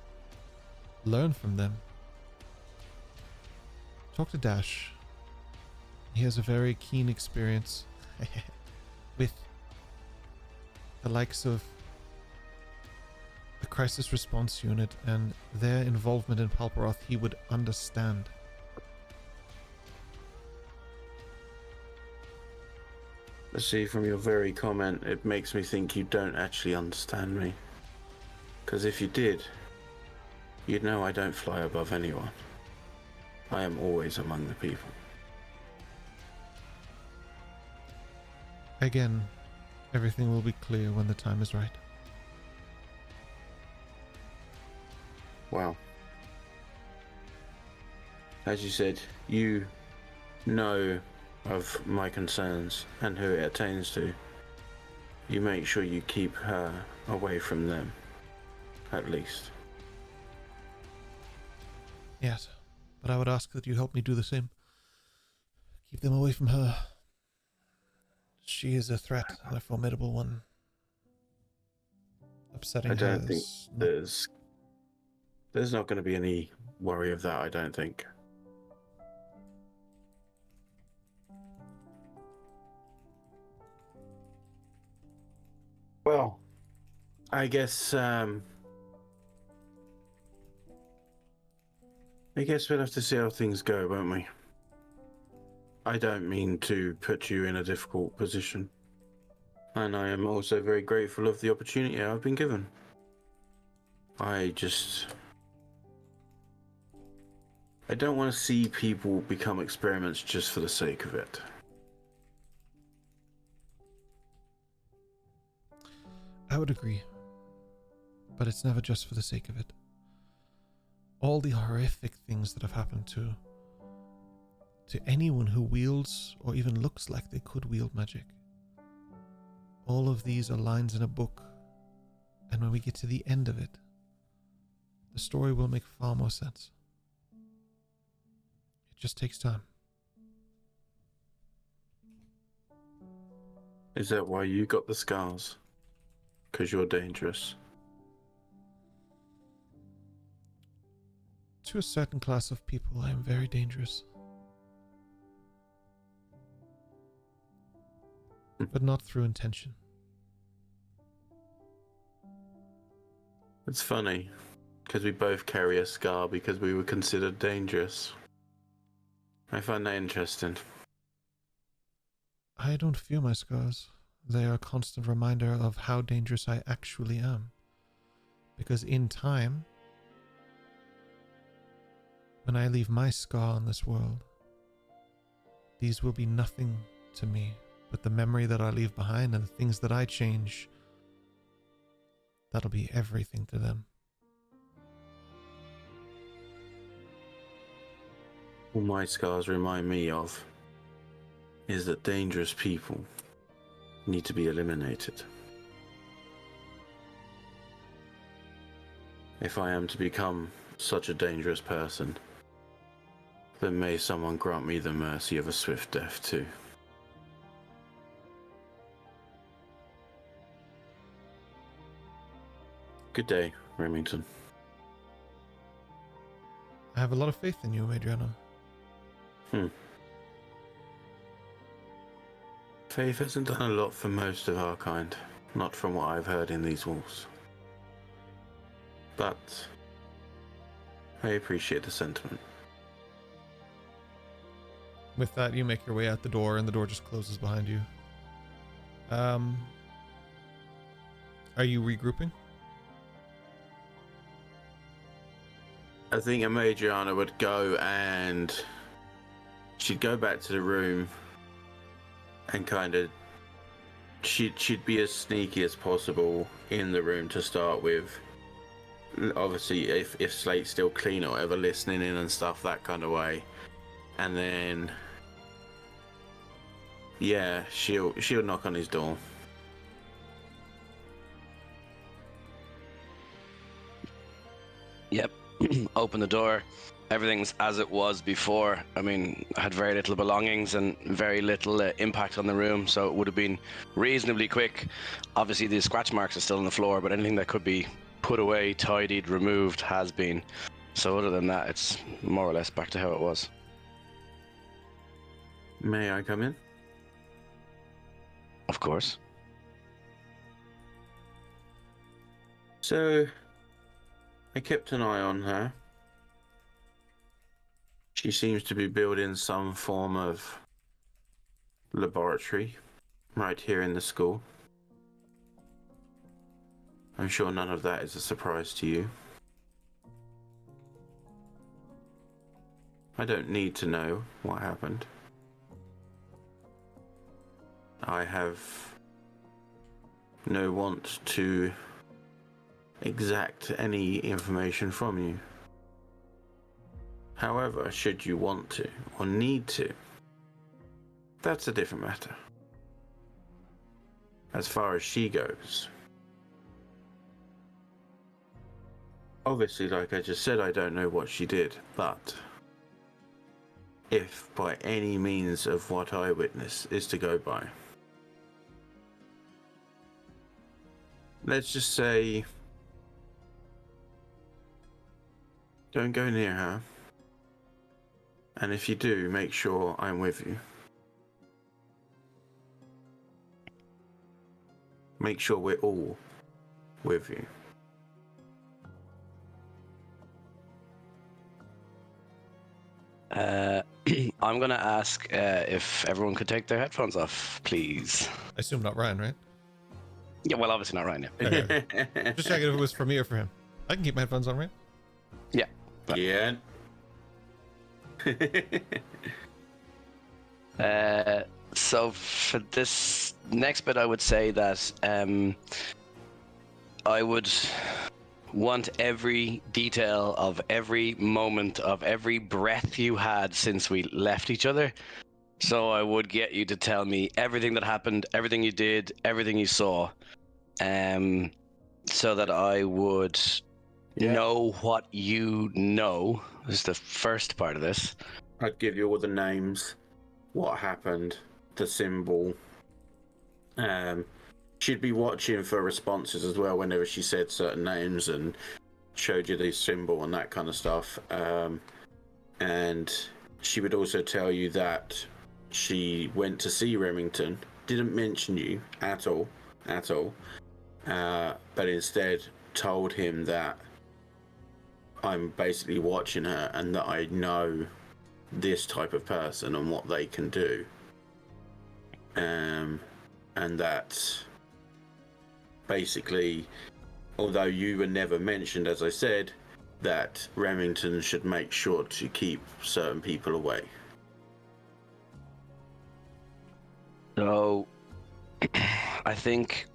Learn from them. Talk to Dash. He has a very keen experience with the likes of the crisis response unit and their involvement in Palperoth. He would understand. Let's see, from your very comment, it makes me think you don't actually understand me. Because if you did, you'd know I don't fly above anyone. I am always among the people. Again, everything will be clear when the time is right. Wow. As you said, you know of my concerns and who it attains to. You make sure you keep her away from them, at least. Yes, but I would ask that you help me do the same. Keep them away from her. She is a threat, and a formidable one. Upsetting I don't her think is there's not going to be any worry of that, I don't think. Well, I guess we'll have to see how things go, won't we? I don't mean to put you in a difficult position. And I am also very grateful of the opportunity I've been given. I don't want to see people become experiments just for the sake of it. I would agree. But it's never just for the sake of it. All the horrific things that have happened to anyone who wields or even looks like they could wield magic. All of these are lines in a book, and when we get to the end of it, the story will make far more sense. It just takes time. Is that why you got the scars? Because you're dangerous? To a certain class of people, I am very dangerous. But not through intention. It's funny, because we both carry a scar because we were considered dangerous. I find that interesting. I don't fear my scars. They are a constant reminder of how dangerous I actually am. Because in time, When I leave my scar on this world, these will be nothing to me, but the memory that I leave behind and the things that I change, that'll be everything to them. All my scars remind me of is that dangerous people need to be eliminated. If I am to become such a dangerous person, then may someone grant me the mercy of a swift death too. Good day, Remington. I have a lot of faith in you, Adriana. Faith hasn't done a lot for most of our kind, not from what I've heard in these walls. But I appreciate the sentiment. With that, you make your way out the door, and the door just closes behind you. Are you regrouping? I think Adriana would go and she'd go back to the room and kind of she'd be as sneaky as possible in the room to start with. Obviously, if Slate's still clean or whatever, listening in and stuff, that kind of way. And then, yeah, she'll knock on his door. Yep. Open the door. Everything's as it was before. I mean, I had very little belongings and very little impact on the room, so it would have been reasonably quick. Obviously, the scratch marks are still on the floor, but anything that could be put away, tidied, removed has been. So other than that, it's more or less back to how it was. May I come in? Of course. So, I kept an eye on her. She seems to be building some form of laboratory right here in the school. I'm sure none of that is a surprise to you. I don't need to know what happened. I have no want to exact any information from you. However, should you want to or need to, that's a different matter. As far as she goes, obviously, like I just said, I don't know what she did, but if by any means of what I witnessed is to go by, let's just say, don't go near her. And if you do, make sure I'm with you. Make sure we're all with you. I'm going to ask if everyone could take their headphones off, please. I assume not Ryan, right? Yeah, well, obviously not right now. Okay. Just checking if it was for me or for him. I can keep my headphones on, right? Yeah. Yeah. So for this next bit, I would say that I would want every detail of every moment of every breath you had since we left each other. So I would get you to tell me everything that happened, everything you did, everything you saw, so that I would know what you know. This is the first part of this. I'd give you all the names, what happened, the symbol. She'd be watching for responses as well whenever she said certain names and showed you the symbol and that kind of stuff. And she would also tell you that she went to see Remington, didn't mention you at all, but instead told him that I'm basically watching her and that I know this type of person and what they can do. And that basically, although you were never mentioned, as I said, that Remington should make sure to keep certain people away. So, I think,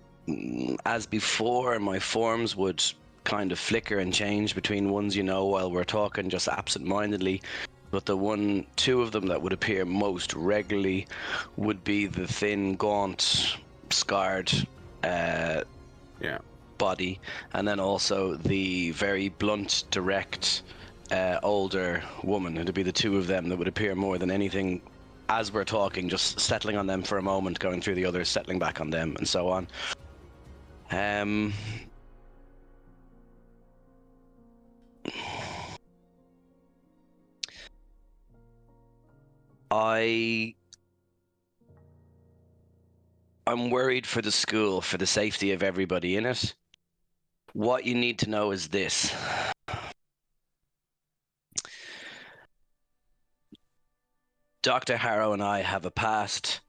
as before, my forms would kind of flicker and change between ones while we're talking just absent-mindedly. But the two of them that would appear most regularly would be the thin, gaunt, scarred body, and then also the very blunt, direct, older woman. It'd be the two of them that would appear more than anything as we're talking, just settling on them for a moment, going through the others, settling back on them, and so on. I'm worried for the school, for the safety of everybody in it. What you need to know is this. Dr. Harrow and I have a past,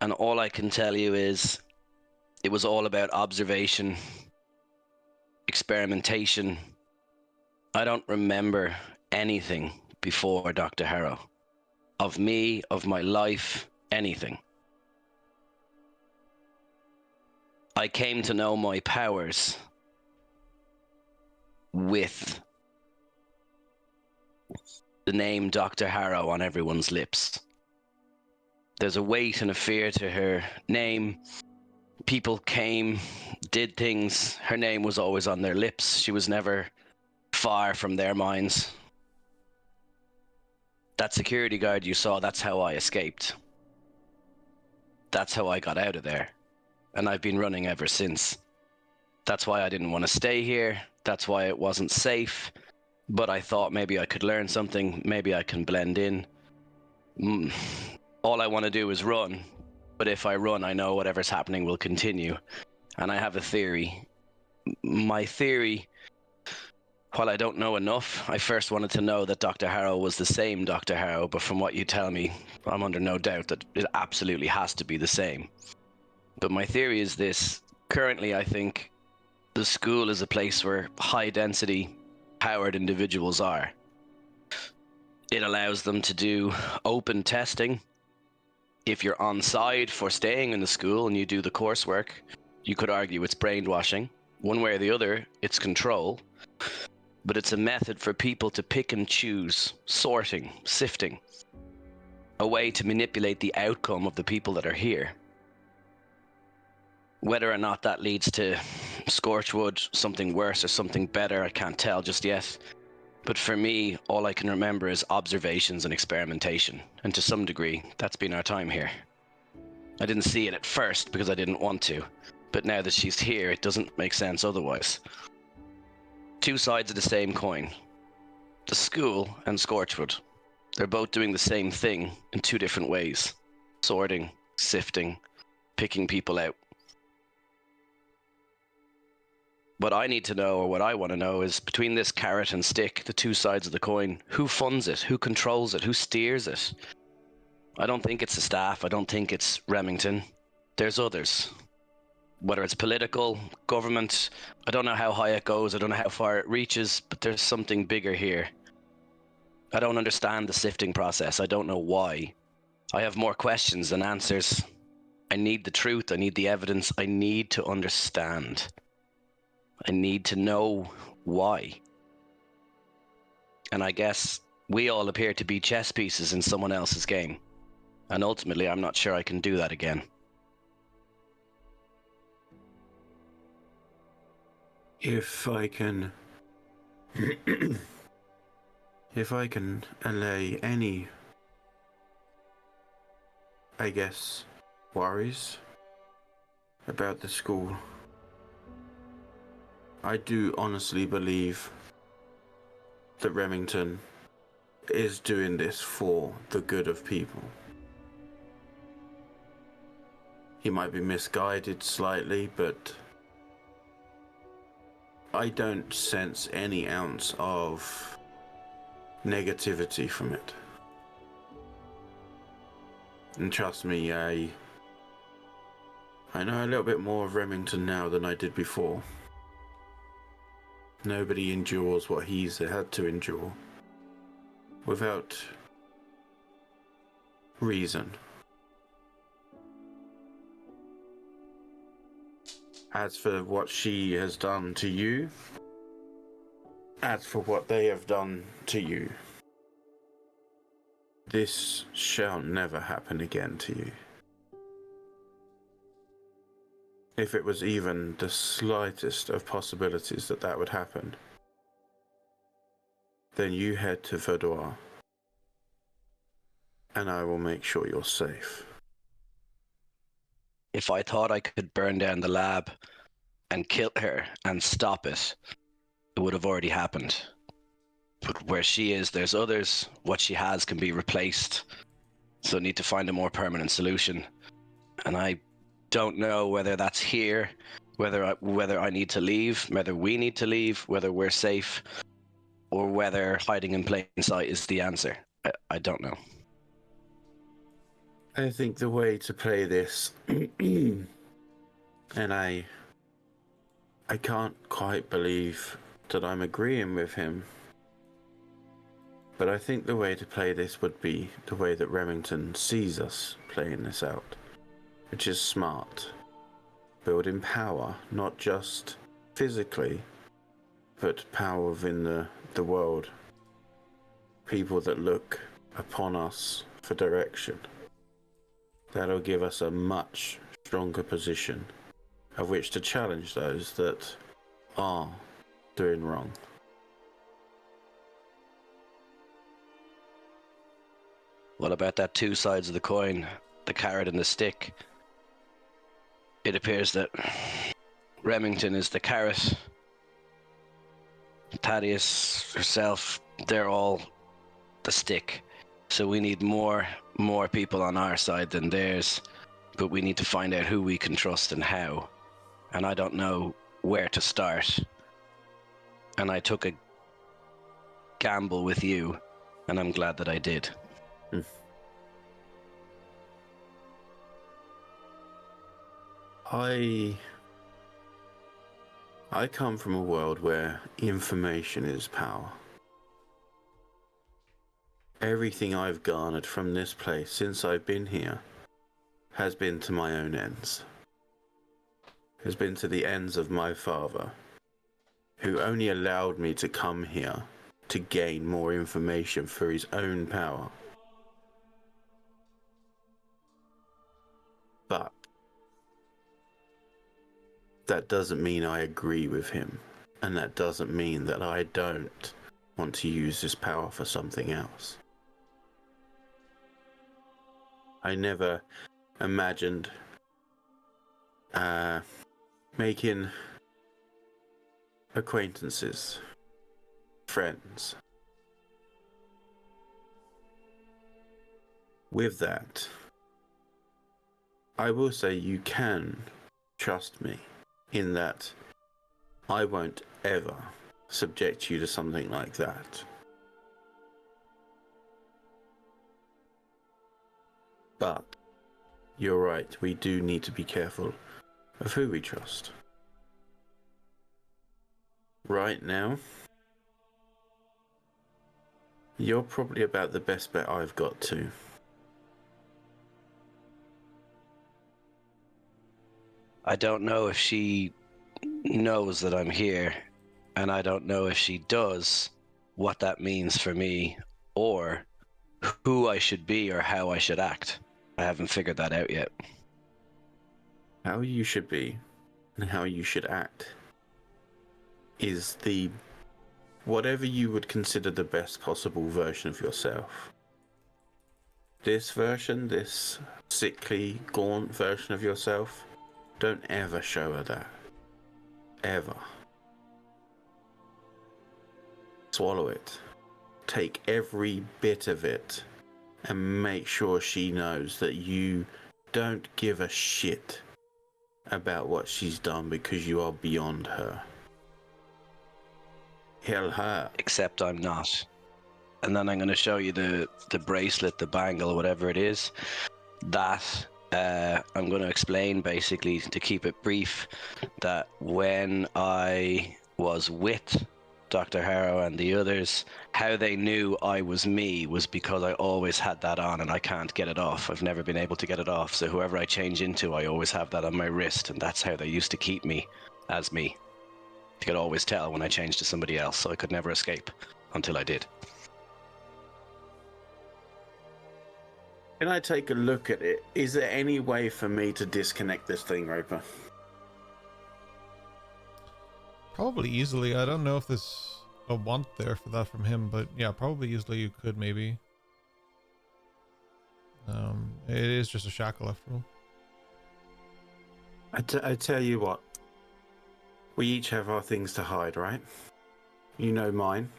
and all I can tell you is it was all about observation, experimentation. I don't remember anything before Dr. Harrow. Of me, of my life, anything. I came to know my powers with the name Dr. Harrow on everyone's lips. There's a weight and a fear to her name. People came, did things. Her name was always on their lips. She was never far from their minds. That security guard you saw, that's how I escaped. That's how I got out of there. And I've been running ever since. That's why I didn't want to stay here. That's why it wasn't safe. But I thought maybe I could learn something. Maybe I can blend in. All I want to do is run. But if I run, I know whatever's happening will continue. And I have a theory. My theory, while I don't know enough, I first wanted to know that Dr. Harrow was the same Dr. Harrow. But from what you tell me, I'm under no doubt that it absolutely has to be the same. But my theory is this. Currently, I think the school is a place where high-density, powered individuals are. It allows them to do open testing. If you're on side for staying in the school and you do the coursework, you could argue it's brainwashing. One way or the other, it's control. But it's a method for people to pick and choose, sorting, sifting. A way to manipulate the outcome of the people that are here. Whether or not that leads to Scorchwood, something worse or something better, I can't tell just yet. But for me, all I can remember is observations and experimentation. And to some degree, that's been our time here. I didn't see it at first because I didn't want to. But now that she's here, it doesn't make sense otherwise. Two sides of the same coin. The school and Scorchwood. They're both doing the same thing in two different ways. Sorting, sifting, picking people out. What I need to know, or what I want to know, is between this carrot and stick, the two sides of the coin, who funds it, who controls it, who steers it? I don't think it's the staff. I don't think it's Remington. There's others. Whether it's political, government, I don't know how high it goes. I don't know how far it reaches, but there's something bigger here. I don't understand the sifting process. I don't know why. I have more questions than answers. I need the truth. I need the evidence. I need to understand. I need to know why. And I guess we all appear to be chess pieces in someone else's game. And ultimately, I'm not sure I can do that again. If I can allay any, I guess, worries about the school, I do honestly believe that Remington is doing this for the good of people. He might be misguided slightly, but I don't sense any ounce of negativity from it. And trust me, I know a little bit more of Remington now than I did before. Nobody endures what he's had to endure without reason. As for what she has done to you, as for what they have done to you, this shall never happen again to you. If it was even the slightest of possibilities that that would happen, then you head to Verdoir, and I will make sure you're safe. If I thought I could burn down the lab and kill her and stop it, it would have already happened. But where she is, there's others. What she has can be replaced. So I need to find a more permanent solution. And I don't know whether that's here, whether I need to leave, whether we need to leave, whether we're safe, or whether hiding in plain sight is the answer. I don't know. I think the way to play this, and I can't quite believe that I'm agreeing with him, but I think the way to play this would be the way that Remington sees us playing this out, which is smart. Building power, not just physically, but power within the world. People that look upon us for direction. That'll give us a much stronger position of which to challenge those that are doing wrong. What about that two sides of the coin, the carrot and the stick? It appears that Remington is the carrot. Thaddeus, herself, they're all the stick. So we need more people on our side than theirs, but we need to find out who we can trust and how. And I don't know where to start. And I took a gamble with you, and I'm glad that I did. I come from a world where information is power. Everything I've garnered from this place since I've been here has been to my own ends. Has been to the ends of my father, who only allowed me to come here to gain more information for his own power. But that doesn't mean I agree with him, and that doesn't mean that I don't want to use this power for something else. I never imagined making acquaintances, friends. With that, I will say you can trust me in that I won't ever subject you to something like that. But you're right, we do need to be careful of who we trust. Right now, you're probably about the best bet I've got too. I don't know if she knows that I'm here, and I don't know if she does what that means for me, or who I should be or how I should act. I haven't figured that out yet. How you should be and how you should act is whatever you would consider the best possible version of yourself. This version, this sickly, gaunt version of yourself, don't ever show her that. Ever. Swallow it. Take every bit of it and make sure she knows that you don't give a shit about what she's done because you are beyond her. Hell her. Except I'm not. And then I'm going to show you the bracelet, the bangle, whatever it is. That I'm going to explain, basically, to keep it brief, that when was with Dr. Harrow and the others, how they knew I was me was because I always had that on and I can't get it off. I've never been able to get it off. So whoever I change into, I always have that on my wrist. And that's how they used to keep me as me. You could always tell when I changed to somebody else, so I could never escape until I did. Can I take a look at it? Is there any way for me to disconnect this thing, Roper? Probably easily. I don't know if there's a want there for that from him, but yeah, probably easily you could maybe. It is just a shackle after all. I tell you what. We each have our things to hide, right? You know mine.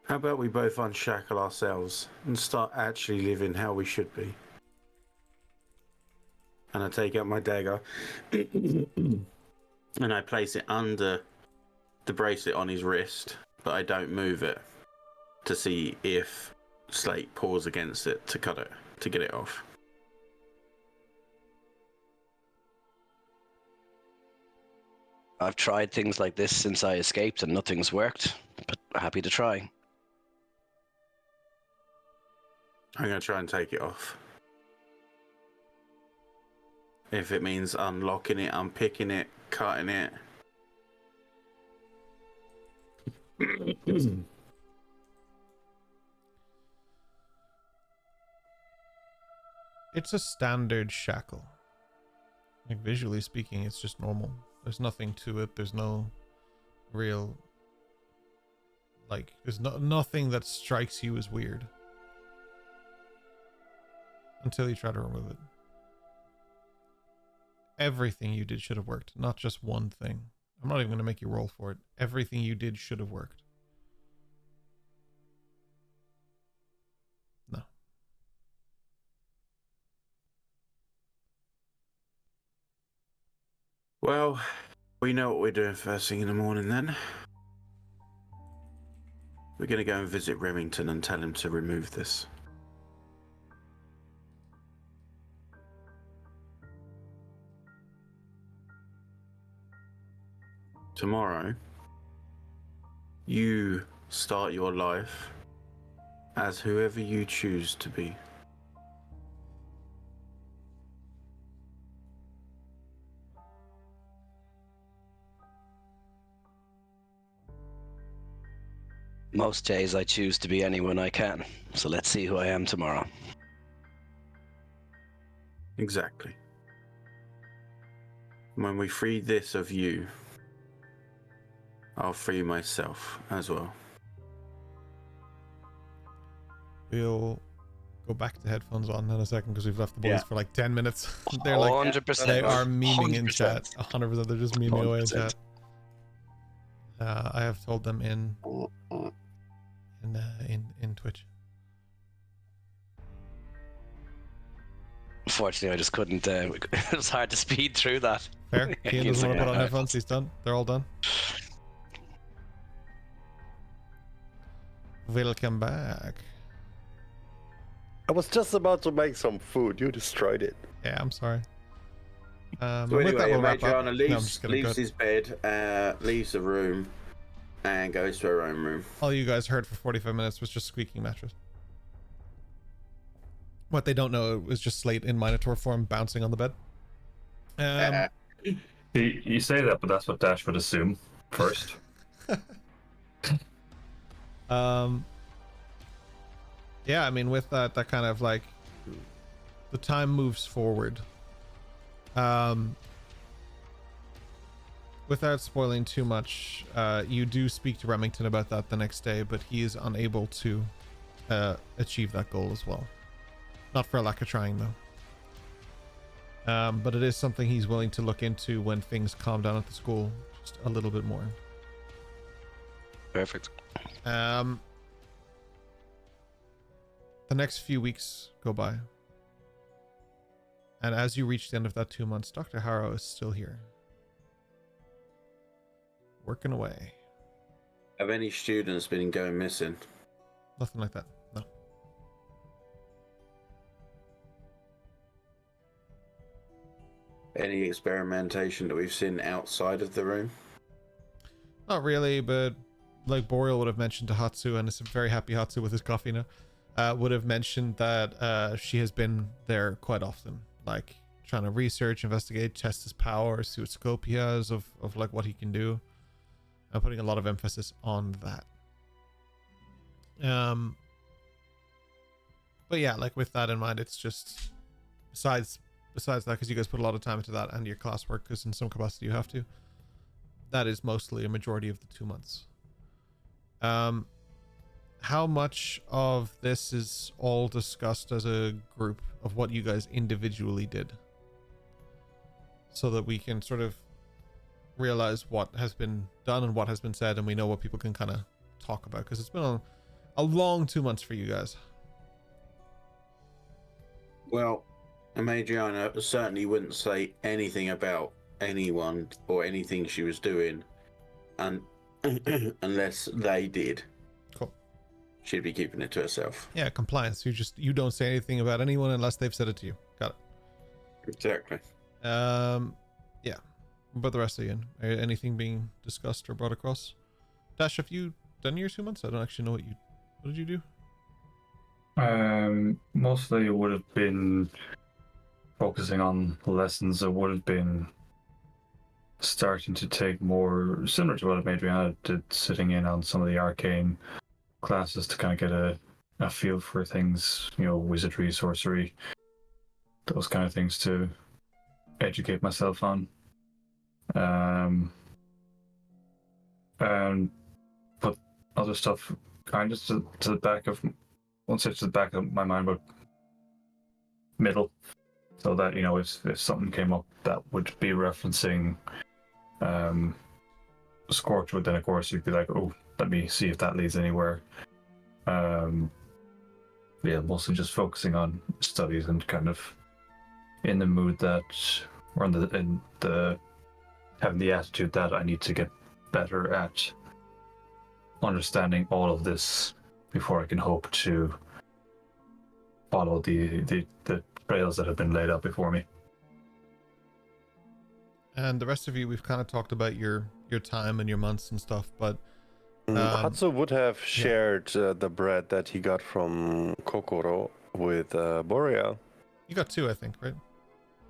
How about we both unshackle ourselves and start actually living how we should be? And I take out my dagger and I place it under the bracelet on his wrist, but I don't move it to see if Slate paws against it to cut it, to get it off. I've tried things like this since I escaped and nothing's worked, but happy to try. I'm going to try and take it off. If it means unlocking it, unpicking it, cutting it. It's a standard shackle. Like, visually speaking, it's just normal. There's nothing to it. There's no real... Like, there's nothing that strikes you as weird. Until you try to remove it. Everything you did should have worked, not just one thing. I'm not even going to make you roll for it. Everything you did should have worked. No. Well, we know what we're doing first thing in the morning then. We're going to go and visit Remington and tell him to remove this. Tomorrow, you start your life as whoever you choose to be. Most days I choose to be anyone I can, so let's see who I am tomorrow. Exactly. When we free this of you, I'll free myself as well. We'll go back to headphones on in a second because we've left the boys for like 10 minutes. They're 100%. they are memeing in 100%. chat. 100%. They're just memeing away in 100%. chat. I have told them in Twitch. Unfortunately, I just couldn't. It was hard to speed through that. Fair. Ian doesn't want to put on headphones. He's done. They're all done. Welcome back. I was just about to make some food. You destroyed it. Yeah, I'm sorry. So anyway, Adriana leaves go. his bed, leaves the room, and goes to her own room. All you guys heard for 45 minutes was just squeaking mattress. What they don't know was just Slate in Minotaur form bouncing on the bed. You say that, but that's what Dash would assume first. Yeah, I mean, with that kind of like the time moves forward. Without spoiling too much, you do speak to Remington about that the next day, but he is unable to achieve that goal as well. Not for a lack of trying, though. But it is something he's willing to look into when things calm down at the school just a little bit more. Perfect. The next few weeks go by. And as you reach the end of that 2 months, Dr. Harrow is still here. Working away. Have any students been going missing? Nothing like that. No. any experimentation that we've seen outside of the room? Not really, but like Boreal would have mentioned to Hatsu, and it's a very happy Hatsu with his coffee now, would have mentioned that she has been there quite often, like trying to research, investigate, test his power, see what scope he has of like what he can do. I'm putting a lot of emphasis on that. But yeah, like with that in mind, it's just besides that, because you guys put a lot of time into that and your classwork, because in some capacity you have to. That is mostly a majority of the 2 months. How much of this is all discussed as a group of what you guys individually did, so that we can sort of realize what has been done and what has been said, and we know what people can kind of talk about, because it's been a long 2 months for you guys. Well, Madriana certainly wouldn't say anything about anyone or anything she was doing, and unless they did. Cool. She'd be keeping it to herself. Yeah, compliance. You don't say anything about anyone unless they've said it to you. Got it. Exactly. Yeah. What about the rest of you? Anything being discussed or brought across? Dash, have you done your 2 months? I don't actually know what did you do? Mostly it would have been focusing on lessons. It would have been starting to take more similar to what Adriana did, sitting in on some of the arcane classes to kind of get a feel for things, wizardry, sorcery, those kind of things to educate myself on. And put other stuff kind of to the back of, won't say to the back of my mind, but middle, so that if something came up that would be referencing Scorchwood, then of course you'd be like, oh, let me see if that leads anywhere. Yeah, mostly just focusing on studies and kind of in the mood that, or in the having the attitude that I need to get better at understanding all of this before I can hope to follow the trails that have been laid out before me. And the rest of you, we've kind of talked about your time and your months and stuff, but Hatsu would have shared the bread that he got from Kokoro with Boreal. You got 2, I think, right?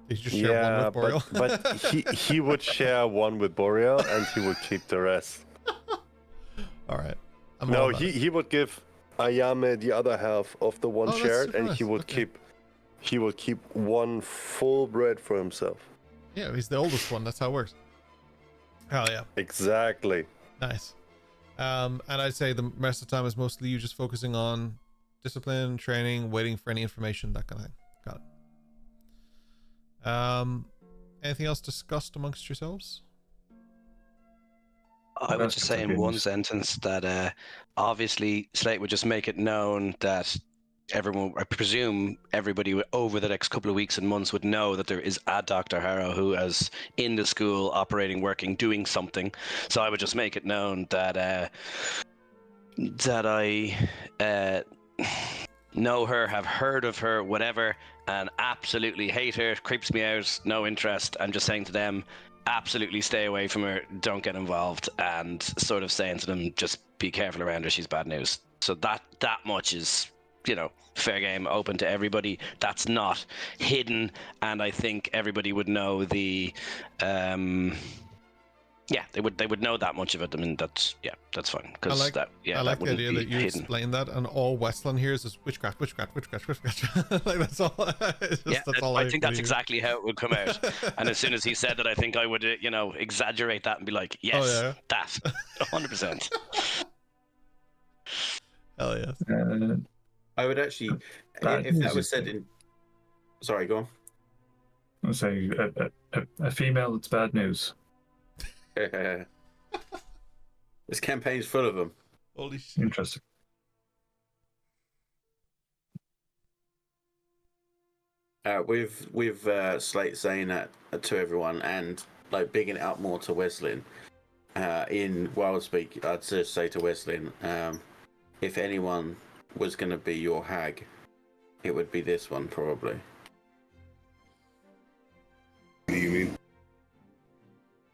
Did you just share one with Boreal? but he would share one with Boreal and he would keep the rest. All right. He would give Ayame the other half of the one shared, and nice. he would keep one full bread for himself. Yeah, he's the oldest one. That's how it works. Hell yeah. Exactly. Nice. And I'd say the rest of the time is mostly you just focusing on discipline, training, waiting for any information, that kind of thing. Got it. Anything else discussed amongst yourselves? I would just say in one sentence that obviously Slate would just make it known that everyone, I presume everybody over the next couple of weeks and months would know that there is a Dr. Harrow who is in the school, operating, working, doing something. So I would just make it known that I know her, have heard of her, whatever, and absolutely hate her, creeps me out, no interest. I'm just saying to them, absolutely stay away from her, don't get involved, and sort of saying to them, just be careful around her, she's bad news. So that much is, fair game, open to everybody. That's not hidden, and I think everybody would know they would know that much of it. I mean, that's fine. I like the idea that you explain that, and all Westland hears is witchcraft. Like that's all. That's all I think that's exactly how it would come out. And as soon as he said that, I think I would, exaggerate that and be like, yes, that, 100%. Hell yes. I would actually, if that was said in. Sorry, go on. I'm saying a female that's bad news. This campaign's full of them. Holy shit. Interesting. With Slate saying that to everyone and like bigging it up more to Wesleyan. In Wildspeak, I'd just say to Wesleyan, if anyone was going to be your hag, it would be this one probably. do you mean?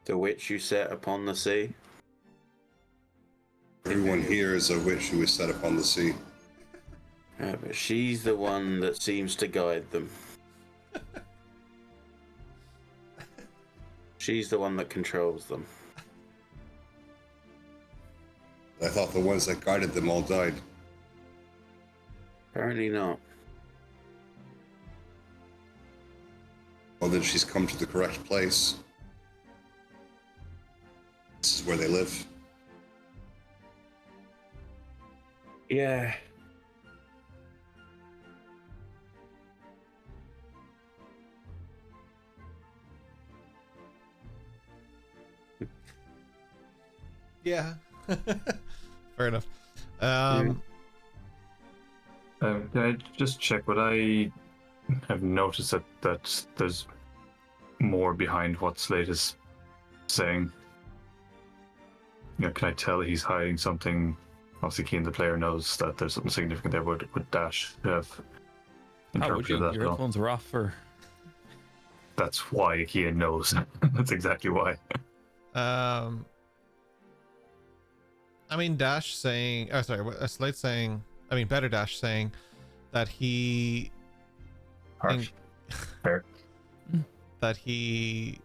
The witch you set upon the sea. Everyone here is a witch who is set upon the sea. But she's the one that seems to guide them. She's the one that controls them. I thought the ones that guided them all died. Apparently not. Well, then she's come to the correct place. This is where they live. Yeah. Yeah. Fair enough. Can I just check? Would I have noticed that there's more behind what Slate is saying? You know, can I tell he's hiding something? Obviously, Keen, the player, knows that there's something significant there. Would Dash have How would you? interpreted that? Your Well? headphones were off for. That's why Kian knows. That's exactly why. I mean, Dash saying, oh, sorry, Slate saying, I mean, Better Dash saying that he, Harsh. Fair. that he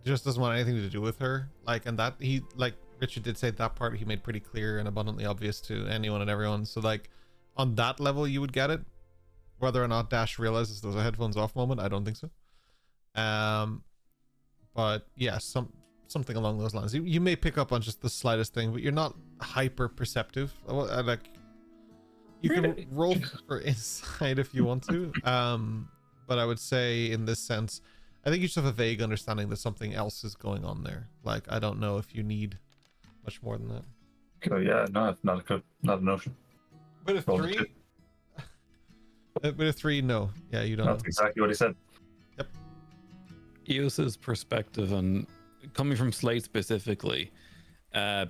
just doesn't want anything to do with her. Like, and that he, like Richard did say, that part he made pretty clear and abundantly obvious to anyone and everyone. So, like, on that level, you would get it. Whether or not Dash realizes there's a headphones off moment, I don't think so. But yeah, something along those lines. You may pick up on just the slightest thing, but you're not hyper perceptive. Like, you can roll for insight if you want to. But I would say in this sense, I think you just have a vague understanding that something else is going on there. Like, I don't know if you need much more than that. Okay, yeah, no, not a notion. But a Roll three, two. but a three, no. Yeah, you don't. That's exactly what he said. Yep. Eos's perspective and coming from Slate specifically,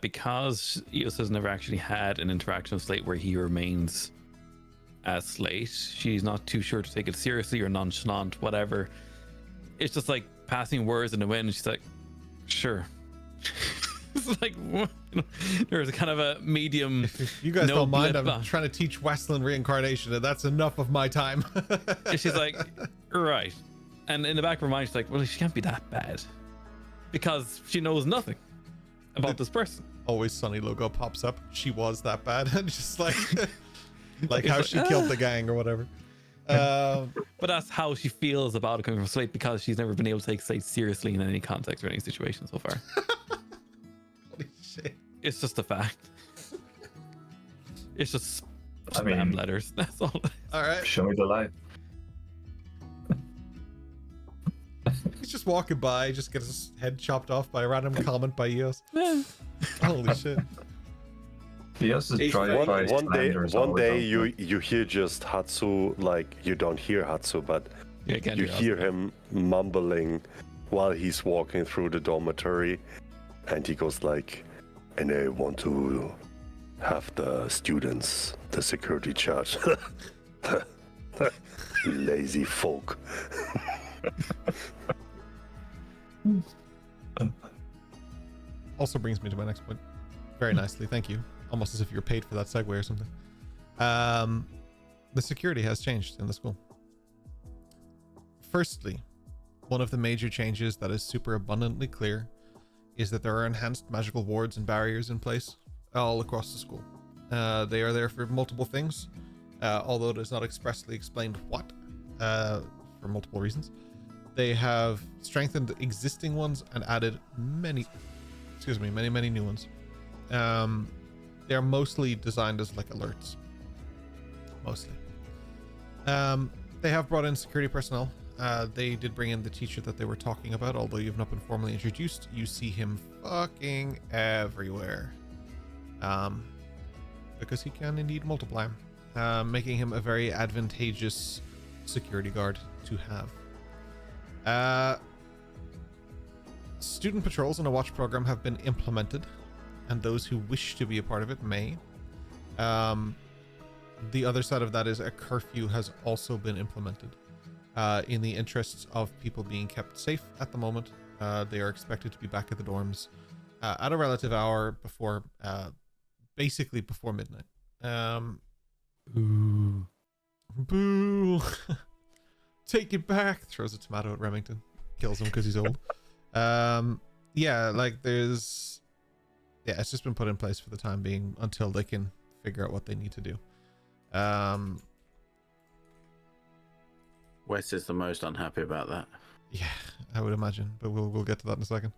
because Eos has never actually had an interaction with Slate where he remains as Slate, she's not too sure to take it seriously or nonchalant, whatever. It's just like passing words in the wind. She's like, sure. It's like, you know, there's a kind of a medium. If you guys no don't mind, blip I'm trying to teach Westland reincarnation, and that's enough of my time. And she's like, right. And in the back of her mind, she's like, well, she can't be that bad. Because she knows nothing about this person. Always Sunny logo pops up. She was that bad. And just like, like how she killed the gang or whatever. But that's how she feels about it coming from Slate, because she's never been able to take Slate seriously in any context or any situation so far. Holy shit. It's just a fact. It's just I spam mean- letters. That's all. All right. Show me the light. He's just walking by, just gets his head chopped off by a random comment by Eos. Holy shit. Eos is He's trying one- by slanders One always day on- you hear just Hatsu, like you don't hear Hatsu, but Yeah, again, you you're hear him mumbling while he's walking through the dormitory, and he goes like, and I want to have the students, the security charge. Lazy folk. Also brings me to my next point. Very nicely, thank you. Almost as if you were paid for that segue or something. The security has changed in the school. Firstly, one of the major changes that is super abundantly clear is that there are enhanced magical wards and barriers in place all across the school. They are there for multiple things, although it is not expressly explained what, for multiple reasons. They have strengthened existing ones and added many new ones. They are mostly designed as like alerts. Mostly. They have brought in security personnel. They did bring in the teacher that they were talking about, although you've not been formally introduced. You see him fucking everywhere. Because he can indeed multiply. Making him a very advantageous security guard to have. Student patrols and a watch program have been implemented, and those who wish to be a part of it may. The other side of that is a curfew has also been implemented. in the interests of people being kept safe at the moment. They are expected to be back at the dorms at a relative hour before, basically before midnight. Boo. Take it back. Throws a tomato at Remington. Kills him because he's old. Yeah, like it's just been put in place for the time being until they can figure out what they need to do. Wes is the most unhappy about that. Yeah, I would imagine, but we'll get to that in a second.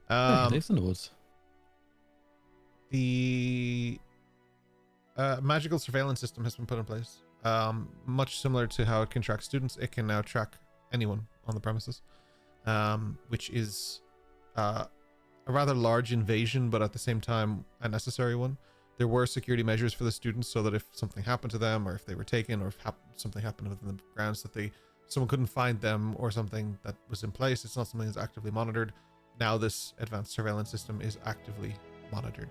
He lives in the woods. The magical surveillance system has been put in place. Much similar to how it can track students, it can now track anyone on the premises, which is a rather large invasion, but at the same time a necessary one. There were security measures for the students so that if something happened to them, or if they were taken, or if something happened within the grounds, that someone couldn't find them or something, that was in place. It's not something that's actively monitored. Now this advanced surveillance system is actively monitored.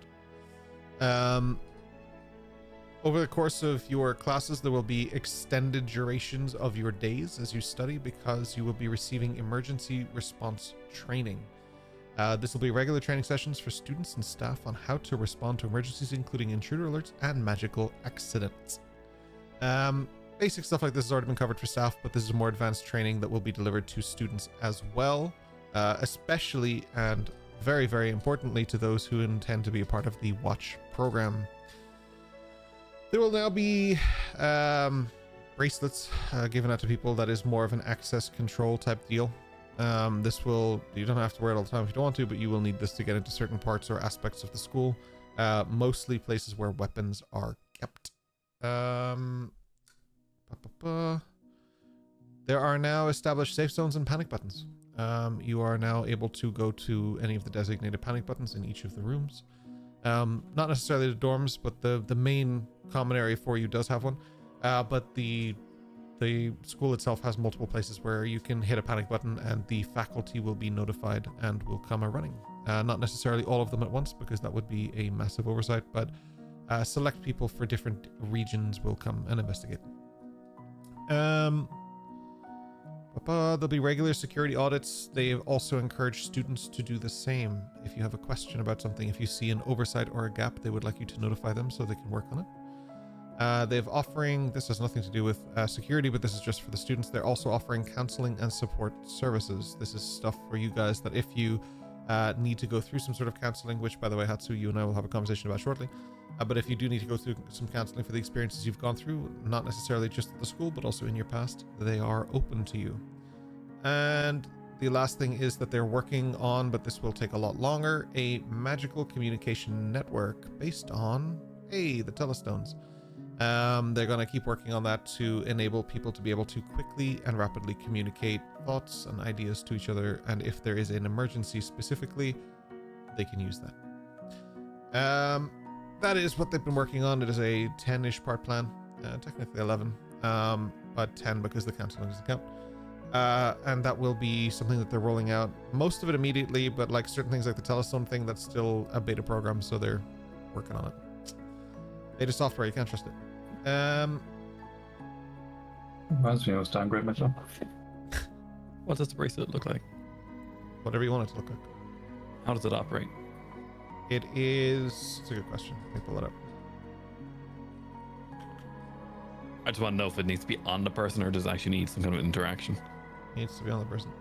Over the course of your classes, there will be extended durations of your days as you study, because you will be receiving emergency response training. This will be regular training sessions for students and staff on how to respond to emergencies, including intruder alerts and magical accidents. Basic stuff like this has already been covered for staff, but this is more advanced training that will be delivered to students as well, especially and very, very importantly to those who intend to be a part of the Watch program. There will now be bracelets given out to people. That is more of an access control type deal. You don't have to wear it all the time if you don't want to, but you will need this to get into certain parts or aspects of the school, mostly places where weapons are kept. There are now established safe zones and panic buttons. You are now able to go to any of the designated panic buttons in each of the rooms. Not necessarily the dorms, but the main common area for you does have one. But the school itself has multiple places where you can hit a panic button and the faculty will be notified and will come running. Not necessarily all of them at once, because that would be a massive oversight, but select people for different regions will come and investigate. There'll be regular security audits. They've also encouraged students to do the same. If you have a question about something, if you see an oversight or a gap, they would like you to notify them so they can work on it. They've offering, this has nothing to do with security, but this is just for the students. They're also offering counseling and support services. This is stuff for you guys that if you need to go through some sort of counseling, which by the way, Hatsu, you and I will have a conversation about shortly. But if you do need to go through some counseling for the experiences you've gone through, not necessarily just at the school, but also in your past, they are open to you. And the last thing is that they're working on, but this will take a lot longer, a magical communication network based on, the Telestones. They're going to keep working on that to enable people to be able to quickly and rapidly communicate thoughts and ideas to each other. And if there is an emergency specifically, they can use that. That is what they've been working on. It is a 10-ish part plan, technically 11, but 10 because the counseling doesn't count. And that will be something that they're rolling out, most of it immediately, but like certain things like the Telestone thing, that's still a beta program, so they're working on it. Beta software, you can't trust it. Reminds me of downgrade myself. What does the bracelet look like? Whatever you want it to look like. How does it operate? It is... It's a good question. Let me pull it up. I just want to know if it needs to be on the person or does it actually need some kind of interaction. It needs to be on the person.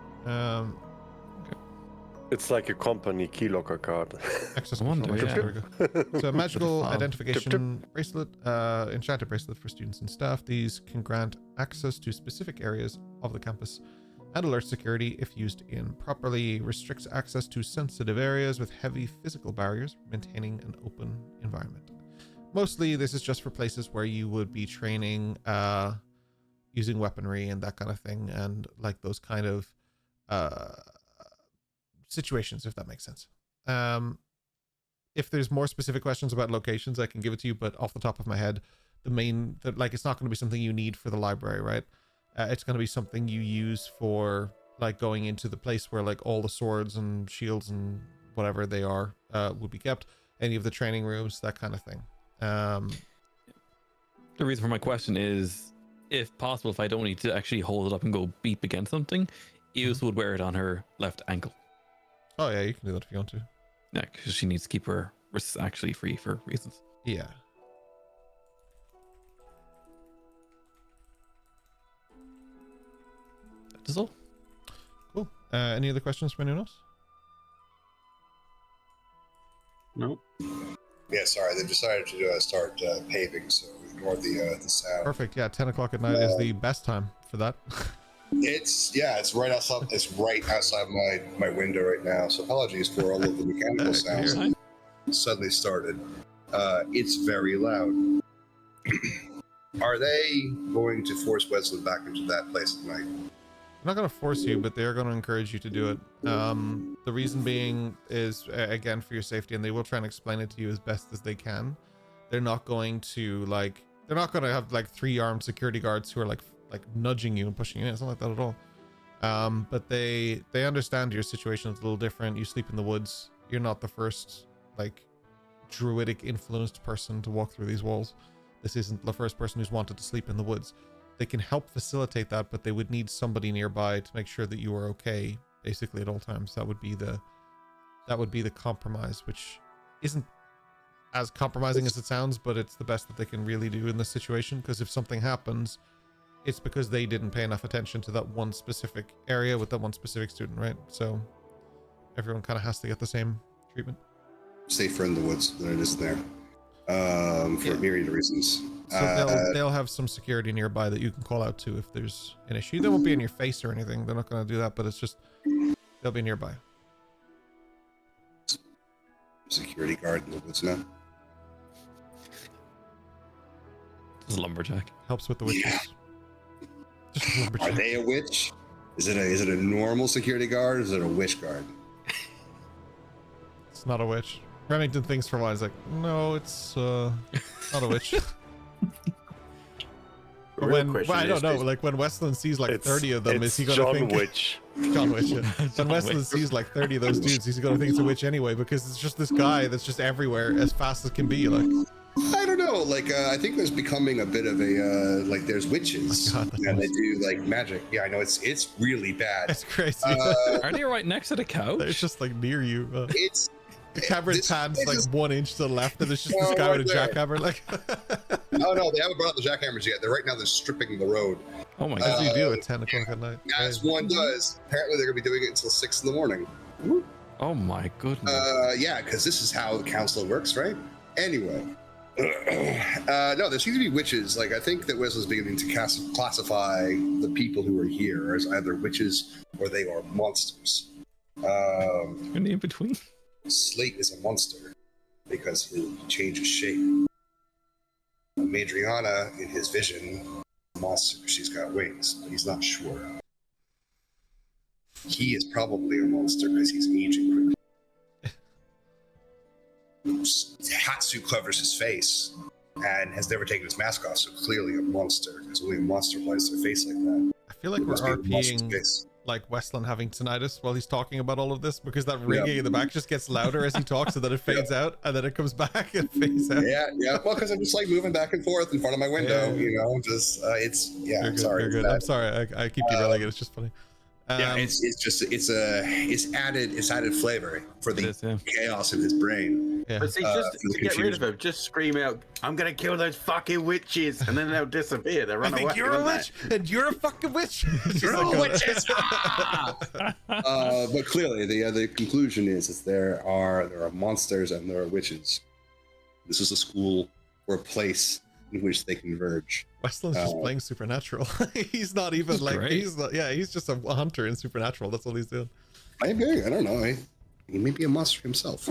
It's like a company keylocker card. Access I wonder, control. yeah. There we go. So a magical File. identification bracelet, enchanted bracelet for students and staff. These can grant access to specific areas of the campus and alert security if used improperly. Restricts access to sensitive areas with heavy physical barriers, maintaining an open environment. Mostly this is just for places where you would be training using weaponry and that kind of thing, and like those kind of situations, if that makes sense. If there's more specific questions about locations, I can give it to you, but off the top of my head, it's not going to be something you need for the library, right? It's going to be something you use for like going into the place where like all the swords and shields and whatever they are would be kept, any of the training rooms, that kind of thing. The reason for my question is if possible, if I don't need to actually hold it up and go beep against something, Eos would wear it on her left ankle. Oh yeah, you can do that if you want to. Yeah, because she needs to keep her wrists actually free for reasons. Yeah. That is all. Cool. Any other questions from anyone else? Nope. Yeah, sorry, they decided to start paving, so ignore the sound. Perfect. Yeah, 10 o'clock at night is the best time for that. It's right outside. It's right outside my window right now. So apologies for all of the mechanical sounds that suddenly started. It's very loud. Are they going to force Wesley back into that place tonight? I'm not going to force you, but they're going to encourage you to do it. The reason being is, again, for your safety, and they will try and explain it to you as best as they can. They're not going to have like 3 armed security guards who are like nudging you and pushing you in. It's not like that at all. But they understand your situation is a little different. You sleep in the woods. You're not the first like druidic influenced person to walk through these walls. This isn't the first person who's wanted to sleep in the woods. They can help facilitate that, but they would need somebody nearby to make sure that you are okay basically at all times. That would be the compromise, which isn't as compromising as it sounds, but it's the best that they can really do in this situation, because if something happens, it's because they didn't pay enough attention to that one specific area with that one specific student, right? So everyone kind of has to get the same treatment. Safer in the woods than it is there, for a myriad of reasons. So they'll have some security nearby that you can call out to if there's an issue. They won't be in your face or anything. They're not going to do that, but it's just they'll be nearby. Security guard in the woods now. Just a lumberjack. Helps with the witches. Yeah. Just a lumberjack. Are they a witch? Is it a normal security guard? Or is it a witch guard? It's not a witch. Remington thinks for a while. He's like, no, it's not a witch. I don't know. Like when Westland sees like 30 of them, is he gonna think Witch? John Witch? Yeah. When Westland sees like 30 of those dudes, he's gonna think it's a witch anyway, because it's just this guy that's just everywhere as fast as can be. Like, I don't know. Like I think there's becoming a bit of a like there's witches Oh God, and they do like magic. Yeah, I know it's really bad. it's crazy. Are they right next to the couch? It's just like near you. It's The camera's pans like is- 1 inch to the left, and there's just this guy with a right there. jackhammer. Like, Oh no, they haven't brought out the jackhammers yet. They're stripping the road. Oh my as god. you do at 10 o'clock at night. As one does. Apparently they're gonna be doing it until 6 in the morning. Oh my goodness. Yeah, because this is how the council works, right? Anyway. No, there seems to be witches. Like I think that Wesley's beginning to classify the people who are here as either witches or they are monsters. In the in between. Slate is a monster because he changes shape. Madriana, in his vision, a monster because she's got wings, but he's not sure. He is probably a monster because he's aging quickly. Hatsu covers his face and has never taken his mask off, so clearly a monster, because only a monster lights their face like that. I feel like we're Must be a monster's RPing face. like Westland having tinnitus while he's talking about all of this, because that ringing in the back just gets louder as he talks, and then it fades out, and then it comes back and fades out. Yeah. Well, because I'm just like moving back and forth in front of my window, just it's You're I'm good, sorry. you're it's good. bad. I'm sorry. I keep derailing it. It's just funny. It's added flavor for the It is, yeah. chaos in his brain. Yeah. But see, for just the to get rid of confusion. him, just scream out, "I'm gonna kill those fucking witches," and then they'll disappear. They'll I run away. think you're a won't witch, and you're a fucking witch. Just You're like all a- witches! But clearly, the conclusion is there are monsters and there are witches. This is a school or a place in which they converge. Westland's just playing Supernatural. He's not even He's like great. he's just a hunter in Supernatural. That's all he's doing. Maybe, I don't know. He may be a monster himself.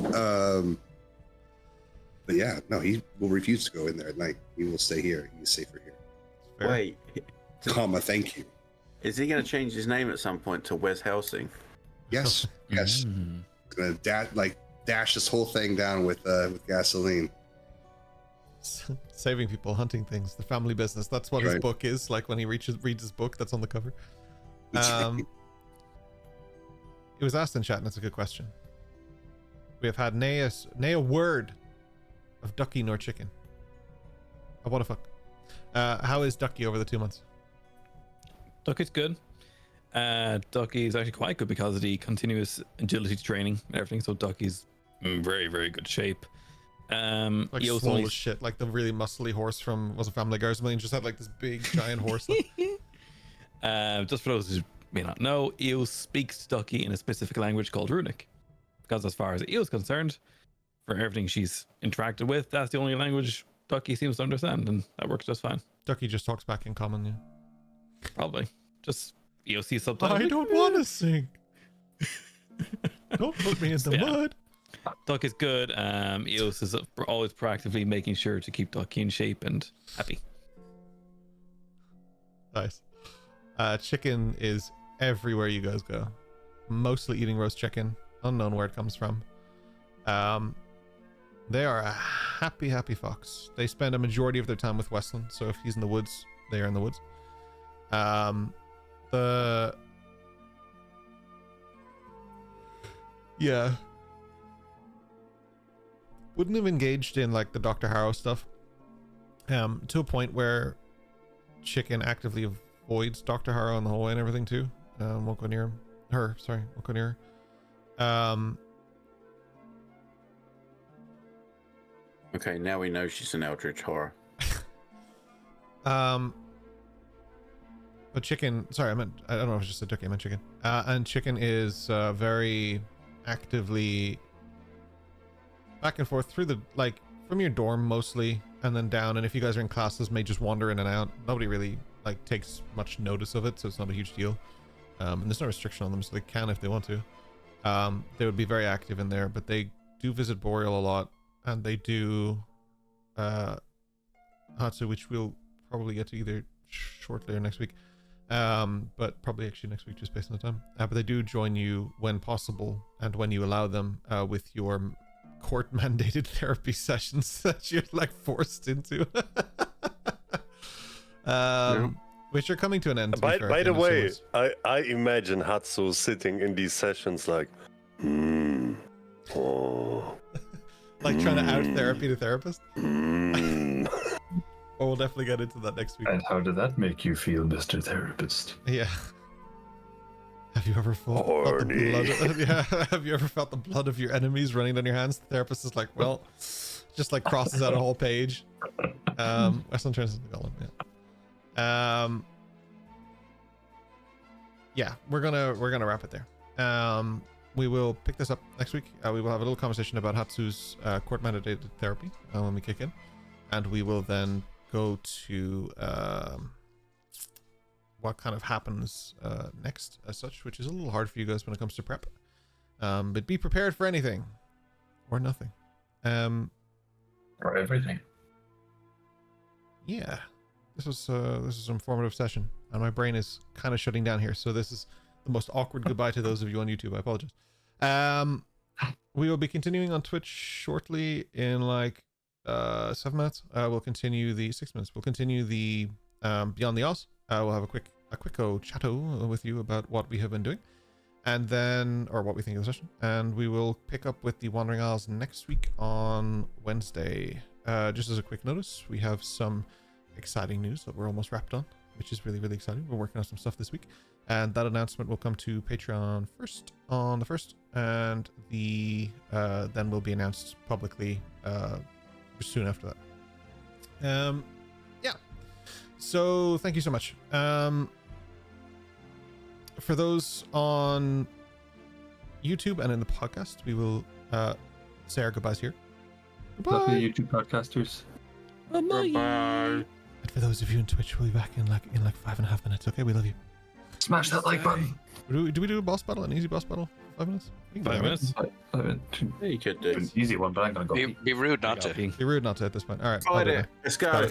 But yeah, no, he will refuse to go in there at night. He will stay here. He's safer here. they? Wait, Comma, thank you. is he gonna change his name at some point to Wes Helsing? Yes, yes. Mm. Gonna dash this whole thing down with gasoline. Saving people, hunting things, the family business. That's what his Right. book is. Like when he reads his book, that's on the cover. It was asked in chat, and it's a good question. We have had nay a word of ducky nor chicken. Oh, what a fuck. How is Ducky over the 2 months? Ducky's good. Ducky is actually quite good because of the continuous agility training and everything. So Ducky's in very, very good shape. Like Eo's swole only as shit, like the really muscly horse from was it Family Guy or something? Just had like this big giant horse. just for those who may not know, Eo speaks to Ducky in a specific language called Runic. Because as far as Eo's concerned, for everything she's interacted with, that's the only language Ducky seems to understand, and that works just fine. Ducky just talks back in common, yeah. Probably. Just Eo sees subtitles. I don't want to sing. Don't put me in the mud. Duck is good. Eos is always proactively making sure to keep Ducky in shape and happy. Nice. Chicken is everywhere you guys go. Mostly eating roast chicken. Unknown where it comes from. They are a happy fox. They spend a majority of their time with Westland, so if he's in the woods, they are in the woods. Yeah. Wouldn't have engaged in like the Dr. Harrow stuff. To a point where Chicken actively avoids Dr. Harrow in the hallway and everything too. Won't go near him. Won't go near her. Okay, now we know she's an eldritch horror. But Chicken, sorry, I don't know if it's just a Ducky, I meant Chicken. And Chicken is very actively back and forth through the, like, from your dorm mostly, and then down, and if you guys are in classes, may just wander in and out. Nobody really, like, takes much notice of it, so it's not a huge deal. And there's no restriction on them, so they can if they want to. They would be very active in there, but they do visit Boreal a lot, and they do Hatsu, which we'll probably get to either shortly or next week. But probably actually next week, just based on the time. But they do join you when possible, and when you allow them, with your court mandated therapy sessions that you're like forced into. Which are coming to an end. By the way, I imagine Hatsu sitting in these sessions like, like trying to out therapy to therapist. Well, we'll definitely get into that next week. And how did that make you feel, Mr. Therapist? Yeah. Have you ever felt the blood? Have you ever felt the blood of your enemies running down your hands? The therapist is like, well, just like crosses out a whole page. Westland turns into Gollum. Yeah. We're gonna wrap it there. We will pick this up next week. We will have a little conversation about Hatsu's court mandated therapy when we kick in, and we will then go to what kind of happens next as such, which is a little hard for you guys when it comes to prep. But be prepared for anything or nothing. Or everything. Yeah. This was an informative session, and my brain is kind of shutting down here, so this is the most awkward goodbye to those of you on YouTube. I apologize. We will be continuing on Twitch shortly in like 7 minutes. We'll continue the 6 minutes. We'll continue the Beyond the Oz. We'll have a quick chatto with you about what we have been doing, and then, or what we think of the session, and we will pick up with the Wandering Isles next week on Wednesday. Just as a quick notice, we have some exciting news that we're almost wrapped on, which is really, really exciting. We're working on some stuff this week, and that announcement will come to Patreon first on the 1st, and the then will be announced publicly soon after that. Yeah, so thank you so much. For those on YouTube and in the podcast, we will say our goodbyes here. Goodbye. Love you, YouTube podcasters. Bye. And for those of you on Twitch, we'll be back in like 5.5 minutes. Okay, we love you. Smash that like button. Do we do a boss battle, an easy boss battle? 5 minutes? 5 minutes. Yeah, you could do. An easy one, but I'm gonna go. Be rude not to. Be rude not to at this point. All right. Let's go. Bye.